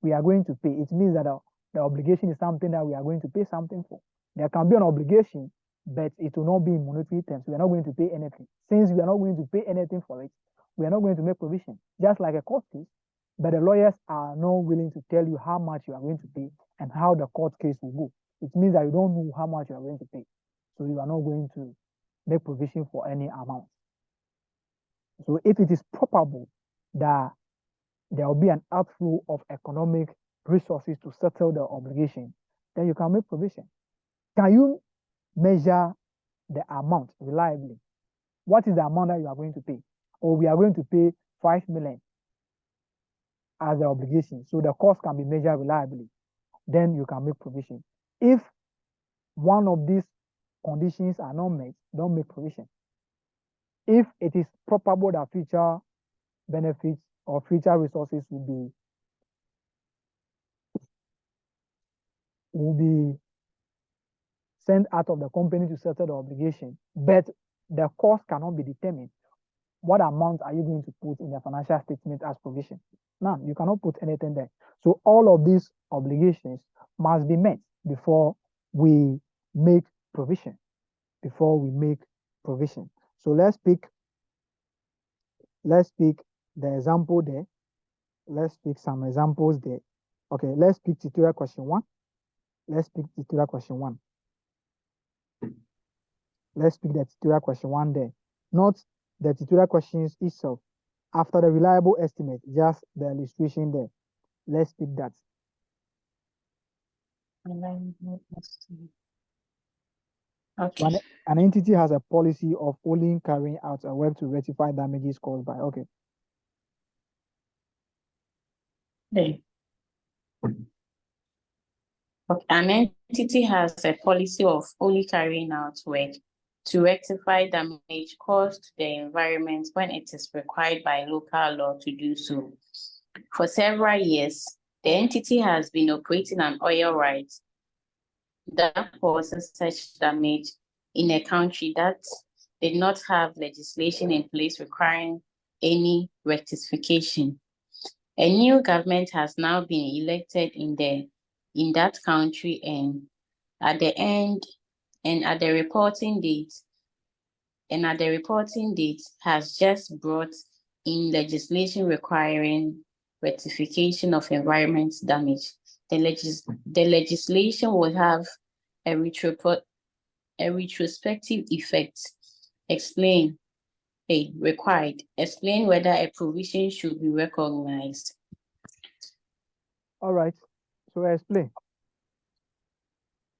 we are going to pay. It means that the obligation is something that we are going to pay something for. There can be an obligation, but it will not be in monetary terms. We are not going to pay anything. Since we are not going to pay anything for it, we are not going to make provision. Just like a court case, but the lawyers are not willing to tell you how much you are going to pay and how the court case will go. It means that you don't know how much you are going to pay. So you are not going to make provision for any amount. So if it is probable that there will be an outflow of economic resources to settle the obligation, then you can make provision. Can you measure the amount reliably? What is the amount that you are going to pay? Or we are going to pay 5 million as the obligation. So the cost can be measured reliably. Then you can make provision. If one of these conditions are not met, don't make provision. If it is probable that future benefits or future resources will be sent out of the company to settle the obligation, but the cost cannot be determined, what amount are you going to put in the financial statement as provision? None. You cannot put anything there. So all of these obligations must be met before we make provision. Before we make provision. So let's pick the example there. Let's pick some examples there. Okay, let's pick tutorial question 1. Let's pick tutorial question 1. Let's pick the tutorial question 1 there. Not the tutorial questions itself. After the reliable estimate, just the illustration there. Let's pick that. Okay. So an entity has a policy of only carrying out a work to rectify damages caused by. Okay. Okay. An entity has a policy of only carrying out work to rectify damage caused to the environment when it is required by local law to do so. For several years, the entity has been operating an oil right that causes such damage in a country that did not have legislation in place requiring any rectification. A new government has now been elected in that country, and at the reporting date has just brought in legislation requiring rectification of environment damage. The legislation will have a retrospective effect. Required. Explain whether a provision should be recognized. All right. So explain.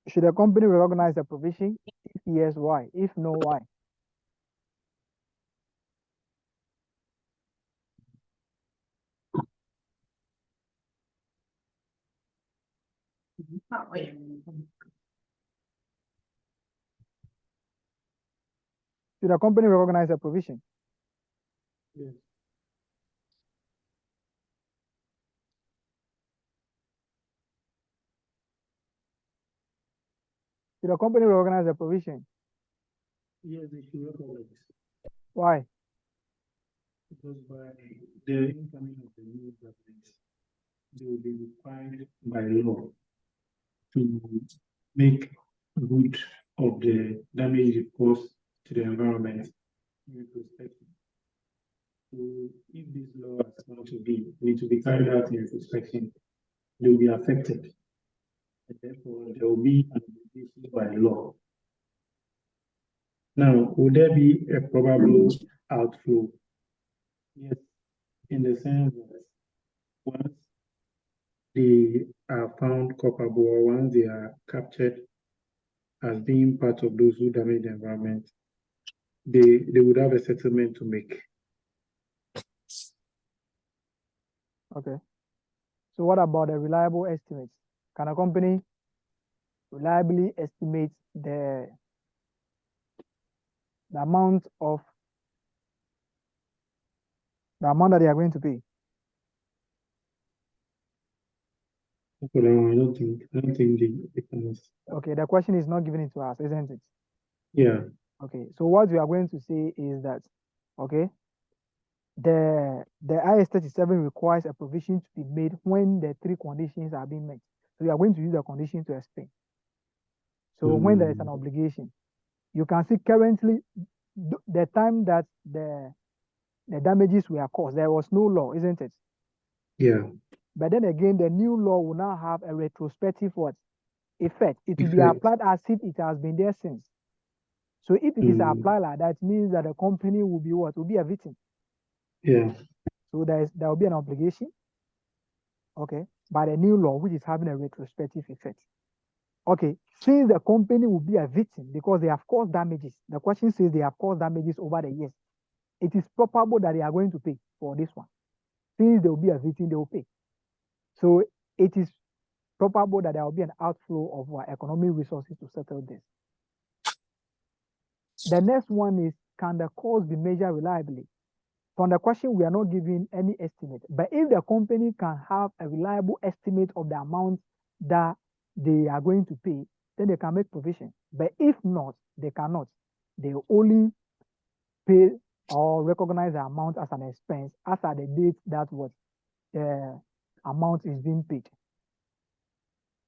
Should a company recognize the provision? If yes, why? If no, why? Should a company recognize the provision? Yes. Should a company recognize the provision? Yes, they should recognize. Why? Because by the incoming of the new government, they will be required by law to make good of the damage it caused to the environment in retrospective. So if this law is going to need to be carried out in retrospection, they will be affected. And therefore, there will be an obligation by law. Now, would there be a probable outflow? Yes, in the sense that once they are found culpable or once they are captured as being part of those who damage the environment, they would have a settlement to make. Okay. So what about a reliable estimate? Can a company reliably estimate the amount that they are going to pay? Okay, I don't think they can. Okay, the question is not given it to us, isn't it? Yeah. Okay, so what we are going to say is that, okay, the IS 37 requires a provision to be made when the three conditions are being met. So we are going to use the condition to explain. So when there is an obligation, you can see currently the time that the damages were caused, there was no law, isn't it? Yeah. But then again, the new law will now have a retrospective effect. It will be applied as if it has been there since. So if it is applied like that, it means that the company will be what? Will be a victim. Yeah. So there will be an obligation, okay, by the new law, which is having a retrospective effect. Okay, since the company will be a victim because they have caused damages, the question says they have caused damages over the years. It is probable that they are going to pay for this one. Since they will be a victim, they will pay. So it is probable that there will be an outflow of our economic resources to settle this. The next one is, can the cost be measured reliably? From the question, we are not giving any estimate, but if the company can have a reliable estimate of the amount that they are going to pay, then they can make provision. But if not, they cannot. They only pay or recognize the amount as an expense as at the date that what the amount is being paid.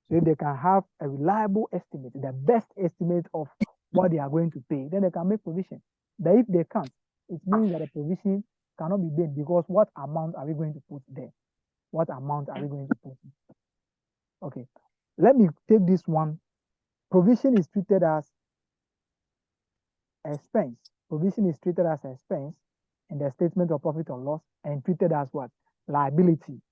So if they can have a reliable estimate, the best estimate of what they are going to pay, then they can make provision. But if they can't, it means that the provision cannot be made because what amount are we going to put there? What amount are we going to put? Okay, let me take this one. Provision is treated as expense. Provision is treated as expense in the statement of profit or loss and treated as what? Liability.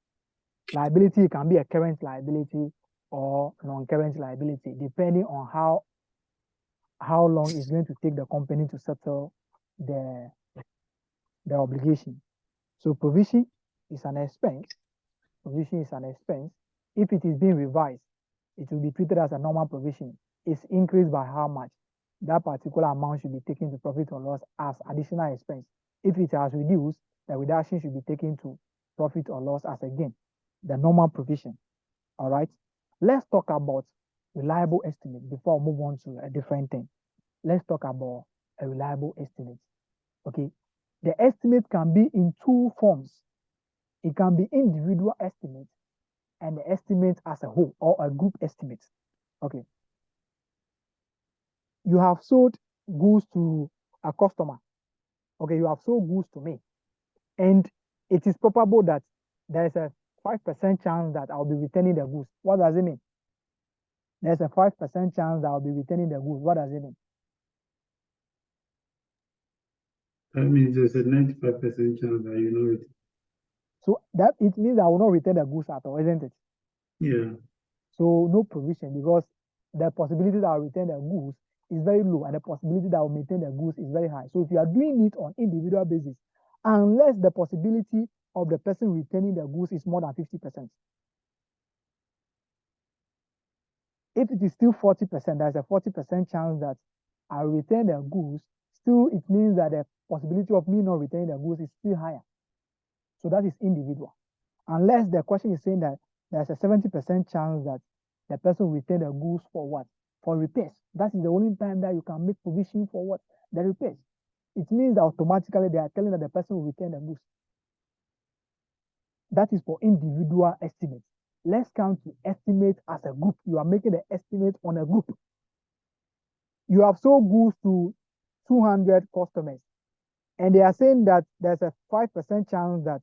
Liability can be a current liability or non-current liability, depending on how long it's going to take the company to settle the obligation. So provision is an expense provision is an expense, if it is being revised, it will be treated as a normal provision. It's increased by how much? That particular amount should be taken to profit or loss as additional expense. If it has reduced, the reduction should be taken to profit or loss as again, the normal provision. All right. Let's talk about reliable estimate before we move on to a different thing. Let's talk about a reliable estimate. Okay. The estimate can be in two forms. It can be individual estimate and the estimate as a whole or a group estimate. Okay. You have sold goods to a customer. Okay, you have sold goods to me. And it is probable that there is a 5% chance that I'll be returning the goods. What does it mean? There's a 5% chance that I'll be returning the goods. What does it mean? That means there's a 95% chance that you know it. So that it means I will not return the goods at all, isn't it? Yeah. So no provision because the possibility that I'll return the goods is very low and the possibility that I'll maintain the goods is very high. So if you are doing it on individual basis, unless the possibility of the person returning the goods is more than 50%. If it is still 40%, there's a 40% chance that I will return the goods. Still, it means that the possibility of me not returning the goods is still higher. So that is individual. Unless the question is saying that there's a 70% chance that the person will return the goods for what? For repairs. That is the only time that you can make provision for what? The repairs. It means that automatically they are telling that the person will return the goods. That is for individual estimates. Let's come to estimate as a group. You are making the estimate on a group. You have sold goods to 200 customers, and they are saying that there's a 5% chance that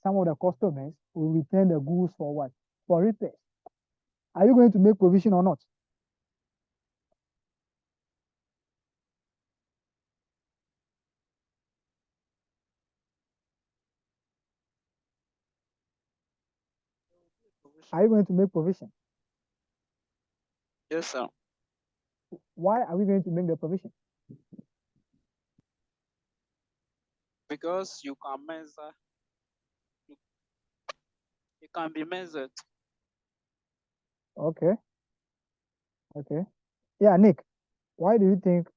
some of the customers will return the goods for what? For repairs. Are you going to make provision or not? Are you going to make provision? Yes, sir. Why are we going to make the provision? Because you can measure, it can be measured. Okay. Okay. Yeah, Nick, why do you think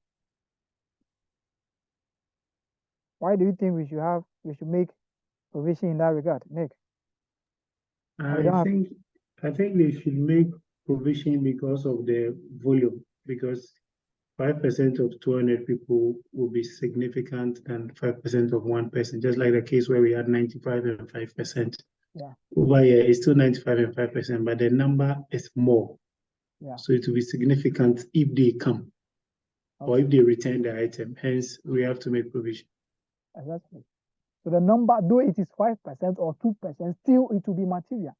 we should make provision in that regard, Nick? I think they should make provision because of the volume, because 5% of 200 people will be significant than 5% of one person, just like the case where we had 95 and 5%. Yeah. Over here, it's still 95 and 5%, but the number is more. Yeah. So it will be significant if they come or if they return the item. Hence, we have to make provision. Exactly. So the number, though it is 5% or 2%, still it will be material.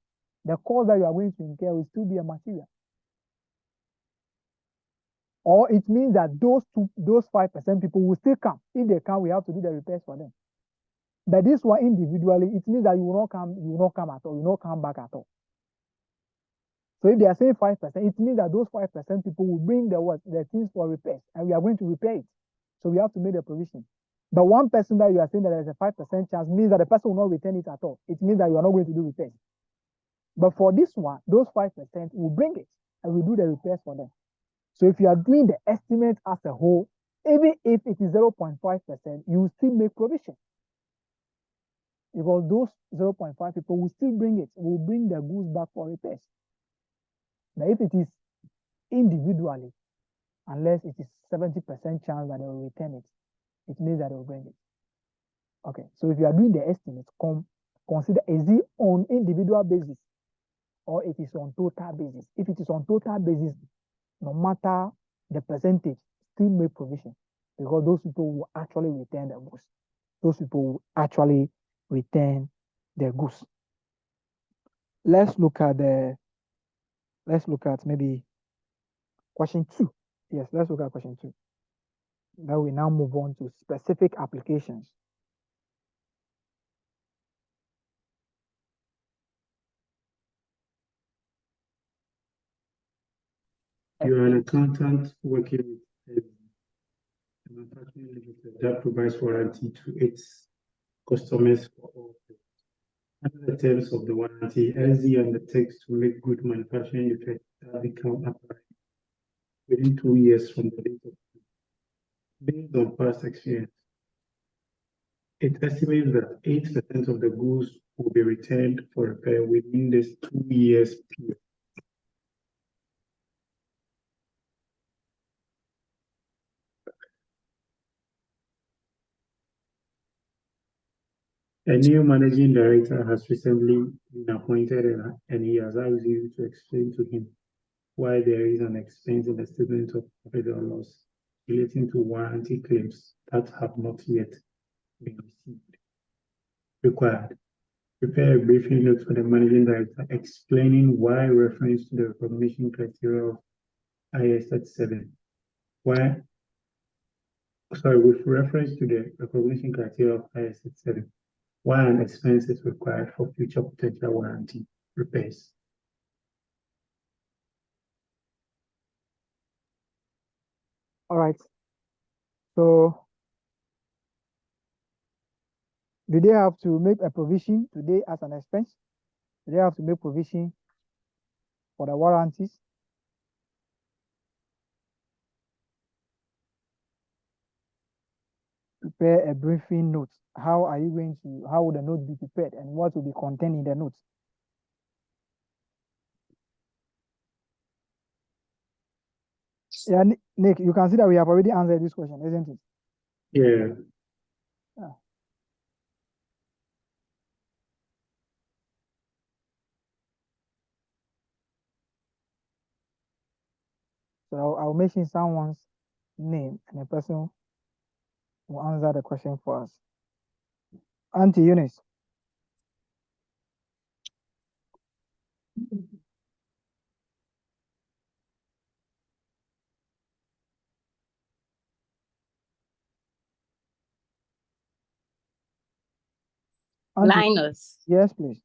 The cost that you are going to incur will still be a material. Or it means that those 5% people will still come. If they come, we have to do the repairs for them. But this one individually, it means that you will not come at all, you will not come back at all. So if they are saying 5%, it means that those 5% people will bring the things for repairs, and we are going to repair it. So we have to make the provision. But one person that you are saying that there is a 5% chance means that the person will not return it at all. It means that you are not going to do repairs. But for this one, those 5% will bring it and we do the repairs for them. So if you are doing the estimate as a whole, even if it is 0.5%, you will still make provision. Because those 0.5 people will still bring it, will bring the goods back for repairs. Now, if it is individually, unless it is 70% chance that they will return it, it means that they will bring it. Okay, so if you are doing the estimate, consider is it on individual basis or it is on total basis. If it is on total basis, no matter the percentage, still make provision because those people will actually return the goods. Those people will actually return the goods. Let's look at maybe question 2. Yes, let's look at question 2. Now we now move on to specific applications. You are an accountant working with Manufacturing Limited that provides warranty to its customers for all things. Under the terms of the warranty, LZ undertakes to make good manufacturing defects that become apparent within 2 years from the date of based on past experience. It estimates that 8% of the goods will be returned for repair within this 2 years period. A new managing director has recently been appointed and he has asked you to explain to him why there is an expense in the statement of profit or loss relating to warranty claims that have not yet been received. Required. Prepare a briefing note for the managing director explaining why reference to the recognition criteria of IS 37. With reference to the recognition criteria of IS 37. Why an expense is required for future potential warranty repairs. All right. So, do they have to make a provision today as an expense? Do they have to make provision for the warranties? Prepare a briefing note. How will the note be prepared and what will be contained in the note? Yeah, Nick, you can see that we have already answered this question, isn't it? Yeah. So I'll mention someone's name and the person will answer the question for us. Auntie Eunice. Auntie, Linus, yes, please.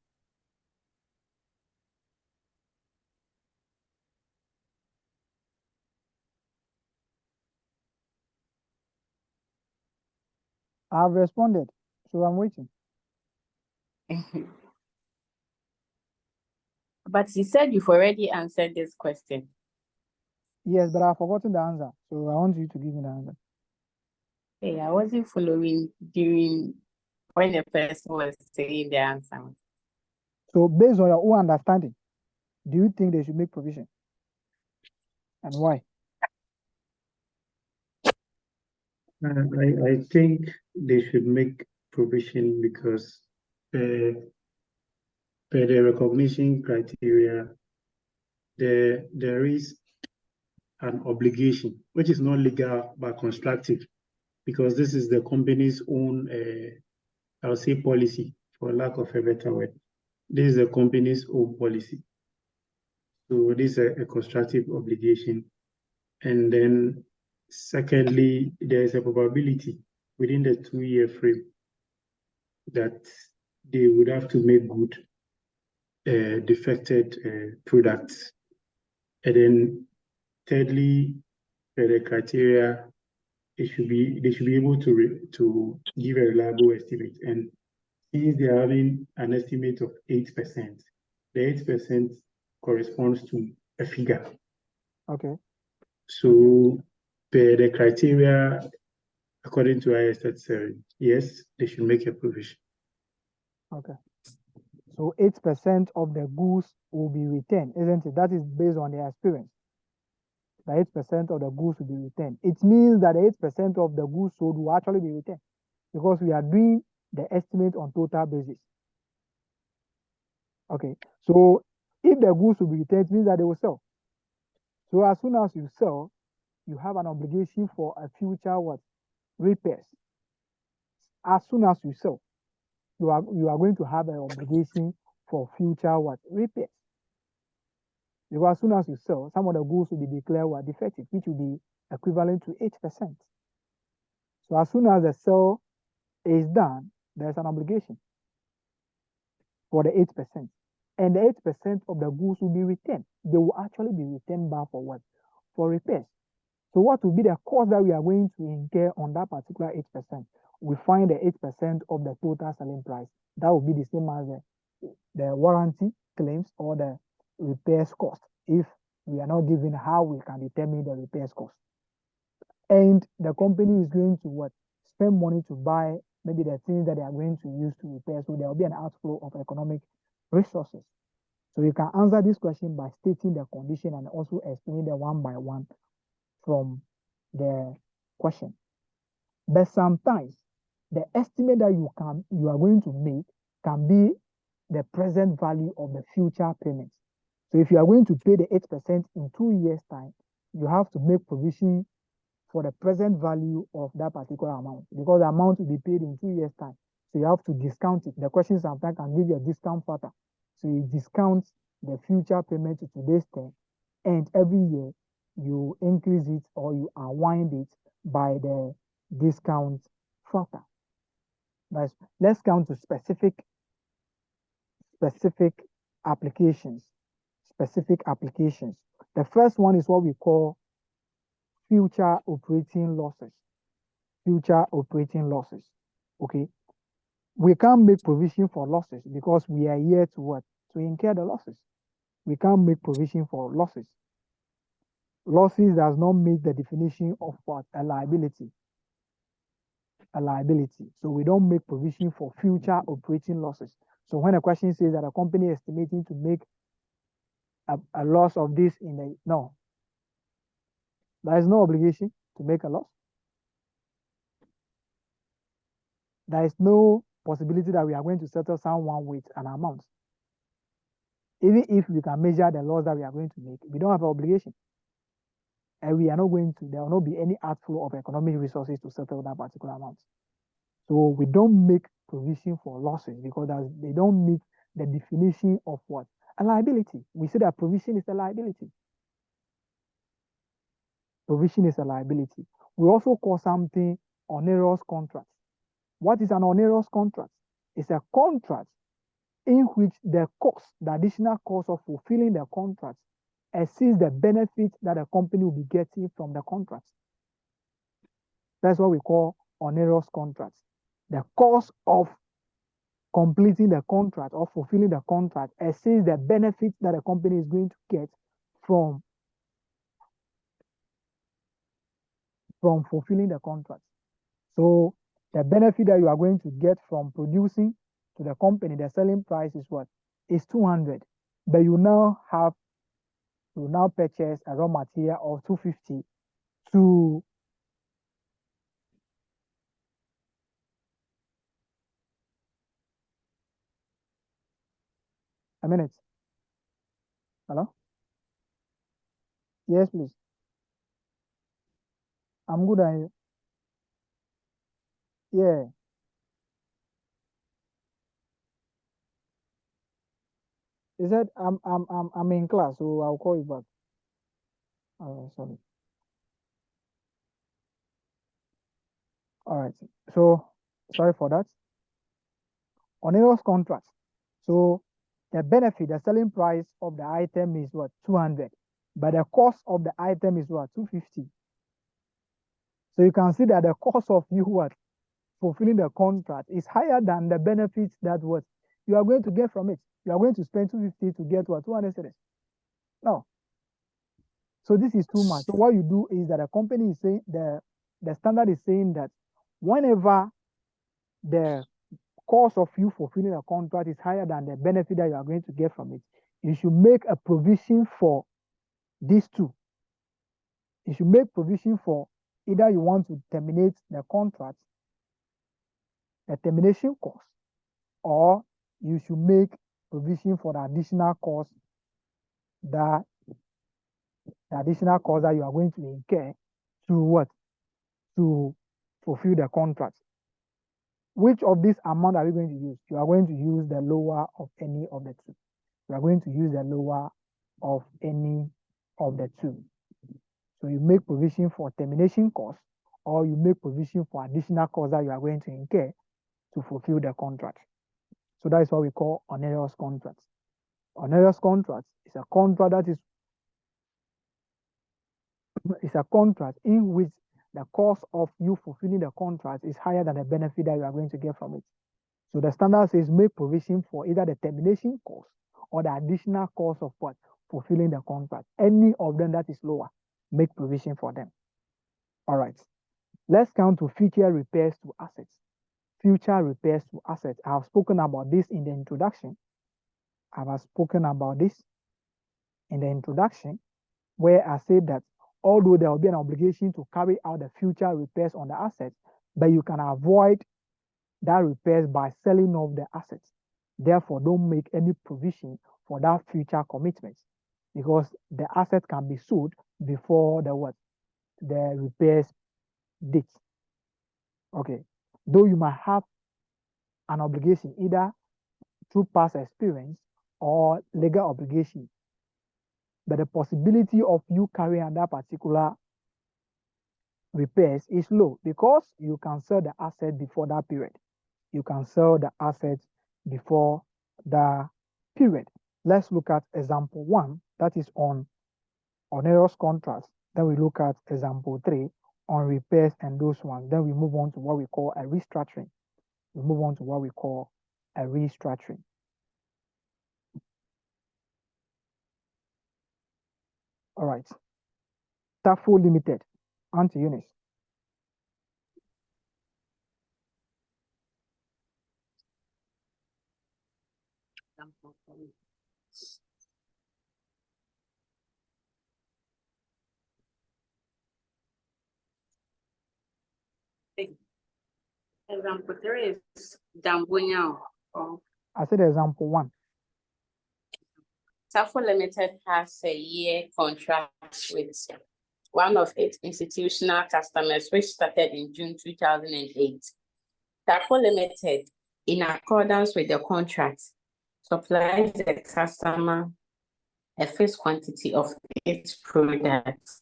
I've responded, so I'm waiting. but you said you've already answered this question. Yes, but I've forgotten the answer, so I want you to give me the answer. Hey, I wasn't following during when the person was saying the answer. So based on your own understanding, do you think they should make provision? And why? I think they should make provision because per the recognition criteria, there is an obligation, which is not legal but constructive, because this is the company's own, I'll say policy, for lack of a better word. This is the company's own policy. So this is a constructive obligation. And then secondly, there is a probability within the 2-year frame that they would have to make good defected products. And then thirdly, the criteria, they should be able to give a reliable estimate. And since they are having an estimate of 8%, the 8% corresponds to a figure. Okay. So the criteria, according to IS 37, yes, they should make a provision. Okay. So 8% of the goods will be returned, isn't it? That is based on their experience. The 8% of the goods will be returned. It means that the 8% of the goods sold will actually be returned because we are doing the estimate on total basis. Okay. So if the goods will be returned, it means that they will sell. So as soon as you sell, you have an obligation for a future what? Repairs. As soon as you sell, you are going to have an obligation for future what? Repairs. Because as soon as you sell, some of the goods will be declared what? Defective, which will be equivalent to 8%. So as soon as the sale is done, there's an obligation for the 8%. And the 8% of the goods will be returned. They will actually be returned back for what? For repairs. So what will be the cost that we are going to incur on that particular 8%? We find the 8% of the total selling price. That will be the same as the warranty claims or the repairs cost, if we are not given how we can determine the repairs cost. And the company is going to what? Spend money to buy maybe the things that they are going to use to repair. So there will be an outflow of economic resources. So you can answer this question by stating the condition and also explain them one by one from the question. But sometimes the estimate that you are going to make can be the present value of the future payments. So if you are going to pay the 8% in 2 years' time, you have to make provision for the present value of that particular amount, because the amount will be paid in 2 years' time. So you have to discount it. The question sometimes can give you a discount factor. So you discount the future payment to today's term, and every year you increase it or you unwind it by the discount factor. Let's count to specific applications. The first one is what we call future operating losses. Okay. We can't make provision for losses because we are here to what? To incur the losses. We can't make provision for losses. Losses does not meet the definition of what? A liability. So we don't make provision for future operating losses. So when a question says that a company is estimating to make a loss of this no. There is no obligation to make a loss. There is no possibility that we are going to settle someone with an amount. Even if we can measure the loss that we are going to make, we don't have an obligation. And we are not going to, there will not be any outflow of economic resources to settle that particular amount. So we don't make provision for losses because they don't meet the definition of what? A liability. We say that provision is a liability. Provision is a liability. We also call something onerous contract. What is an onerous contract? It's a contract in which the additional cost of fulfilling the contract exceeds the benefit that the company will be getting from the contract. That's what we call onerous contracts. The cost of completing the contract or fulfilling the contract exceeds the benefits that the company is going to get from fulfilling the contract. So the benefit that you are going to get from producing to the company, the selling price is what? Is 200. But you now purchase a raw material of 250 to a minute. Hello? Yes, please. I'm good at you. Yeah. He said I'm in class, so I'll call you back. Sorry. All right. So sorry for that. Onerous contracts. So the benefit, the selling price of the item is what? 200. But the cost of the item is what? 250. So you can see that the cost of you what? Fulfilling the contract is higher than the benefits that what you are going to get from it. You are going to spend 250 to get what? 200 cedis. No. So this is too much. So what you do is that the company is saying, the standard is saying that whenever the cost of you fulfilling a contract is higher than the benefit that you are going to get from it, you should make a provision for these two. You should make provision for either you want to terminate the contract, the termination cost, or you should make provision for the additional cost that you are going to incur to what? To fulfill the contract. Which of this amount are you going to use? You are going to use the lower of any of the two. You are going to use the lower of any of the two. So you make provision for termination costs, or you make provision for additional costs that you are going to incur to fulfill the contract. So that is what we call onerous contracts. Onerous contracts is a contract that is It's a contract in which the cost of you fulfilling the contract is higher than the benefit that you are going to get from it. So the standard says make provision for either the termination cost or the additional cost of what? Fulfilling the contract. Any of them that is lower, make provision for them. All right. Let's come to future repairs to assets. Future repairs to assets. I have spoken about this in the introduction. I have spoken about this in the introduction, where I said that although there will be an obligation to carry out the future repairs on the assets, but you can avoid that repairs by selling off the assets. Therefore, don't make any provision for that future commitment because the asset can be sold before the what? The repairs date. Okay. Though you might have an obligation either through past experience or legal obligation, but the possibility of you carrying out that particular repairs is low because you can sell the asset before that period. You can sell the assets before the period. Let's look at example 1, that is on onerous contracts. Then we look at example 3 on repairs and those ones. Then we move on to what we call a restructuring. We move on to what we call a restructuring. All right. Tafo Limited, Auntie Eunice. Example 3 is Dambunya. I said example 1. Tafo Limited has a year contract with one of its institutional customers, which started in June 2008. Tafo Limited, in accordance with the contract, supplies the customer a fixed quantity of its products.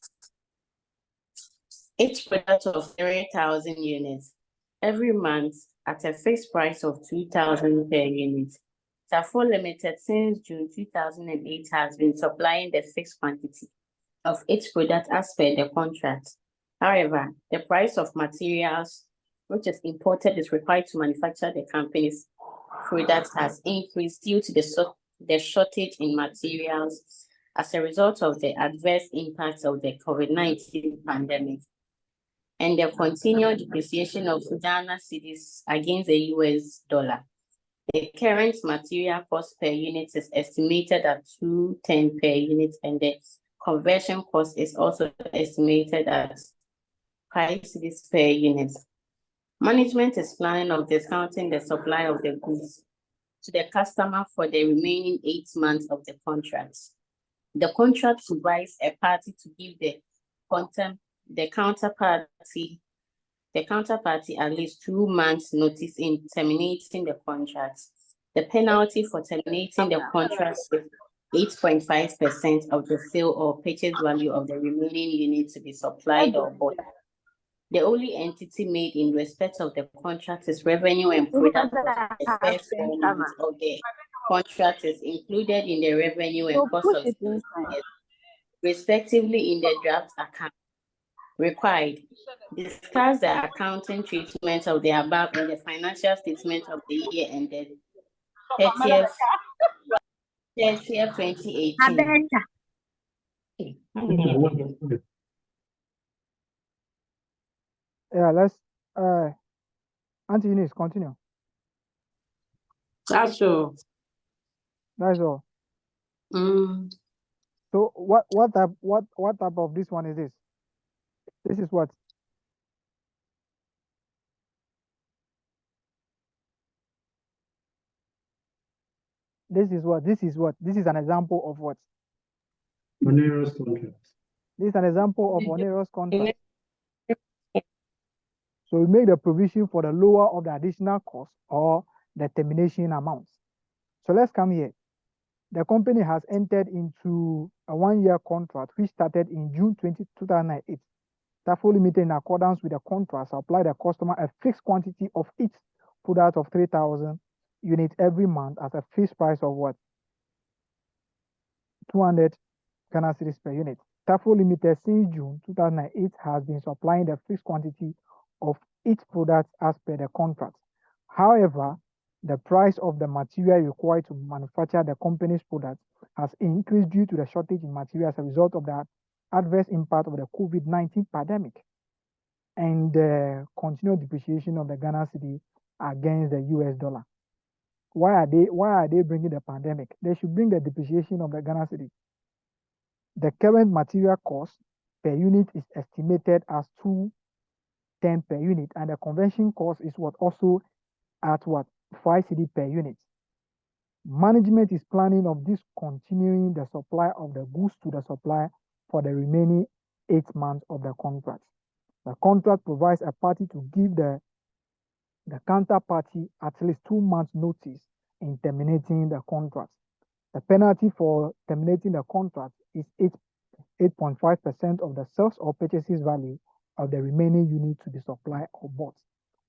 Each product of 3,000 units every month at a fixed price of 2,000 per unit. Tafo Limited, since June 2008, has been supplying the fixed quantity of each product as per the contract. However, the price of materials which is imported is required to manufacture the company's product has increased due to the shortage in materials as a result of the adverse impacts of the COVID-19 pandemic and the continued depreciation of Ghana cedis against the US dollar. The current material cost per unit is estimated at 210 per unit, and the conversion cost is also estimated at 5 cedis per unit. Management is planning of discounting the supply of the goods to the customer for the remaining 8 months of the contract. The contract provides a party to give the counterparty at least 2 months notice in terminating the contract. The penalty for terminating the contract is 8.5% of the sale or purchase value of the remaining units to be supplied or bought. The only entity made in respect of the contract is revenue and product cost. The first 4 months of the contract is included in the revenue and cost of sales, respectively, in the draft account. Required. Discuss the accounting treatment of the above in the financial statement of the year ended 30th 2018. Yeah, let's Auntie Eunice, continue. That's all. That's all. So what type of this one is this? This is what? This is what? This is what? This is an example of what? Onerous contract. This is an example of onerous contract. So we make the provision for the lower of the additional cost or the termination amounts. So let's come here. The company has entered into a 1-year contract which started in June 2008. Tafo Limited, in accordance with the contract, supply the customer a fixed quantity of each product of 3,000 units every month at a fixed price of what? 200 Ghana cedis per unit. Tafo Limited since June 2008 has been supplying the fixed quantity of each product as per the contract. However, the price of the material required to manufacture the company's products has increased due to the shortage in material as a result of the adverse impact of the COVID-19 pandemic and the continued depreciation of the Ghana cedi against the US dollar. Why are they bringing the pandemic? They should bring the depreciation of the Ghana cedi. The current material cost per unit is estimated as 210 per unit, and the conversion cost is what also at what 5 cedi per unit. Management is planning of discontinuing the supply of the goods to the supplier for the remaining 8 months of the contract. The contract provides a party to give the counterparty at least 2 months notice in terminating the contract. The penalty for terminating the contract is 8.5% of the sales or purchases value of the remaining unit to be supplied or bought.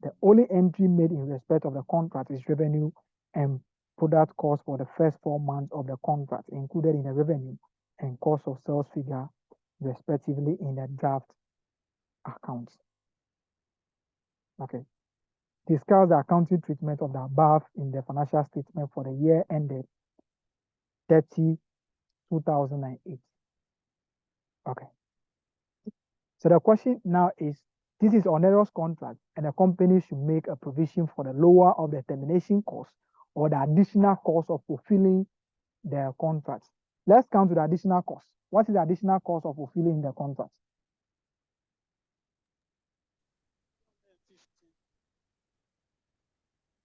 The only entry made in respect of the contract is revenue and product cost for the first 4 months of the contract, included in the revenue and cost of sales figure, respectively, in the draft accounts. Okay. Discuss the accounting treatment of the above in the financial statement for the year ended 30/2008. Okay. So the question now is, this is onerous contract and the company should make a provision for the lower of the termination cost or the additional cost of fulfilling the contract. Let's come to the additional cost. What is the additional cost of fulfilling the contract? 150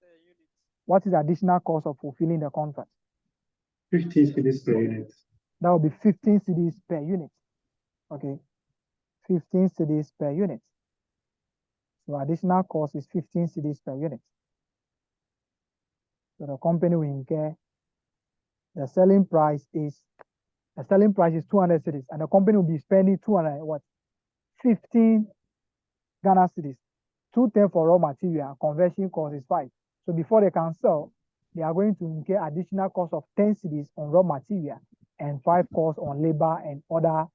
per unit. What is the additional cost of fulfilling the contract? 15 cedis per unit. That will be 15 cedis per unit. Okay. 15 cedis per unit. So additional cost is 15 cedis per unit. So the company will incur, the selling price is 200 cedis, and the company will be spending 15 Ghana cedis. 210 for raw material, conversion cost is 5. So before they can sell, they are going to incur additional cost of 10 cedis on raw material and 5 costs on labor and other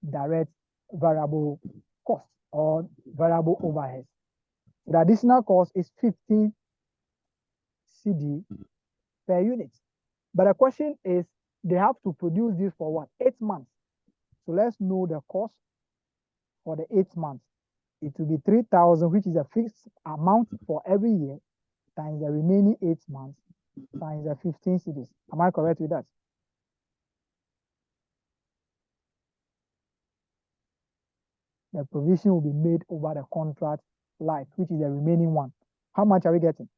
direct variable costs or variable overheads. The additional cost is 15 cedi per unit. But the question is, they have to produce this for what? 8 months. So let's know the cost for the 8 months. It will be 3,000, which is a fixed amount for every year, times the remaining 8 months, times the 15 cedis. Am I correct with that? The provision will be made over the contract life, which is the remaining one. How much are we getting?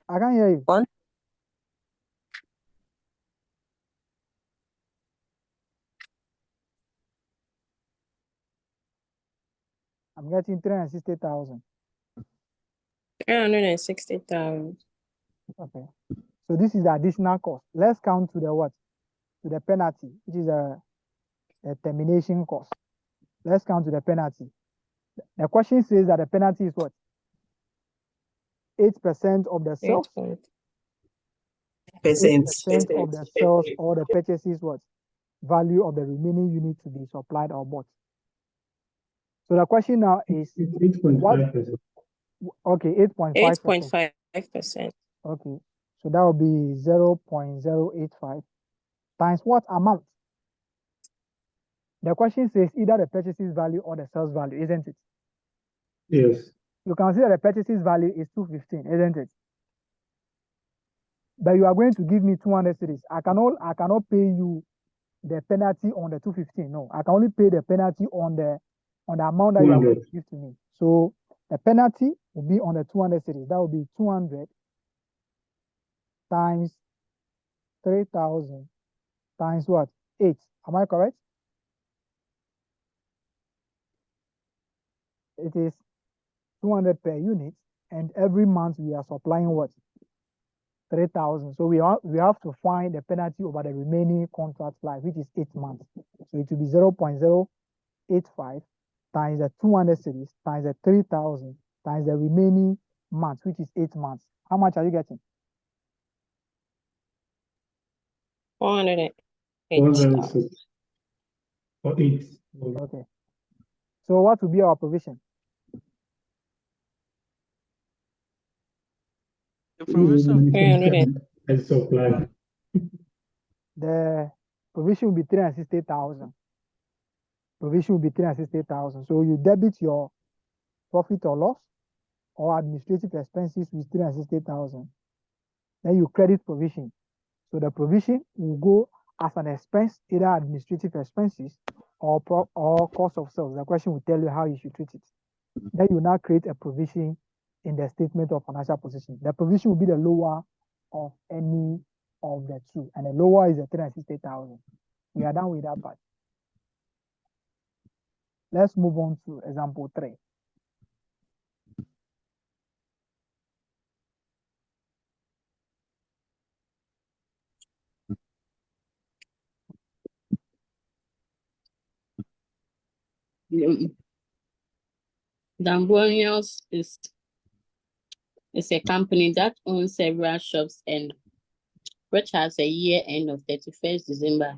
I can't hear you. One. I'm getting 360,000. 360,000. Okay. So this is the additional cost. Let's count to the what? To the penalty, which is a termination cost. Let's count to the penalty. The question says that the penalty is what? 8% of the sales. 8% of the sales or the purchases what? Value of the remaining unit to be supplied or bought. So the question now is 8.5%. Okay, 8.5%. 8.5%. Okay, so that will be 0.085 times what amount? The question says either the purchases value or the sales value, isn't it? Yes. You can see that the purchases value is 215, isn't it? But you are going to give me 200 cedis. I cannot pay you the penalty on the 215. No, I can only pay the penalty on the amount that you are going to give to me. So the penalty will be on the 200 cedis. That will be 200 times 3,000 times what? 8. Am I correct? It is 200 per unit, and every month we are supplying what? 3,000. So we have to find the penalty over the remaining contract life, which is 8 months. So it will be 0.085 times the 200 cedis times the 3,000 times the remaining months, which is 8 months. How much are you getting? 408,000. 106 or 8. Okay. So what will be our provision? The provision. 300. And supply. The provision will be 360,000. Provision will be 360,000. So you debit your profit or loss or administrative expenses with 360,000. Then you credit provision. So the provision will go as an expense, either administrative expenses or cost of sales. The question will tell you how you should treat it. Then you now create a provision in the statement of financial position. The provision will be the lower of any of the two, and the lower is the 360,000. We are done with that part. Let's move on to example 3. Dambonios is a company that owns several shops and which has a year end of 31st December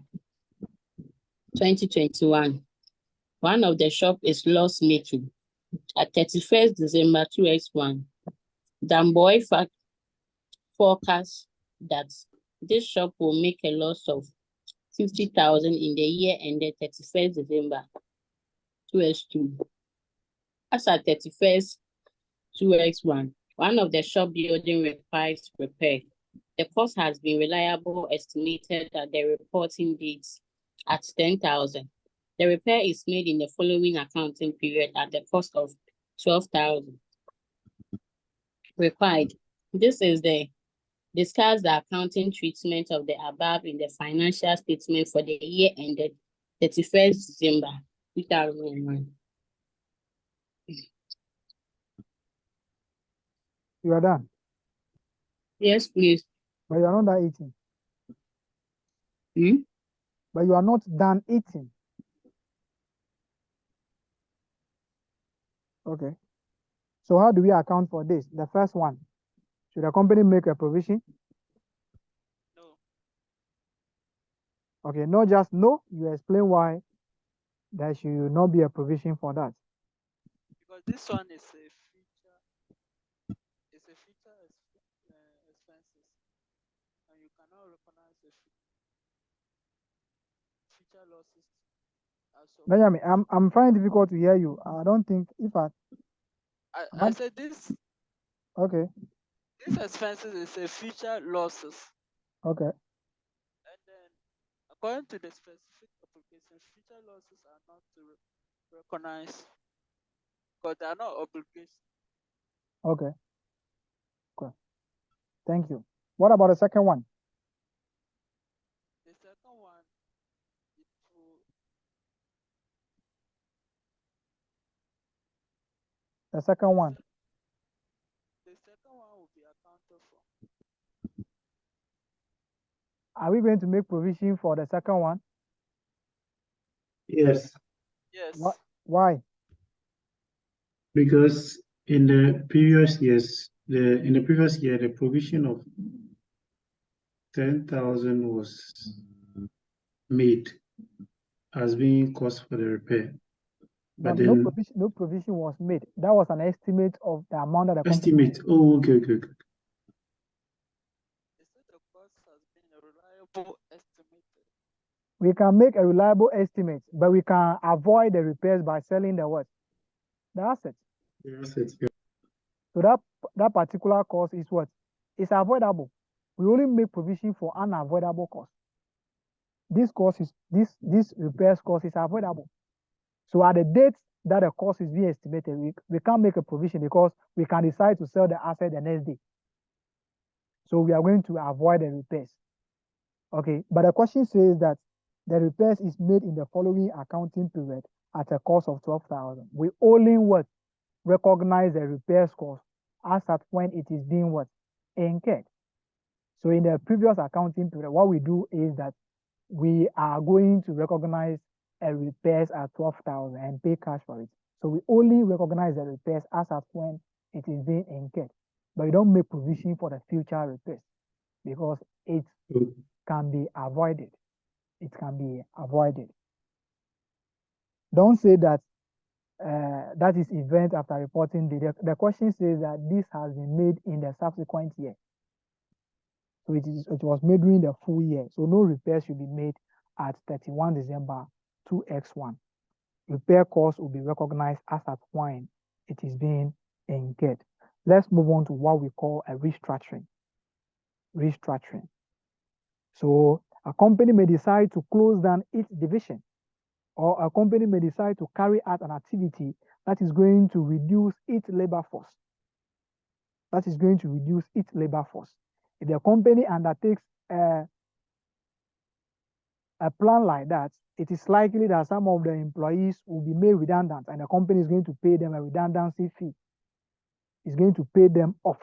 2021. One of the shop is loss making at 31st December 2x1. Damboy forecast that this shop will make a loss of 50,000 in the year ended 31st December 2x2. As at 31st 2x1, one of the shop building requires repair. The cost has been reliable estimated at the reporting date at 10,000. The repair is made in the following accounting period at the cost of 12,000. Required. This is the discuss the accounting treatment of the above in the financial statement for the year ended 31st December 2001. You are done. Yes, please. But you are not done eating. But you are not done eating. Okay. So how do we account for this? The first one, should the company make a provision? No. Okay, not just no, you explain why there should not be a provision for that. Because this one is a future expenses, and you cannot recognize the future losses as of. Benjamin, I'm finding it difficult to hear you. I don't think if I said this. Okay. This expenses is a future losses. Okay. And then, according to the specific application, future losses are not to recognize because they are not obligations. Okay. Okay. Thank you. What about the second one? The second one, it will, The second one. the second one will be accounted for. Are we going to make provision for the second one? Yes, Yes. Why? because in the previous years, the provision of 10,000 was made as being cost for the repair. But No then provision was made. That was an estimate of the amount that the company. estimate. Oh, okay. They said the cost has been a reliable estimated. We can make a reliable estimate, but we can avoid the repairs by selling the what? The assets. The assets, yeah. So that particular cost is what? It's avoidable. We only make provision for unavoidable costs. This repairs cost is avoidable. So at the date that the cost is being estimated, we can't make a provision because we can decide to sell the asset the next day. So we are going to avoid the repairs. Okay, but the question says that the repairs is made in the following accounting period at a cost of 12,000. We only what? Recognize the repairs cost as at when it is being what? Incurred. So in the previous accounting period, what we do is that we are going to recognize a repairs at 12,000 and pay cash for it. So we only recognize the repairs as at when it is being incurred, but you don't make provision for the future repairs because it can be avoided. It can be avoided. Don't say that that is event after reporting date. The question says that this has been made in the subsequent year. So it was made during the full year. So no repair should be made at 31 December 2x1. Repair costs will be recognized as at when it is being incurred. Let's move on to what we call a restructuring. Restructuring. So a company may decide to close down its division, or a company may decide to carry out an activity that is going to reduce its labor force. That is going to reduce its labor force. If the company undertakes a plan like that, it is likely that some of the employees will be made redundant and the company is going to pay them a redundancy fee. It's going to pay them off.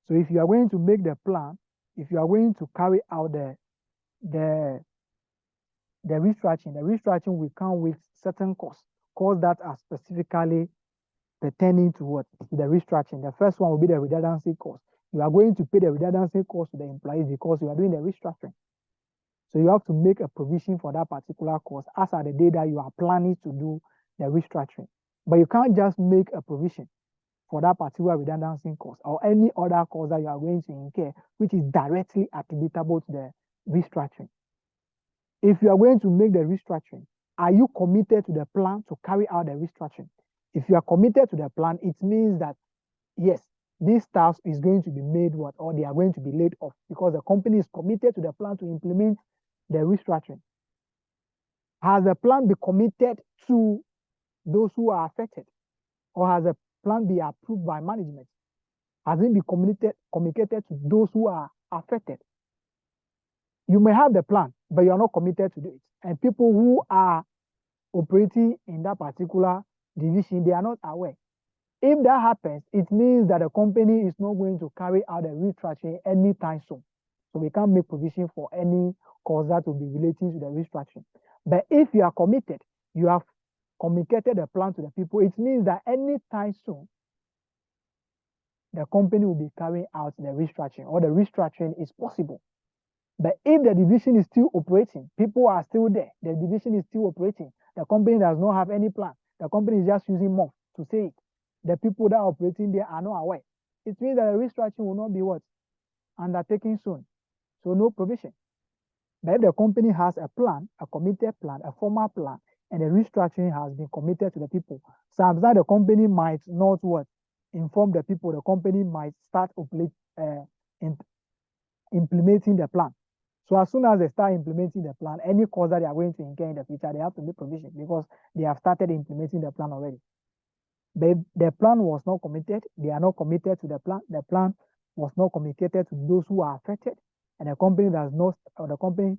So if you are going to make the plan, if you are going to carry out the restructuring will come with certain costs that are specifically pertaining to what? The restructuring. The first one will be the redundancy cost. You are going to pay the redundancy cost to the employees because you are doing the restructuring. So you have to make a provision for that particular cost as at the day that you are planning to do the restructuring. But you can't just make a provision for that particular redundancy cost or any other cost that you are going to incur, which is directly attributable to the restructuring. If you are going to make the restructuring, are you committed to the plan to carry out the restructuring? If you are committed to the plan, it means that, yes, this staff is going to be made what, or they are going to be laid off because the company is committed to the plan to implement the restructuring. Has the plan been committed to those who are affected? Or has the plan been approved by management? Has it been communicated to those who are affected? You may have the plan, but you are not committed to do it. And people who are operating in that particular division, they are not aware. If that happens, it means that the company is not going to carry out the restructuring anytime soon. So we can't make provision for any cost that will be relating to the restructuring. But if you are committed, you have communicated the plan to the people, it means that anytime soon, the company will be carrying out the restructuring or the restructuring is possible. But if the division is still operating, people are still there, the division is still operating, the company does not have any plan, the company is just using more to say it. The people that are operating there are not aware. It means that the restructuring will not be what? Undertaken soon. So no provision. But if the company has a plan, a committed plan, a formal plan, and the restructuring has been committed to the people, sometimes the company might not what? Inform the people. The company might start implementing the plan. So as soon as they start implementing the plan, any cost that they are going to incur in the future, they have to make provision because they have started implementing the plan already. But the plan was not committed, they are not committed to the plan was not communicated to those who are affected, and the company does not, or the company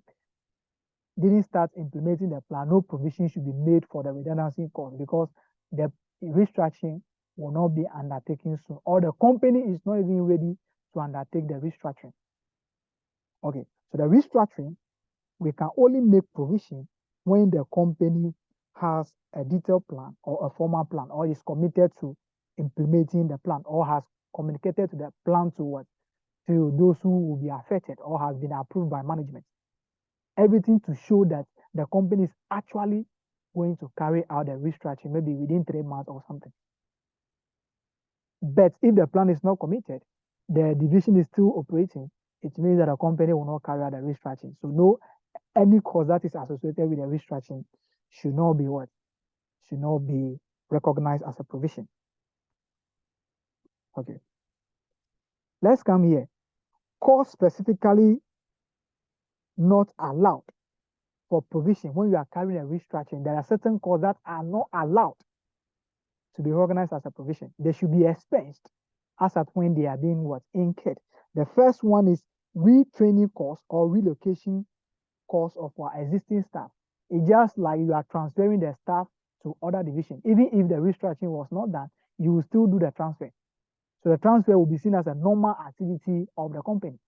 didn't start implementing the plan, no provision should be made for the redundancy cost because the restructuring will not be undertaken soon, or the company is not even ready to undertake the restructuring. Okay, so the restructuring, we can only make provision when the company has a detailed plan or a formal plan, or is committed to implementing the plan, or has communicated to the plan to those who will be affected, or has been approved by management. Everything to show that the company is actually going to carry out the restructuring, maybe within 3 months or something. But if the plan is not committed, the division is still operating, it means that the company will not carry out the restructuring. So any cost that is associated with the restructuring should not be what? Should not be recognized as a provision. Okay. Let's come here. Cost specifically not allowed for provision when you are carrying a restructuring. There are certain costs that are not allowed to be recognized as a provision. They should be expensed as at when they are being what? Incurred. The first one is retraining costs or relocation costs of our existing staff. It's just like you are transferring the staff to other divisions. Even if the restructuring was not done, you will still do the transfer. So the transfer will be seen as a normal activity of the company.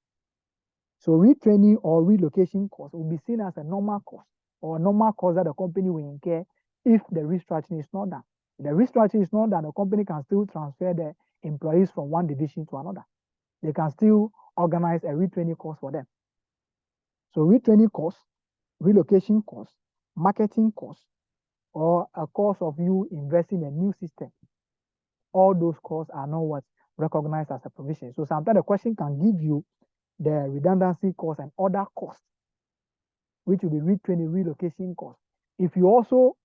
So retraining or relocation costs will be seen as a normal cost or a normal cost that the company will incur if the restructuring is not done. If the restructuring is not done, the company can still transfer the employees from one division to another. They can still organize a retraining course for them. So retraining course, relocation course, marketing course, or a course of you investing in a new system. All those costs are not what recognized as a provision. So sometimes the question can give you the redundancy cost and other costs, which will be retraining, relocation costs. If you also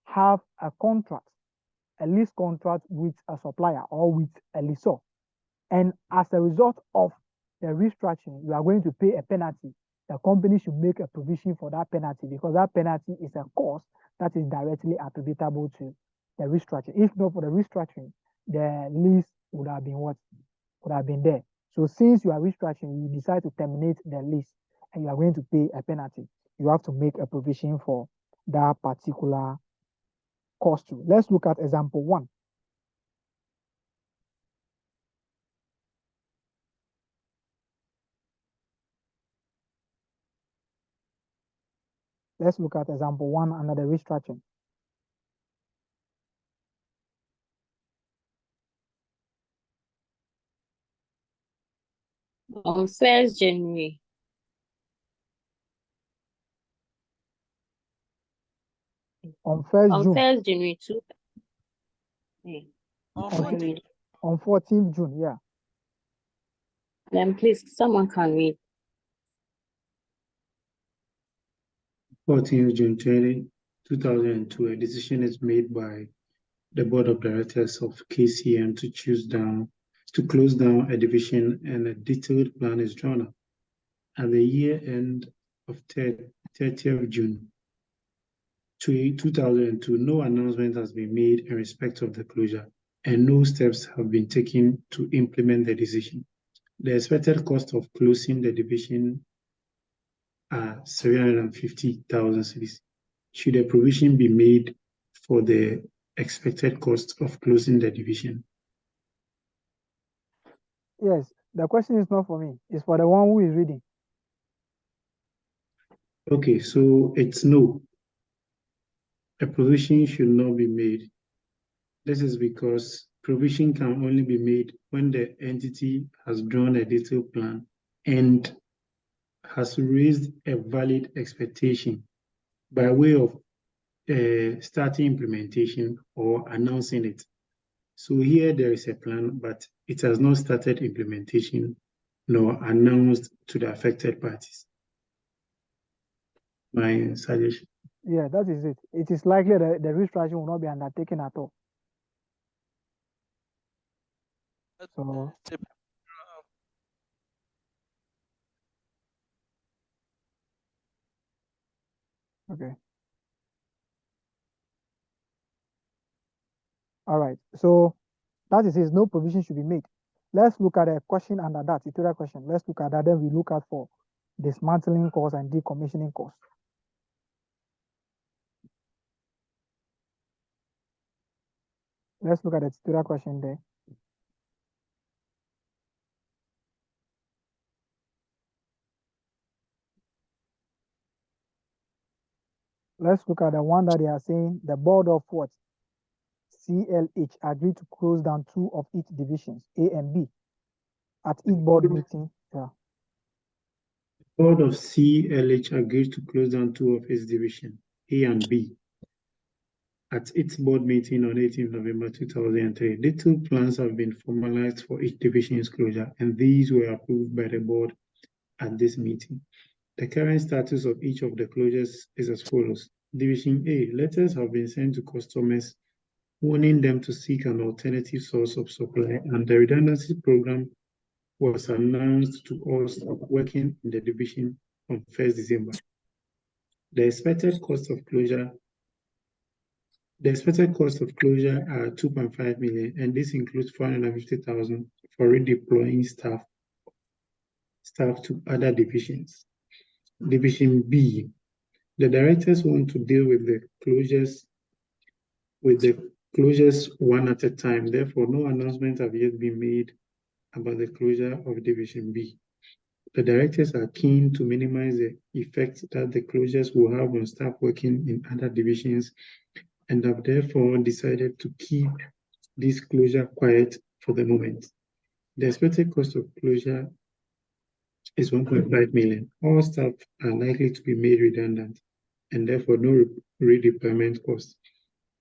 have a contract, a lease contract with a supplier or with a lessor, and as a result of the restructuring, you are going to pay a penalty, the company should make a provision for that penalty because that penalty is a cost that is directly attributable to the restructuring. If not for the restructuring, the lease would have been what? Would have been there. So since you are restructuring, you decide to terminate the lease and you are going to pay a penalty. You have to make a provision for that particular cost too. Let's look at example 1. Let's look at example 1 under the restructuring. On 1st January. On 1st On June. 1st January 2. On Okay. 14th. On 14th June, yeah. Then please, someone can read. 14th June 2002, a decision is made by the board of directors of KCM to close down a division, and a detailed plan is drawn up. At the year end of 30th June 2002, no announcement has been made in respect of the closure, and no steps have been taken to implement the decision. The expected cost of closing the division are 750,000 cedis. Should a provision be made for the expected cost of closing the division? Yes, the question is not for me. It's for the one who is reading. Okay, so it's no. A provision should not be made. This is because provision can only be made when the entity has drawn a detailed plan and has raised a valid expectation by way of starting implementation or announcing it. So here there is a plan, but it has not started implementation nor announced to the affected parties. My suggestion. Yeah, that is it. It is likely that the restructuring will not be undertaken at all. So, okay. All right. So that is it. No provision should be made. Let's look at a question under that, tutorial question. Let's look at that. Then we look at for dismantling costs and decommissioning costs. Let's look at the tutorial question there. Let's look at the one that they are saying the board of what? CLH agreed to close down 2 of its divisions, A and B, at each board meeting. Yeah. The board of CLH agreed to close down 2 of its divisions, A and B, at its board meeting on 18 November 2003. Detailed plans have been formalized for each division's closure, and these were approved by the board at this meeting. The current status of each of the closures is as follows. Division A, letters have been sent to customers warning them to seek an alternative source of supply, and the redundancy program was announced to all staff working in the division on 1st December. The expected cost of closure are 2.5 million, and this includes 450,000 for redeploying staff to other divisions. Division B, the directors want to deal with the closures one at a time. Therefore, no announcement have yet been made about the closure of Division B. The directors are keen to minimize the effect that the closures will have on staff working in other divisions, and have therefore decided to keep this closure quiet for the moment. The expected cost of closure is 1.5 million. All staff are likely to be made redundant, and therefore no redeployment costs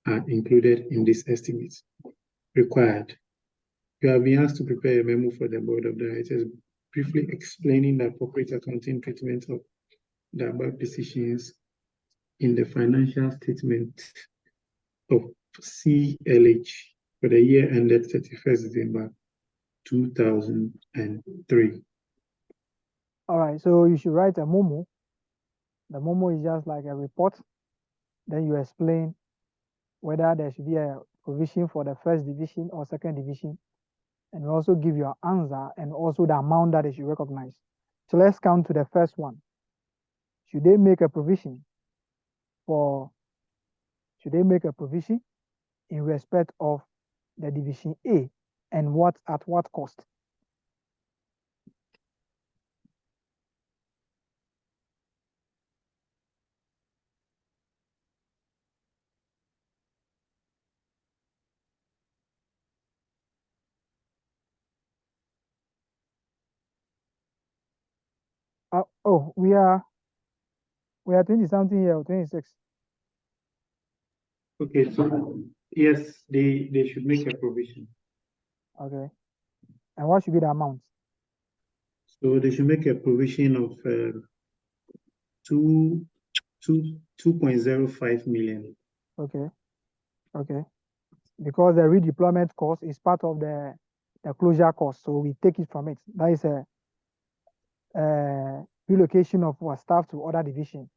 are included in this estimate. Required. You have been asked to prepare a memo for the board of directors, briefly explaining the appropriate accounting treatment of the above decisions in the financial statement of CLH for the year ended 31st December 2003. All right, so you should write a memo. The memo is just like a report. Then you explain whether there should be a provision for the first division or second division, and also give your answer and also the amount that they should recognize. So let's come to the first one. Should they make a provision in respect of the division A, and at what cost? We are 20 something here, 26. Okay, so yes, they should make a provision. Okay. And what should be the amount? So they should make a provision of 2.05 million. Okay. Okay. Because the redeployment cost is part of the closure cost, so we take it from it. That is a relocation of our staff to other division.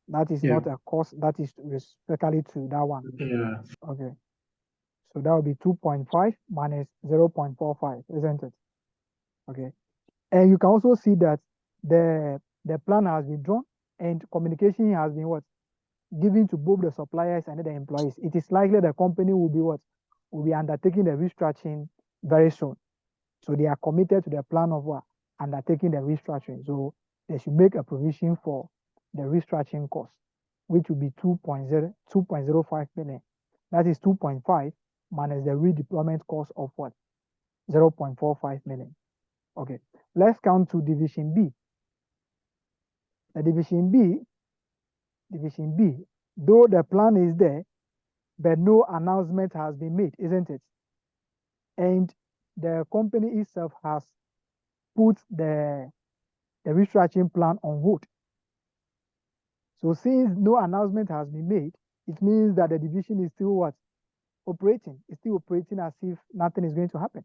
That is not a cost, that is respectively to that one. Yeah. Okay. So that would be 2.5 minus 0.45, isn't it? Okay. And you can also see that the plan has been drawn and communication has been what? Given to both the suppliers and the employees. It is likely the company will be what? Will be undertaking the restructuring very soon. So they are committed to the plan of what? Undertaking the restructuring. So they should make a provision for the restructuring cost, which will be 2.05 million. That is 2.5 minus the redeployment cost of what? 0.45 million. Okay, let's count to division B. The division B, though the plan is there, but no announcement has been made, isn't it? And the company itself has put the restructuring plan on hold. So since no announcement has been made, it means that the division is still what? Operating. It's still operating as if nothing is going to happen.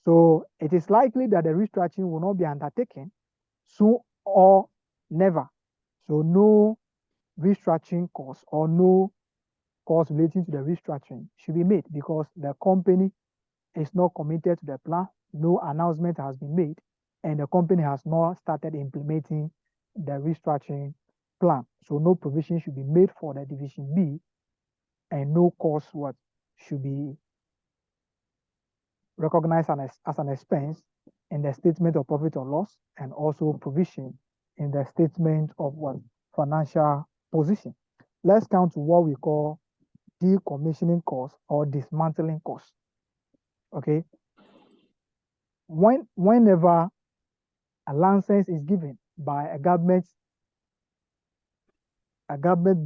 So it is likely that the restructuring will not be undertaken soon or never. So no restructuring costs or no costs relating to the restructuring should be made because the company is not committed to the plan. No announcement has been made, and the company has not started implementing the restructuring plan. So no provision should be made for the division B, and no cost should be recognized as an expense in the statement of profit or loss, and also provision in the statement of financial position. Let's count to what we call decommissioning costs or dismantling costs. Okay. Whenever a license is given by a government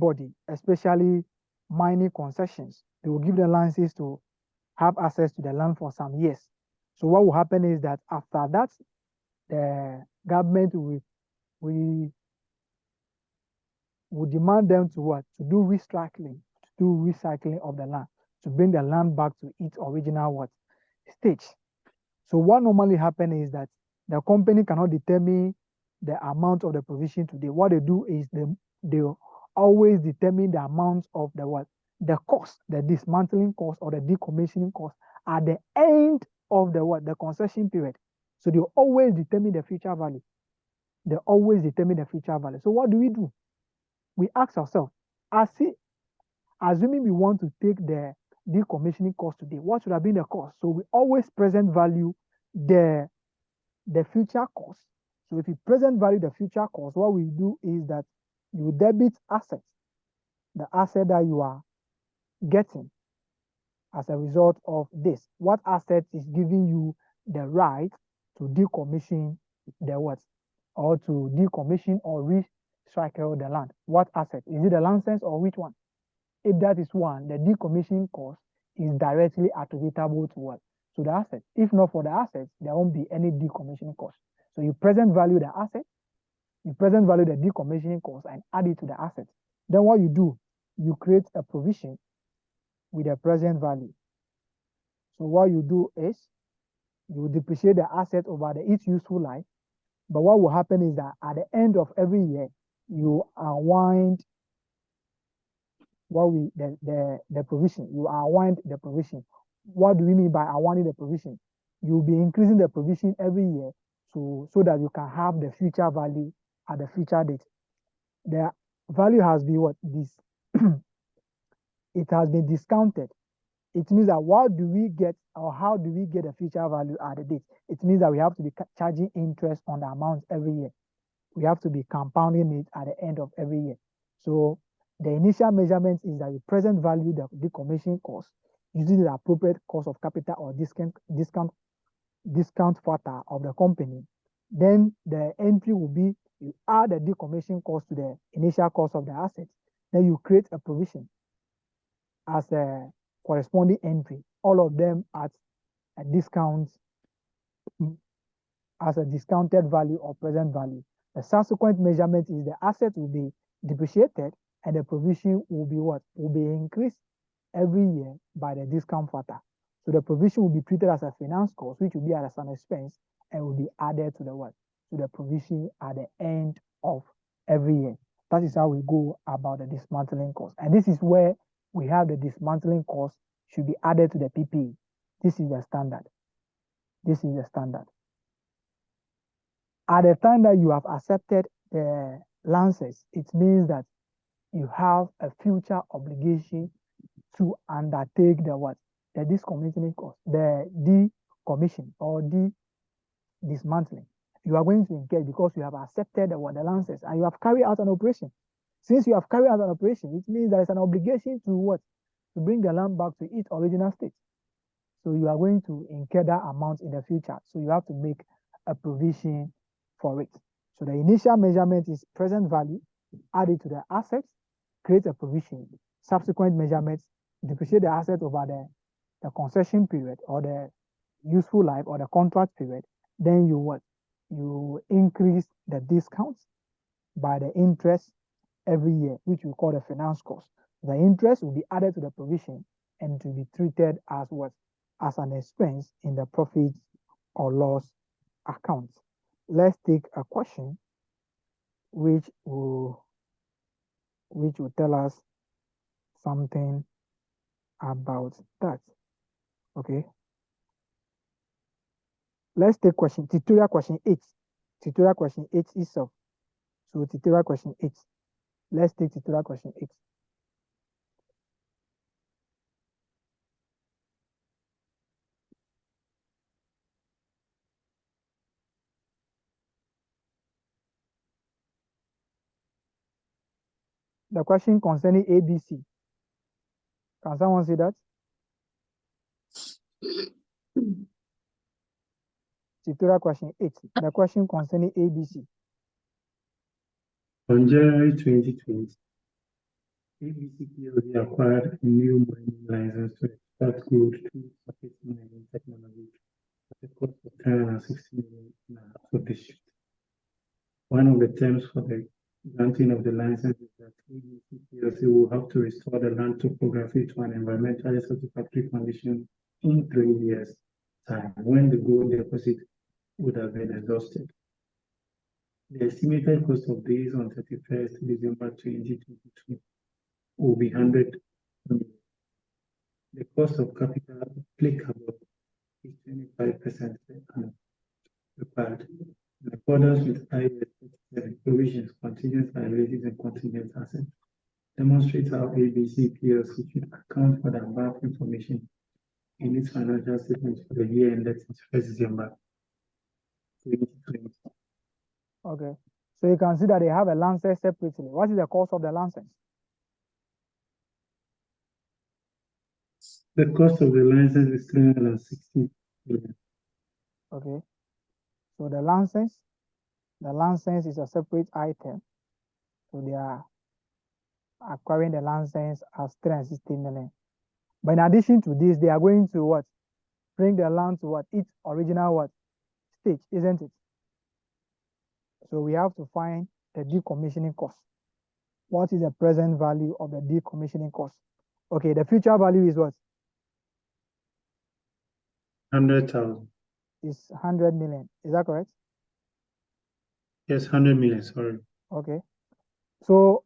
body, especially mining concessions, they will give the licenses to have access to the land for some years. So what will happen is that after that, the government will demand them to do recycling of the land, to bring the land back to its original stage. So what normally happens is that the company cannot determine the amount of the provision today. What they do is they always determine the amount of the cost, the dismantling cost or the decommissioning cost at the end of the concession period. So they always determine the future value. They always determine the future value. So what do? We ask ourselves, assuming we want to take the decommissioning cost today, what should have been the cost? So we always present value the future cost. So if you present value the future cost, what we do is that you debit assets, the asset that you are getting, as a result of this? What asset is giving you the right to decommission the what? Or to decommission or recycle the land? What asset? Is it the license or which one? If that is one, the decommission cost is directly attributable to what? To the asset. If not for the asset, there won't be any decommissioning cost. So you present value the asset, you present value the decommissioning cost and add it to the asset. Then what you do, you create a provision with a present value. So what you do is you depreciate the asset over its useful life. But what will happen is that at the end of every year, you unwind the provision. You unwind the provision. What do we mean by unwinding the provision? You'll be increasing the provision every year so that you can have the future value at the future date. The value has been what? This it has been discounted. It means that what do we get or how do we get the future value at the date? It means that we have to be charging interest on the amount every year. We have to be compounding it at the end of every year. So the initial measurement is that you present value the decommission cost using the appropriate cost of capital or discount factor of the company. Then the entry will be you add the decommission cost to the initial cost of the asset. Then you create a provision as a corresponding entry, all of them at a discount, as a discounted value or present value. The subsequent measurement is the asset will be depreciated and the provision will be what? Will be increased every year by the discount factor. So the provision will be treated as a finance cost, which will be as an expense and will be added to the what? To the provision at the end of every year. That is how we go about the dismantling cost. And this is where we have the dismantling cost should be added to the PPE. This is the standard. This is the standard. At the time that you have accepted the lances, it means that you have a future obligation to undertake the what? The discommissioning cost, the decommission or dismantling. You are going to incur because you have accepted the lances and you have carried out an operation. Since you have carried out an operation, it means there is an obligation to what? To bring the land back to its original state. So you are going to incur that amount in the future. So you have to make a provision for it. So the initial measurement is present value, add it to the assets, create a provision. Subsequent measurements, depreciate the asset over the concession period or the useful life or the contract period. Then you what? You increase the discounts by the interest every year, which we call the finance cost. The interest will be added to the provision and to be treated as what? As an expense in the profit or loss account. Let's take a question which will tell us something about that. Okay. Let's take tutorial question 8. Tutorial question 8 itself. So tutorial question 8. Let's take tutorial question 8. The question concerning ABC. Can someone see that? Tutorial question 8. The question concerning ABC. On January 2020, ABC PLC acquired a new mining license to export gold through surface mining technology at a cost of 360 million for the shift. One of the terms for the granting of the license is that ABC PLC will have to restore the land topography to an environmentally satisfactory condition in 3 years' time when the gold deposit would have been exhausted. The estimated cost of these on 31st December 2022 will be 100 million. The cost of capital applicable is 25% per annum. Required. In accordance with IAS 37 provisions, contingent liabilities and contingent assets, demonstrates how ABC PLC should account for the above information in its financial statements for the year ended 31st December 2020. Okay. So you can see that they have a license separately. What is the cost of the license? The cost of the license is 360 million. Okay. So the license is a separate item. So they are acquiring the license as 360 million. But in addition to this, they are going to what? Bring the land to what? Its original what? Stage, isn't it? So we have to find the decommissioning cost. What is the present value of the decommissioning cost? Okay, the future value is what? 100,000. Is 100 million. Is that correct? Yes, 100 million, sorry. Okay. So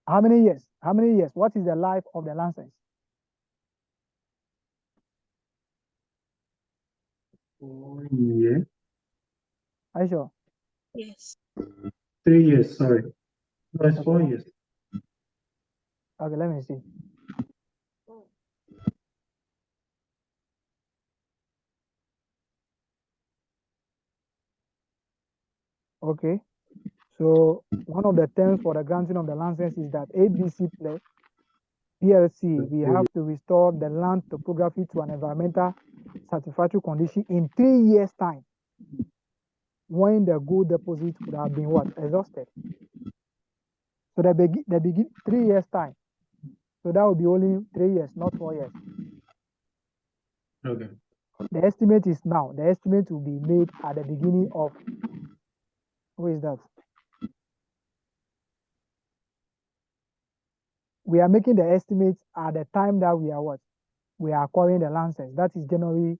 how many years? How many years? What is the life of the license? 4 years. Are you sure? Yes. 3 years, sorry. No, it's 4 Okay. years. Okay, let me see. Okay. So one of the terms for the granting of the license is that ABC PLC, we have to restore the land topography to an environmental satisfactory condition in 3 years' time, when the gold deposit would have been what? Exhausted. So the begin 3 years' time. So that would be only 3 years, not 4 years. Okay. The estimate is now. The estimate will be made at the beginning of, who is that? We are making the estimates at the time that we are what? We are acquiring the license. That is January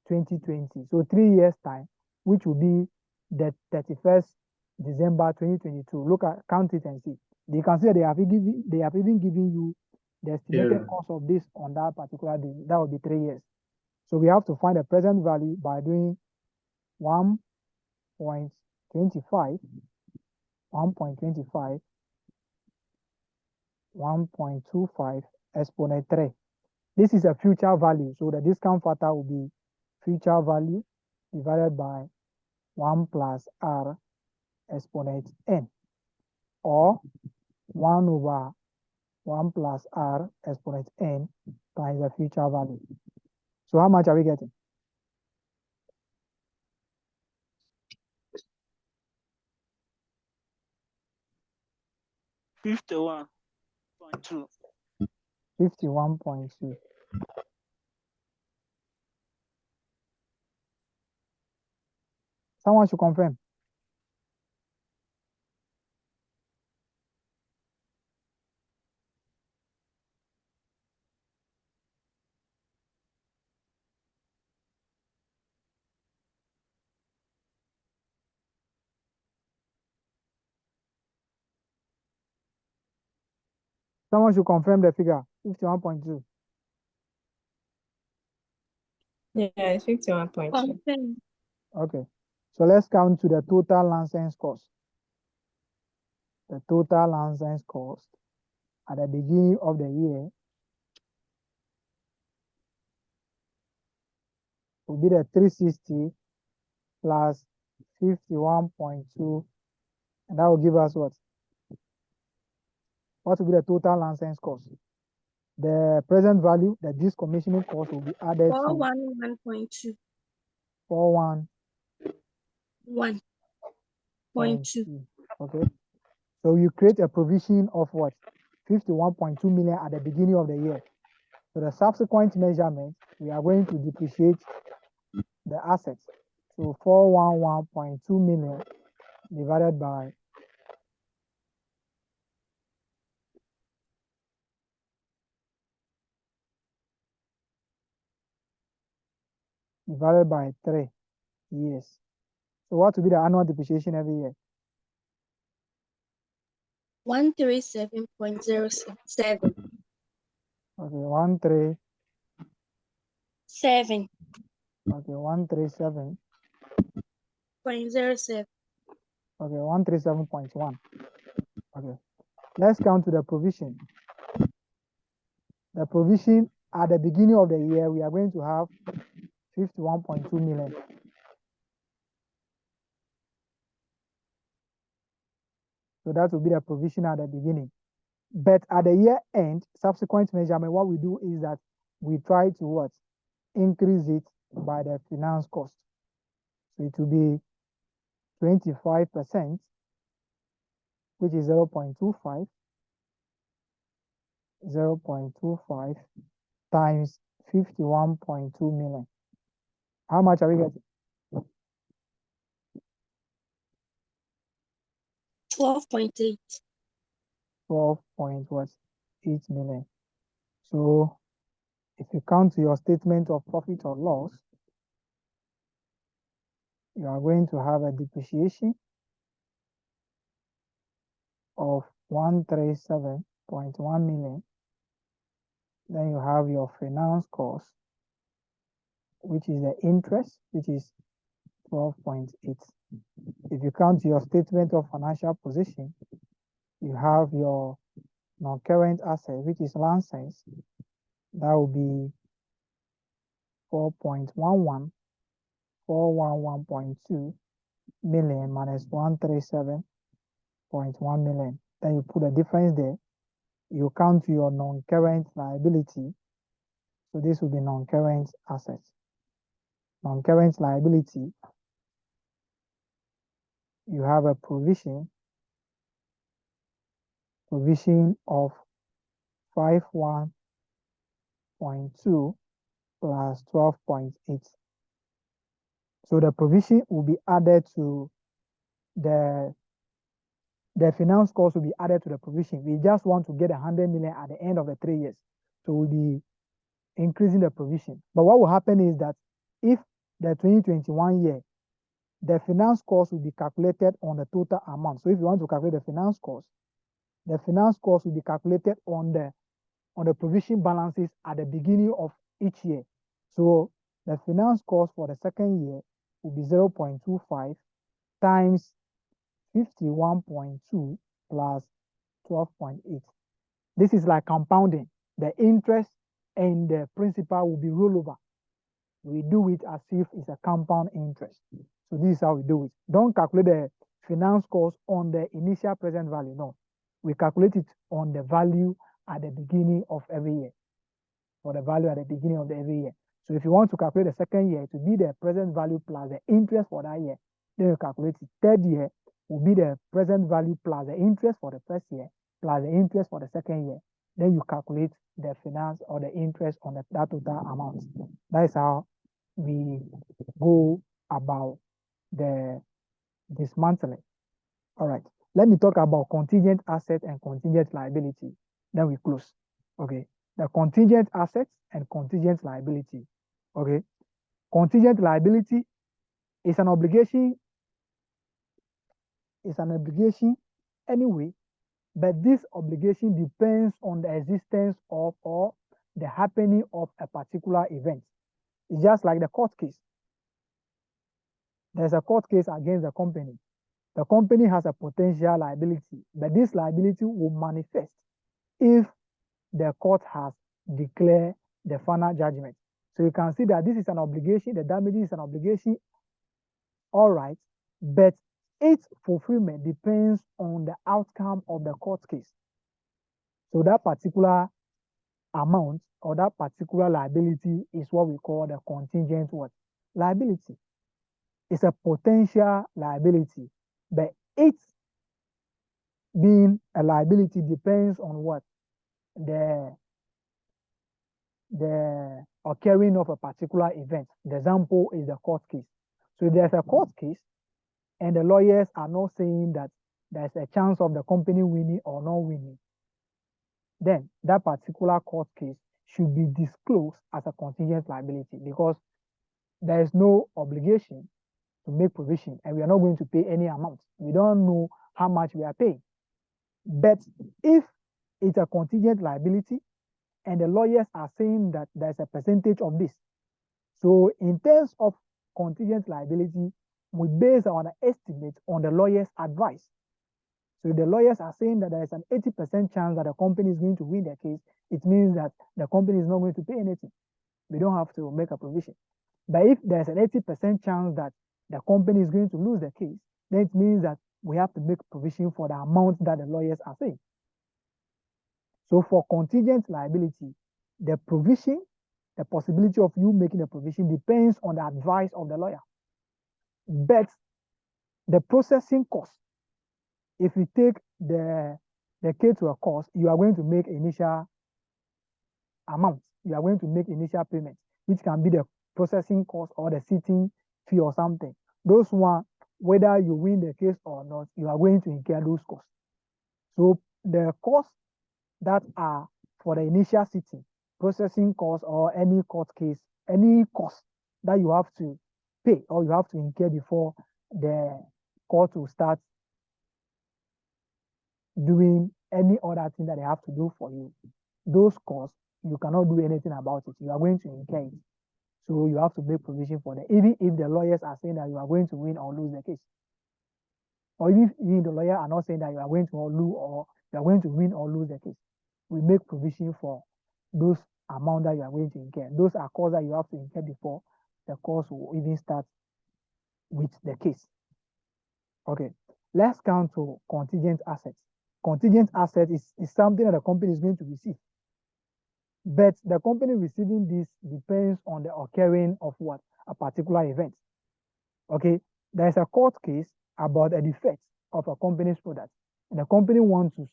2020. So 3 years' time, which will be the 31st December 2022. Look at, count it and see. You can see they have even given you the estimated cost of this on that particular day. That will be 3 years. So we have to find the present value by doing 1.25, 1.25, 1.25 exponent 3. This is a future value. So the discount factor will be future value divided by 1 plus r exponent n, or 1 over 1 plus r exponent n times the future value. So how much are we getting? $51.2. 51.2. Someone should confirm. Someone should confirm the figure, 51.2. Yeah, it's 51.2. Confirm. Okay. So let's count to the total license cost. The total license cost at the beginning of the year will be the 360 plus 51.2, and that will give us what? What will be the total license cost? The present value, the decommissioning cost, will be added to 411.2. 411.2. 1.2. Okay. So you create a provision of what? 51.2 million at the beginning of the year. So the subsequent measurement, we are going to depreciate the assets. So 411.2 million divided by divided by 3 years. So what will be the annual depreciation every year? 137.07. Okay, 137. 7. Okay, 137. 0.07. Okay, 137.1. Okay. Let's count to the provision. The provision at the beginning of the year, we are going to have 51.2 million. So that will be the provision at the beginning. But at the year end, subsequent measurement, what we do is that we try to what? Increase it by the finance cost. So it will be 25%, which is 0.25, 0.25 times 51.2 million. How much are we getting? 12.8. 12.8 million. So if you come to your statement of profit or loss, you are going to have a depreciation of 137.1 million. Then you have your finance cost, which is the interest, which is 12.8. If you come to your statement of financial position, you have your non-current asset, which is license. That will be 4.11, 411.2 million minus 137.1 million. Then you put a difference there. You count your non-current liability. So this will be non-current assets. Non-current liability, you have a provision of 51.2 plus 12.8. So the provision will be added to the finance cost will be added to the provision. We just want to get 100 million at the end of the 3 years. So we'll be increasing the provision. But what will happen is that if the 2021 year, the finance cost will be calculated on the total amount. So if you want to calculate the finance cost will be calculated on the provision balances at the beginning of each year. So the finance cost for the second year will be 0.25 times 51.2 plus 12.8. This is like compounding. The interest and the principal will be rollover. We do it as if it's a compound interest. So this is how we do it. Don't calculate the finance cost on the initial present value. No, we calculate it on the value at the beginning of every year. For the value at the beginning of every year. So if you want to calculate the second year, to be the present value plus the interest for that year, then you calculate it. Third year will be the present value plus the interest for the first year, plus the interest for the second year. Then you calculate the finance or the interest on that total amount. That is how we go about the dismantling. All right. Let me talk about contingent asset and contingent liability. Then we close. Okay. The contingent assets and contingent liability. Okay. Contingent liability is an obligation. It's an obligation anyway, but this obligation depends on the existence of or the happening of a particular event. It's just like the court case. There's a court case against the company. The company has a potential liability, but this liability will manifest if the court has declared the final judgment. So you can see that this is an obligation, the damage is an obligation, all right, but its fulfillment depends on the outcome of the court case. So that particular amount or that particular liability is what we call the contingent what? Liability. It's a potential liability, but its being a liability depends on what? The occurring of a particular event. The example is the court case. So if there's a court case and the lawyers are not saying that there's a chance of the company winning or not winning, then that particular court case should be disclosed as a contingent liability because there is no obligation to make provision and we are not going to pay any amount. We don't know how much we are paying. But if it's a contingent liability and the lawyers are saying that there's a percentage of this. So in terms of contingent liability, we base our estimate on the lawyer's advice. So if the lawyers are saying that there is an 80% chance that the company is going to win the case, it means that the company is not going to pay anything. We don't have to make a provision. But if there's an 80% chance that the company is going to lose the case, then it means that we have to make provision for the amount that the lawyers are saying. So for contingent liability, the provision the possibility of you making a provision depends on the advice of the lawyer. But the processing cost, if you take the case to a court, you are going to make initial amount. You are going to make initial payment, which can be the processing cost or the sitting fee or something. Those one, whether you win the case or not, you are going to incur those costs. So the costs that are for the initial sitting, processing costs or any court case, any cost that you have to pay or you have to incur before the court will start doing any other thing that they have to do for you. Those costs, you cannot do anything about it. You are going to incur it. So you have to make provision for them, even if the lawyers are saying that you are going to win or lose the case. Or even if the lawyer are not saying that you are going to lose or you are going to win or lose the case. We make provision for those amount that you are going to incur. Those are costs that you have to incur before the course will even start with the case. Okay, let's come to contingent assets. Contingent asset is something that the company is going to receive. But the company receiving this depends on the occurring of what? A particular event. Okay, there's a court case about a defect of a company's product. And the company wants to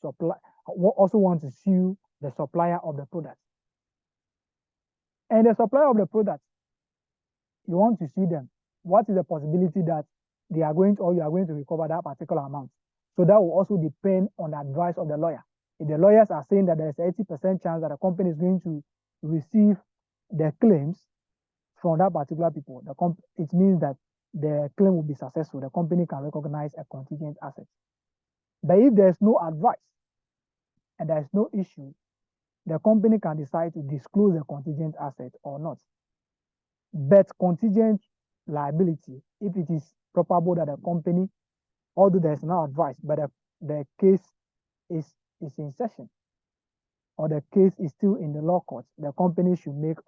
also want to sue the supplier of the product. And the supplier of the product, you want to sue them. What is the possibility that they are going to, or you are going to recover that particular amount? So that will also depend on the advice of the lawyer. If the lawyers are saying that there's an 80% chance that the company is going to receive the claims from that particular people, it means that the claim will be successful. The company can recognize a contingent asset. But if there's no advice and there's no issue, the company can decide to disclose the contingent asset or not. But contingent liability, if it is probable that the company, although there's no advice, but the case is in session or the case is still in the law court, the company should make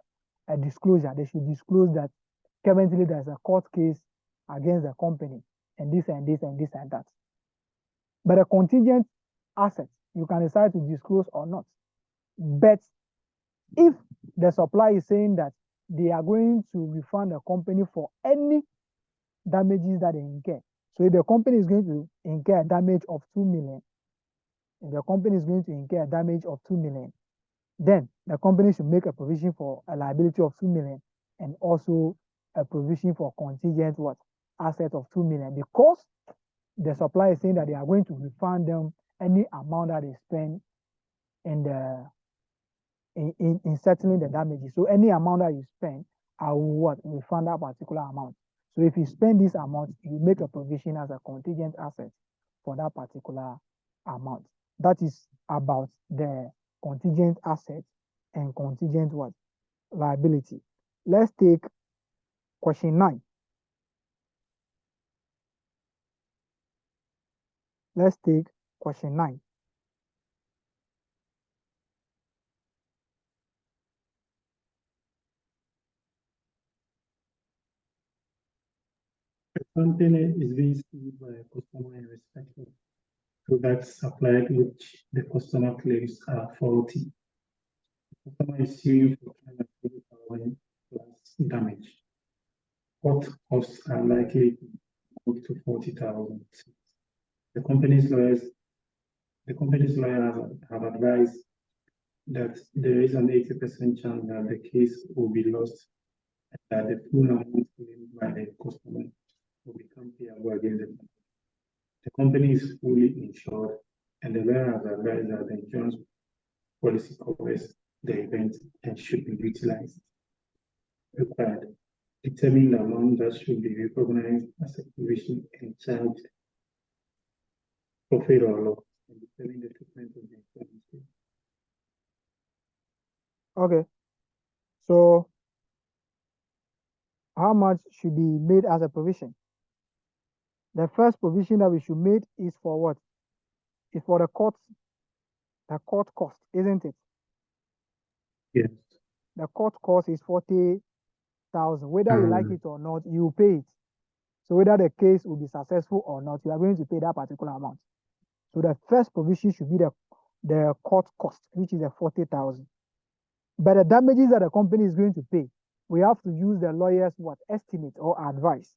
a disclosure. They should disclose that currently there's a court case against the company and this and this and this and that. But a contingent asset, you can decide to disclose or not. But if the supplier is saying that they are going to refund the company for any damages that they incur. So if the company is going to incur a damage of 2 million, if the company is going to incur a damage of 2 million, then the company should make a provision for a liability of 2 million and also a provision for contingent asset of 2 million, because the supplier is saying that they are going to refund them any amount that they spend in settling the damages. So any amount that you spend, I will refund that particular amount. So if you spend this amount, you make a provision as a contingent asset for that particular amount. That is about the contingent asset and contingent liability. Let's take question 9. Let's take question 9. The company is being sued by a customer in respect of products supplied which the customer claims are faulty. The customer is suing for 240,000 plus damage. What costs are likely to go to 40,000? The company's lawyers have advised that there is an 80% chance that the case will be lost and that the full amount claimed by the customer will become payable against the company. The company is fully insured, and the lawyer has advised that the insurance policy covers the event and should be utilized. Required. Determine the amount that should be recognized as a provision and charged profit or loss, and determine the treatment of the insurance. Okay. So how much should be made as a provision? The first provision that we should make is for what? Is for the court cost, isn't it? Yes. The court cost is 40,000. Whether you like it or not, you pay it. So whether the case will be successful or not, you are going to pay that particular amount. So the first provision should be the court cost, which is the 40,000. But the damages that the company is going to pay, we have to use the lawyer's what estimate or advice.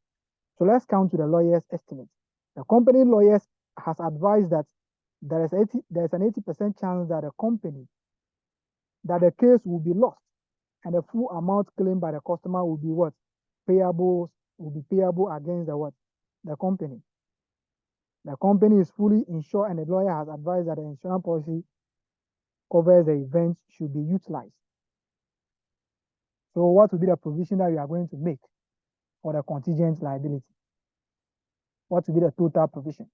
So let's count to the lawyer's estimate. The company lawyers has advised that there's an 80% chance that the case will be lost, and the full amount claimed by the customer will be what payable against the what the company. The company is fully insured, and the lawyer has advised that the insurance policy covers the event should be utilized. So what will be the provision that you are going to make for the contingent liability? What will be the total provision?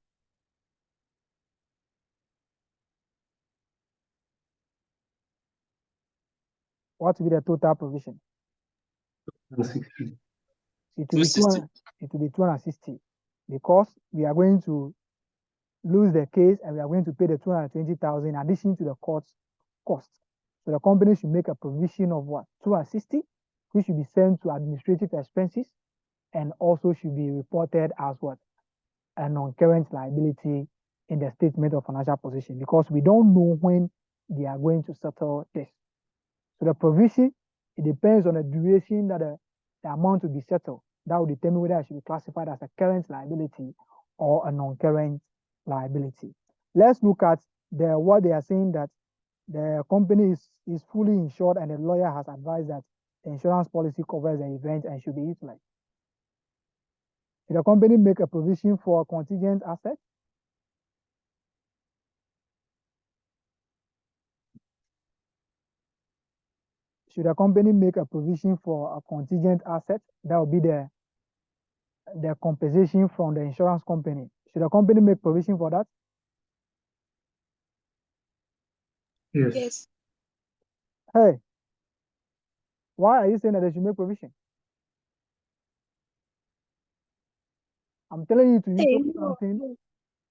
What will be the total provision? 160. It will be 260 because we are going to lose the case and we are going to pay the 220,000 in addition to the court's cost. So the company should make a provision of what? 260, which should be sent to administrative expenses and also should be reported as what? A non-current liability in the statement of financial position, because we don't know when they are going to settle this. So the provision, it depends on the duration that the amount to be settled. That will determine whether it should be classified as a current liability or a non-current liability. Let's look at what they are saying, that the company is fully insured and the lawyer has advised that the insurance policy covers the event and should be utilized. Should the company make a provision for a contingent asset? Should the company make a provision for a contingent asset? That will be the compensation from the insurance company. Should the company make provision for that? Yes. Yes. Hey, why are you saying that they should make provision? I'm telling you to utilize something.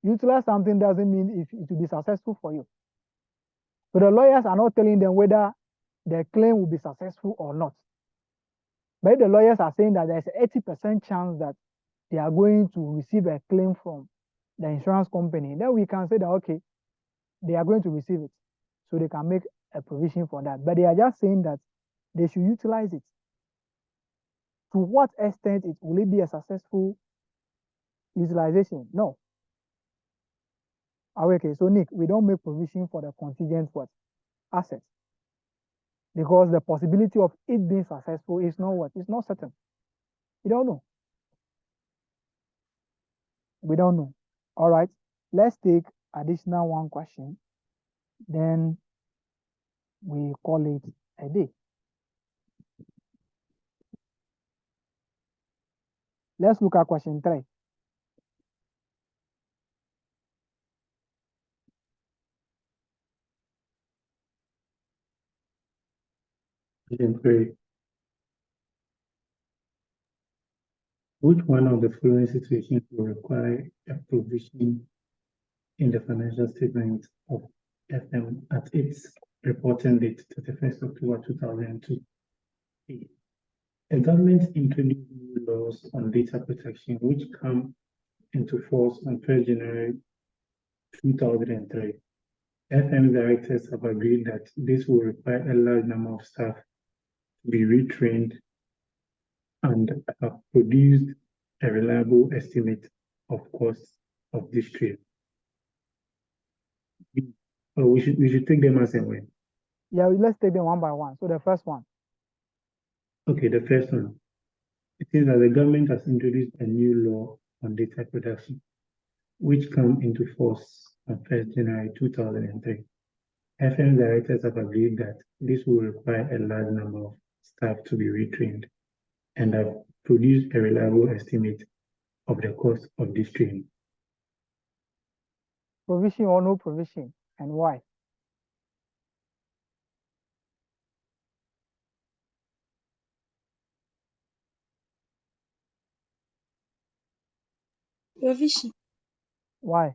Utilize something doesn't mean if it will be successful for you. So the lawyers are not telling them whether the claim will be successful or not. But the lawyers are saying that there's an 80% chance that they are going to receive a claim from the insurance company. Then we can say that, okay, they are going to receive it. So they can make a provision for that. But they are just saying that they should utilize it. To what extent will it be a successful utilization? No. Okay, so Nick, we don't make provision for the contingent what? Assets. Because the possibility of it being successful is not what? It's not certain. We don't know. We don't know. All right. Let's take additional one question. Then we call it a day. Let's look at question 3. Question 3. Which one of the following situations will require a provision in the financial statement of FM at its reporting date, 31st October 2002? A government introduced new laws on data protection which come into force on 1st January 2003. FM directors have agreed that this will require a large number of staff to be retrained and have produced a reliable estimate of costs of this trade. We should take them as a way. Yeah, let's take them one by one. So the first one. Okay, the first one. It is that the government has introduced a new law on data protection, which come into force on 1st January 2003. FM directors have agreed that this will require a large number of staff to be retrained and have produced a reliable estimate of the cost of this training. Provision or no provision, and why? Provision. Why?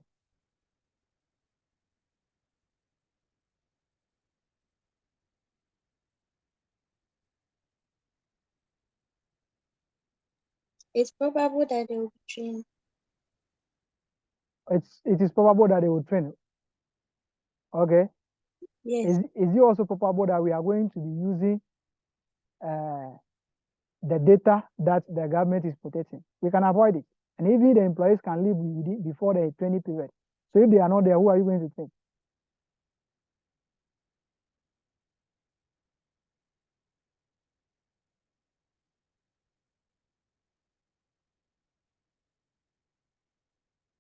It's probable that they will be trained. It is probable that they will train. Okay. Yes. Is it also probable that we are going to be using the data that the government is protecting? We can avoid it. And even the employees can leave before the 20 period. So if they are not there, who are you going to take?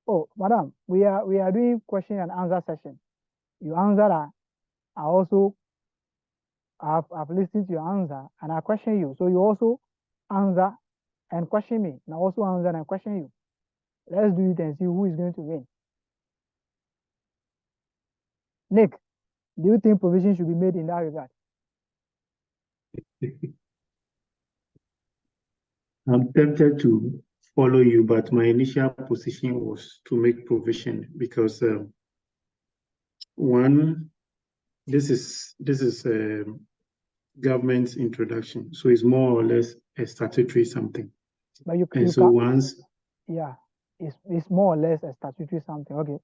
Oh, madam, we are doing question and answer session. You answer that. I also I've listened to your answer and I question you. So you also answer and question me. And I also answer and question you. Let's do it and see who is going to win. Nick, do you think provision should be made in that regard? I'm tempted to follow you, but my initial position was to make provision because one, this is government's introduction, so it's more or less a statutory something. But you And so can't, once, yeah, it's more or less a statutory something. Okay.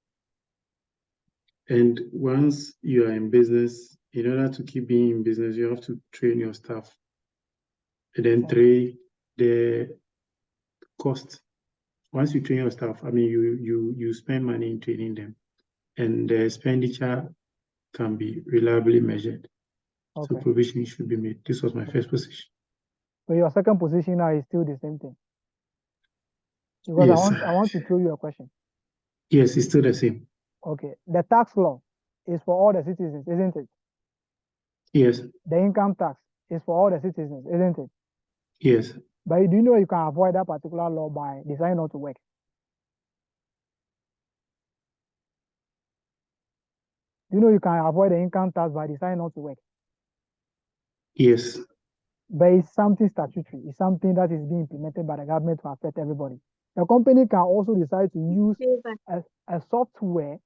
and once you are in business, in order to keep being in business, you have to train your staff. And then three, the cost. Once you train your staff, I mean, you spend money in training them, and the expenditure can be reliably measured. Okay. So provision should be made. This was my first position. So your second position now is still the same thing. Because Yes. I want to throw you a question. Yes, it's still the same. Okay. The tax law is for all the citizens, isn't it? Yes. The income tax is for all the citizens, isn't it? Yes. But do you know you can avoid that particular law by deciding not to work? Do you know you can avoid the income tax by deciding not to work? Yes. But it's something statutory. It's something that is being implemented by the government to affect everybody. The company can also decide to use a software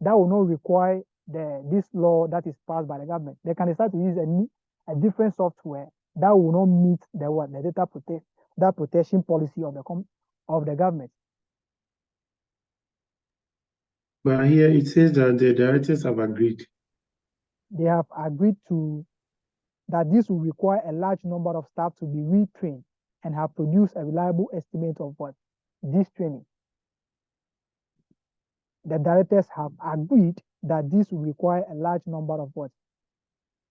that will not require this law that is passed by the government. They can decide to use a different software that will not meet the data protection policy of the government. But here it says that the directors have agreed. They have agreed to that this will require a large number of staff to be retrained and have produced a reliable estimate of what this training. The directors have agreed that this will require a large number of what?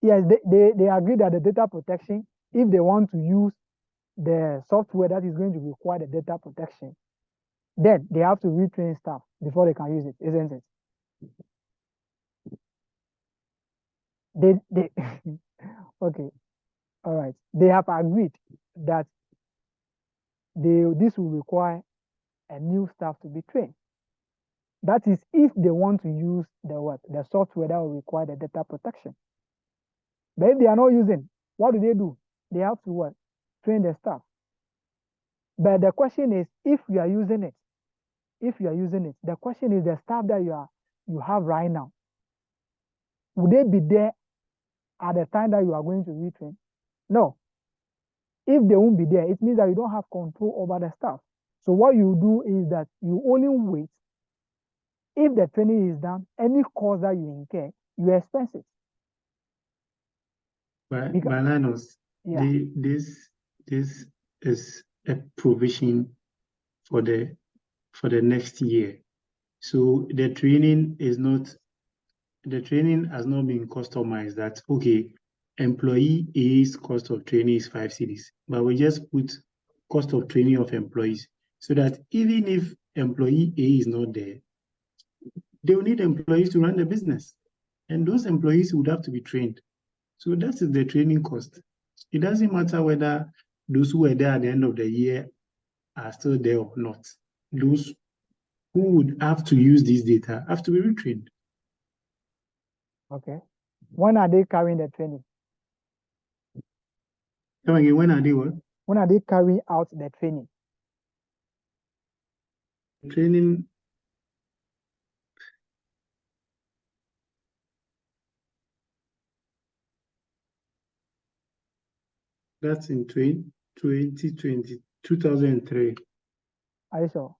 Yes, they agree that the data protection, if they want to use the software that is going to require the data protection, then they have to retrain staff before they can use it, isn't it? They okay, all right. They have agreed that this will require a new staff to be trained. That is if they want to use the software that will require the data protection. But if they are not using, what do? They have to what? Train the staff. But the question is, if you are using it, the question is the staff that you have right now, would they be there at the time that you are going to retrain? No. If they won't be there, it means that you don't have control over the staff. So what you do is that you only wait. If the training is done, any cost that you incur, you expense it. But Linus, yeah. This is a provision for the next year. So the training has not been customized that, okay, employee A's cost of training is 5 cedis, but we just put cost of training of employees so that even if employee A is not there, they will need employees to run the business. And those employees would have to be trained. So that is the training cost. It doesn't matter whether those who were there at the end of the year are still there or not. Those who would have to use this data have to be retrained. Okay. When are they carrying the training? Come again, when are they what? When are they carrying out the training? Training. That's in 2003. Are you sure?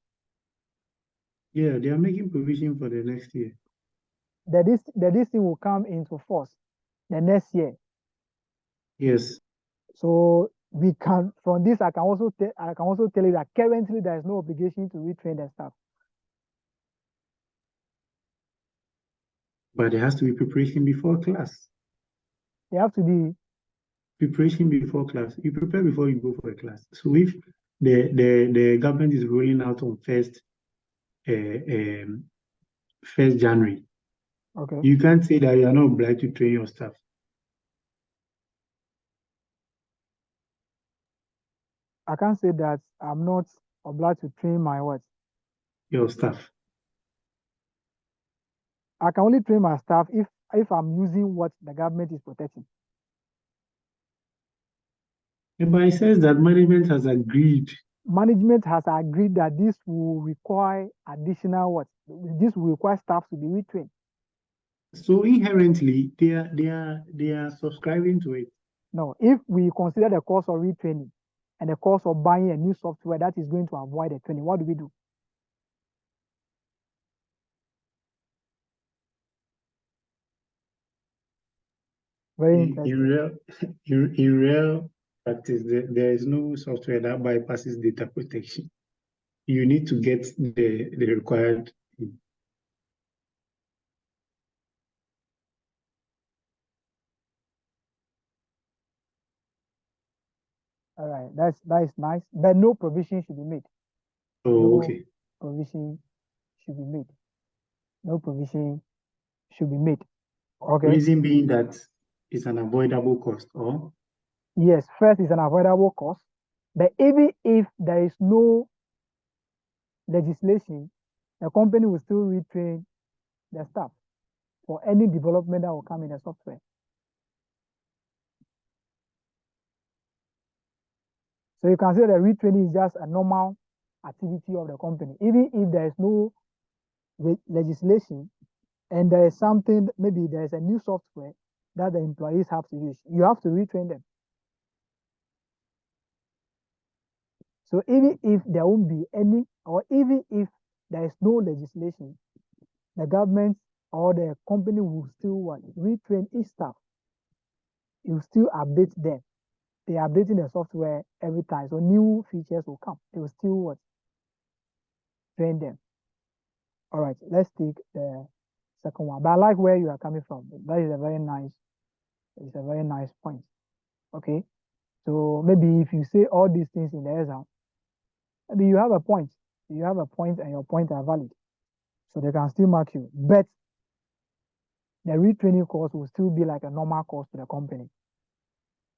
Yeah, they are making provision for the next year. this thing will come into force the next year. Yes. So we can, from this, I can also tell you that currently there is no obligation to retrain the staff. But there has to be preparation before class. They have to be Preparation before class. You prepare before you go for a class. So if the government is rolling out on first January, okay. you can't say that you are not obliged to train your staff. I can't say that I'm not obliged to train my what? Your staff. I can only train my staff if I'm using what the government is protecting. But it says that management has agreed. Management has agreed that this will require additional what? This will require staff to be retrained. So inherently, they are subscribing to it. No, if we consider the cost of retraining and the cost of buying a new software that is going to avoid the training, what do we do? Very interesting. In real practice, there is no software that bypasses data protection. You need to get the required. All right, that is nice, but no provision should be made. Oh, okay. Provision should be made. No provision should be made. Okay. Reason being that it's an avoidable cost, or? Yes, first is an avoidable cost, but even if there is no legislation, the company will still retrain the staff for any development that will come in the software. So you can say that retraining is just a normal activity of the company. Even if there is no legislation and there is something, maybe there is a new software that the employees have to use, you have to retrain them. So even if there won't be any, or even if there is no legislation, the government or the company will still retrain each staff. You still update them. They are updating the software every time. So new features will come. They will still train them. All right, let's take the second one. But I like where you are coming from. That is a very nice point. Okay. So maybe if you say all these things in the exam, maybe you have a point. You have a point and your points are valid. So they can still mark you. But the retraining course will still be like a normal course to the company.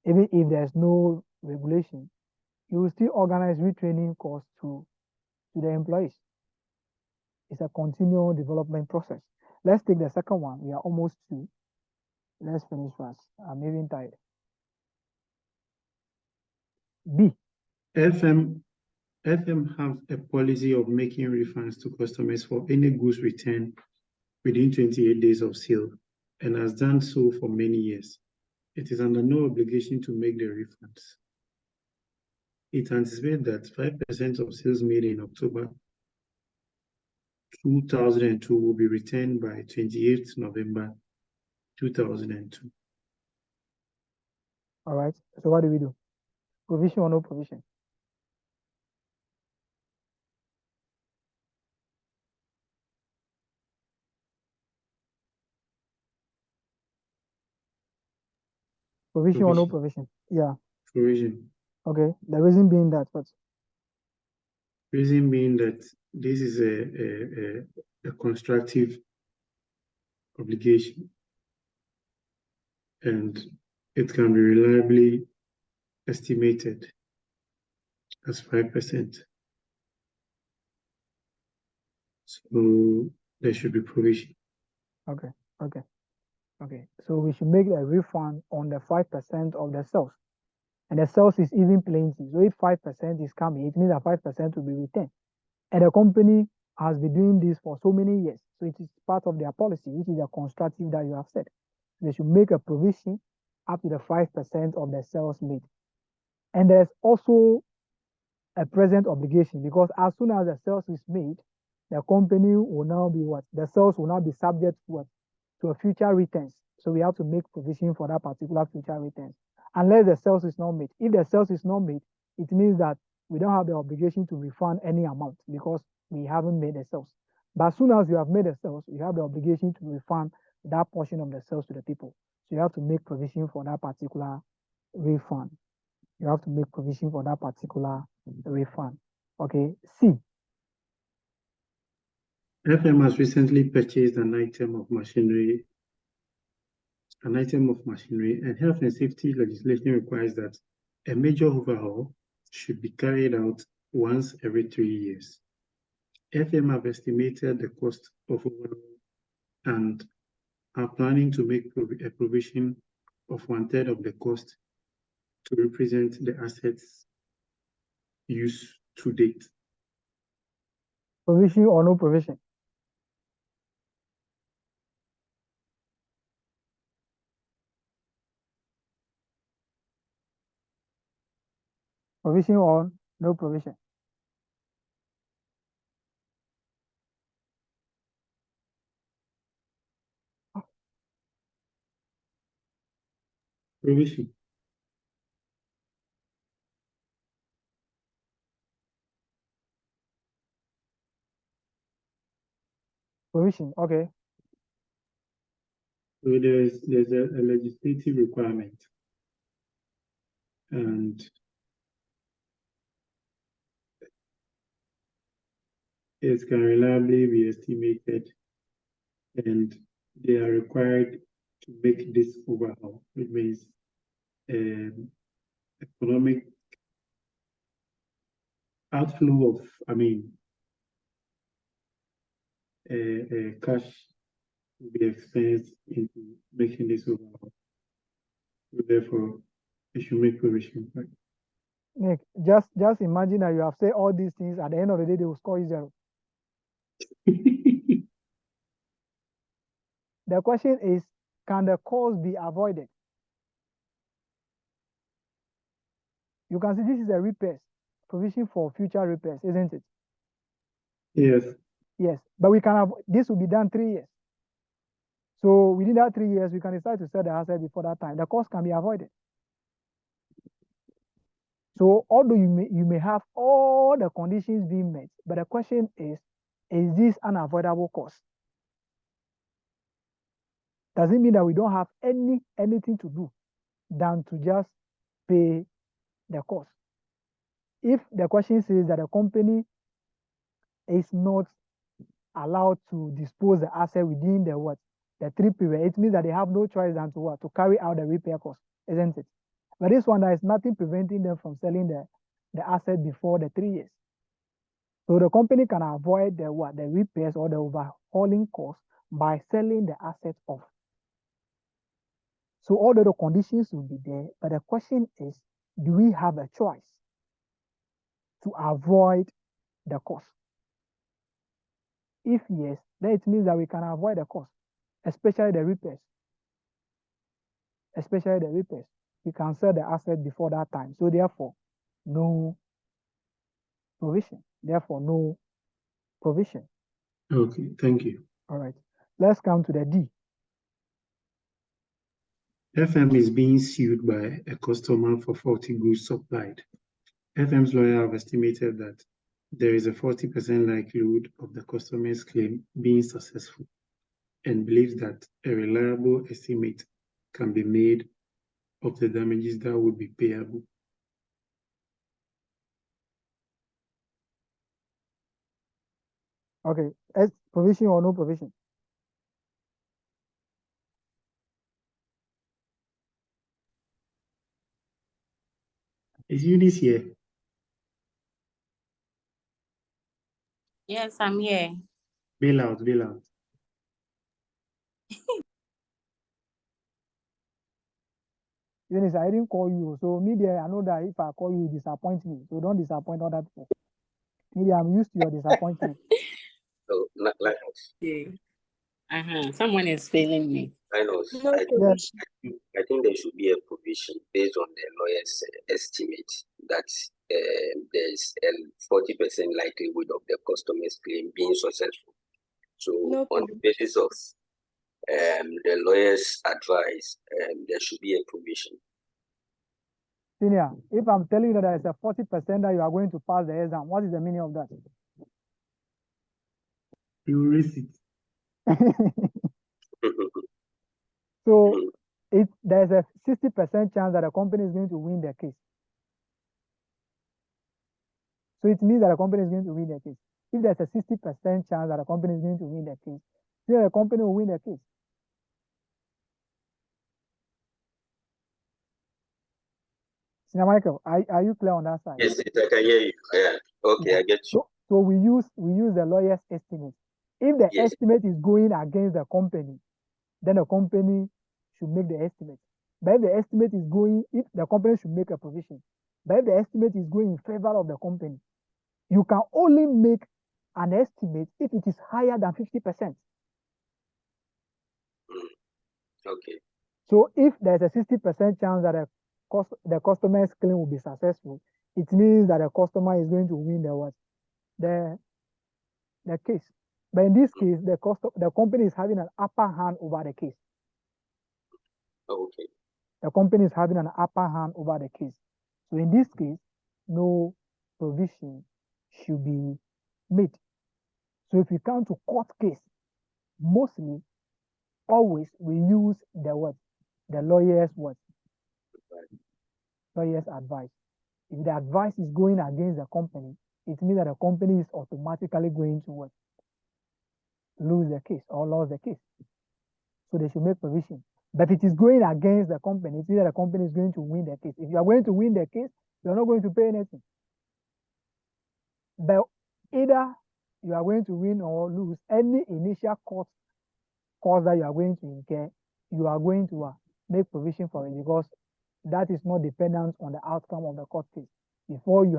Even if there's no regulation, you will still organize retraining course to the employees. It's a continual development process. Let's take the second one. We are almost through. Let's finish fast. I'm even tired. B. FM have a policy of making refunds to customers for any goods returned within 28 days of sale and has done so for many years. It is under no obligation to make the refunds. It anticipates that 5% of sales made in October 2002 will be returned by 28th November 2002. All right. So what do we do? Provision or no provision? Provision or no provision? Yeah. Provision. Okay. The reason being that what? Reason being that this is a constructive obligation and it can be reliably estimated as 5%. So there should be provision. Okay. So we should make a refund on the 5% of the sales. And the sales is even plenty. So if 5% is coming, it means that 5% will be returned. And the company has been doing this for so many years. So it is part of their policy, which is a constructive that you have said. They should make a provision up to the 5% of the sales made. And there's also a present obligation because as soon as the sales is made, the company will now be what? The sales will now be subject to what? to a future returns. So we have to make provision for that particular future returns, unless the sales is not made. If the sales is not made, it means that we don't have the obligation to refund any amount because we haven't made the sales. But as soon as you have made the sales, you have the obligation to refund that portion of the sales to the people. So you have to make provision for that particular refund. You have to make provision for that particular refund. Okay, C. FM has recently purchased an item of machinery, and health and safety legislation requires that a major overhaul should be carried out once every 3 years. FM have estimated the cost of overhaul and are planning to make a provision of 1/3 of the cost to represent the assets used to date. Provision or no provision? Provision or no provision? Provision. Provision, okay. So there's a legislative requirement, and it can reliably be estimated, and they are required to make this overhaul, which means economic outflow of, cash will be expensed into making this overhaul. So therefore, you should make provision. Right? Nick, just imagine that you have said all these things, at the end of the day, they will score you 0. The question is, can the cost be avoided? You can see this is a repairs, provision for future repairs, isn't it? Yes. Yes, but we can have, this will be done 3 years. So within that 3 years, we can decide to sell the asset before that time. The cost can be avoided. So although you may have all the conditions being met, but the question is this an avoidable cost? Does it mean that we don't have anything to do than to just pay the cost? If the question says that the company is not allowed to dispose the asset within the 3 period, it means that they have no choice than to carry out the repair cost, isn't it? But this one, there is nothing preventing them from selling the asset before the 3 years. So the company can avoid the repairs or the overhauling costs by selling the asset off. So all the conditions will be there, but the question is, do we have a choice to avoid the cost? If yes, then it means that we can avoid the cost, especially the repairs. Especially the repairs. We can sell the asset before that time. So therefore, no provision. Therefore, no provision. Okay, thank you. All right. Let's come to the D. FM is being sued by a customer for faulty goods supplied. FM's lawyer have estimated that there is a 40% likelihood of the customer's claim being successful and believes that a reliable estimate can be made of the damages that would be payable. Okay, provision or no provision? Is Eunice here? Yes, I'm here. Bail out. Eunice, I didn't call you. So maybe I know that if I call you, you disappoint me. So don't disappoint other people. Maybe I'm used to your disappointment. So, Someone is failing me. No Yes. provision. I think there should be a provision based on the lawyer's estimate that there's a 40% likelihood of the customer's claim being successful. So No on the basis of the lawyers advise, there should be a provision. Senior, if I'm telling you that there is a 40% that you are going to pass the exam, what is the meaning of that? You raise it. So if there's a 60% chance that a company is going to win the case. So it means that a company is going to win the case. If there's a 60% chance that a company is going to win the case, then the company will win the case. Senior Michael, are you clear on that side? Yes, I can hear you. Yeah. Okay, I get you. So we use the lawyer's estimate. If the Yes. estimate is going against the company, then the company should make the estimate. But if the estimate is going, if the company should make a provision. But if the estimate is going in favor of the company, you can only make an estimate if it is higher than 50%. Okay. So if there's a 60% chance that the customer's claim will be successful, it means that the customer is going to win the what? The case. But in this case, the company is having an upper hand over the case. Okay. The company is having an upper hand over the case. So in this case, no provision should be made. So if you come to court case, mostly, always we use the what? The lawyer's what? Lawyer's advice. If the advice is going against the company, it means that the company is automatically going to what? Lose the case or lose the case. So they should make provision. But if it is going against the company, it means that the company is going to win the case. If you are going to win the case, you are not going to pay anything. But either you are going to win or lose, any initial cost that you are going to incur, you are going to make provision for it, because that is not dependent on the outcome of the court case. Before the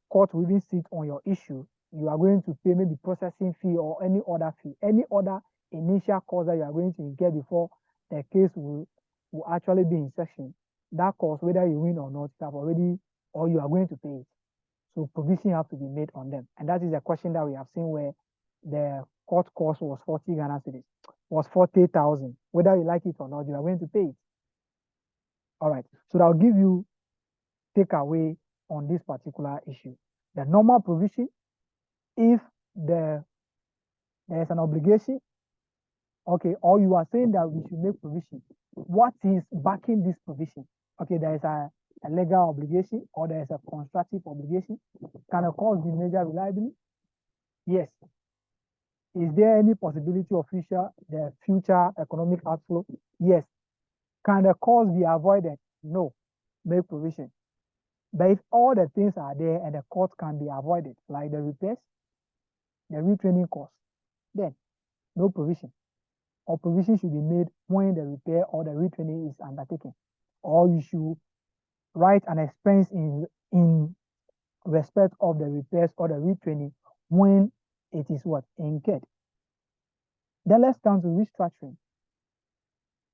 court will even sit on your issue, you are going to pay maybe processing fee or any other fee, any other initial cost that you are going to incur before the case will actually be in session. That cost, whether you win or not, you have already, or you are going to pay it. So provision have to be made on them. And that is a question that we have seen where the court cost was 40 Ghana cedis, was 40,000. Whether you like it or not, you are going to pay it. All right. So I'll give you takeaway on this particular issue. The normal provision, if there is an obligation, okay, or you are saying that we should make provision, what is backing this provision? Okay, there is a legal obligation or there is a constructive obligation. Can a cause be measured reliably? Yes. Is there any possibility of the future economic outflow? Yes. Can the cause be avoided? No. Make provision. But if all the things are there and the cost can be avoided, like the repairs, the retraining costs, then no provision. Or provision should be made when the repair or the retraining is undertaken. Or you should write an expense in respect of the repairs or the retraining when it is what? Incurred. Then let's come to restructuring.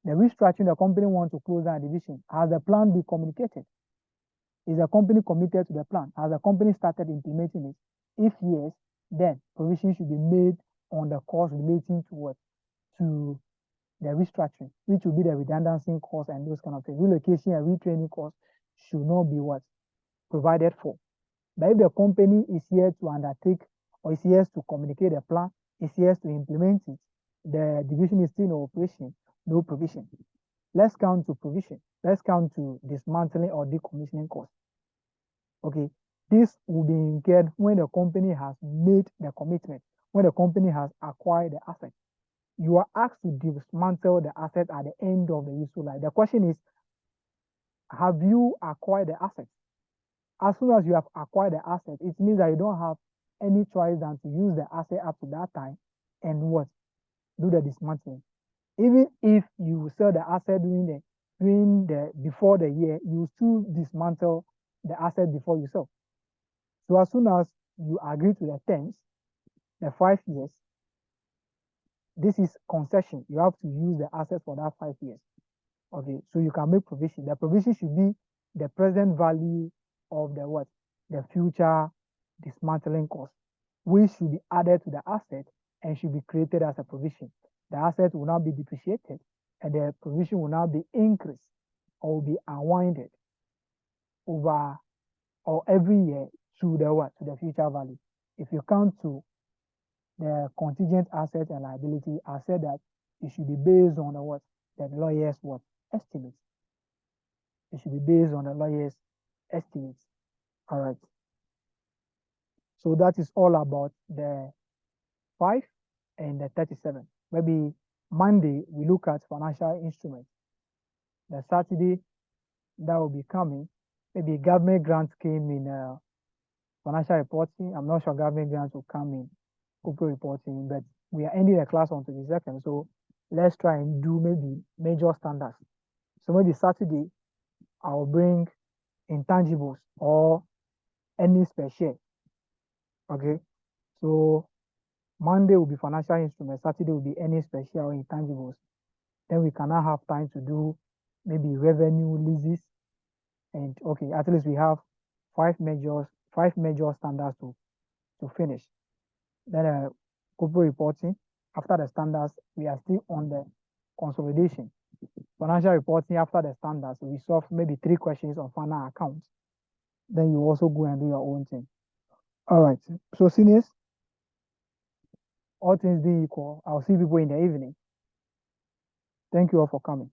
The restructuring, the company wants to close down a division. Has the plan been communicated? Is the company committed to the plan? Has the company started implementing it? If yes, then provision should be made on the cost relating to what? To the restructuring, which will be the redundancy cost and those kind of things. Relocation and retraining costs should not be what? Provided for. But if the company is here to undertake or is here to communicate the plan, is here to implement it, the division is still in operation, no provision. Let's count to provision. Let's count to dismantling or decommissioning costs. Okay, this will be incurred when the company has made the commitment, when the company has acquired the asset. You are asked to dismantle the asset at the end of the useful life. The question is, have you acquired the asset? As soon as you have acquired the asset, it means that you don't have any choice than to use the asset up to that time and what? Do the dismantling. Even if you sell the asset before the year, you still dismantle the asset before you sell. So as soon as you agree to the terms, the 5 years, this is concession. You have to use the asset for that 5 years. Okay, so you can make provision. The provision should be the present value of the future dismantling cost, which should be added to the asset and should be created as a provision. The asset will now be depreciated and the provision will now be increased or will be unwinded over or every year to the what? To the future value. If you come to the contingent asset and liability, I said that it should be based on the what? The lawyer's what? Estimates. It should be based on the lawyer's estimates. All right. So that is all about the 5 and the 37. Maybe Monday, we look at financial instruments. The Saturday, that will be coming. Maybe government grants came in financial reporting. I'm not sure government grants will come in corporate reporting, but we are ending the class on 22nd. So let's try and do maybe major standards. So maybe Saturday, I'll bring intangibles or earnings per share. Okay. So Monday will be financial instruments, Saturday will be earnings per share or intangibles. Then we can now have time to do maybe revenue, leases, and okay, at least we have five major standards to finish. Then corporate reporting. After the standards, we are still on the consolidation. Financial reporting after the standards, we solve maybe 3 questions on final accounts. Then you also go and do your own thing. All right. So seniors, all things being equal, I'll see people in the evening. Thank you all for coming.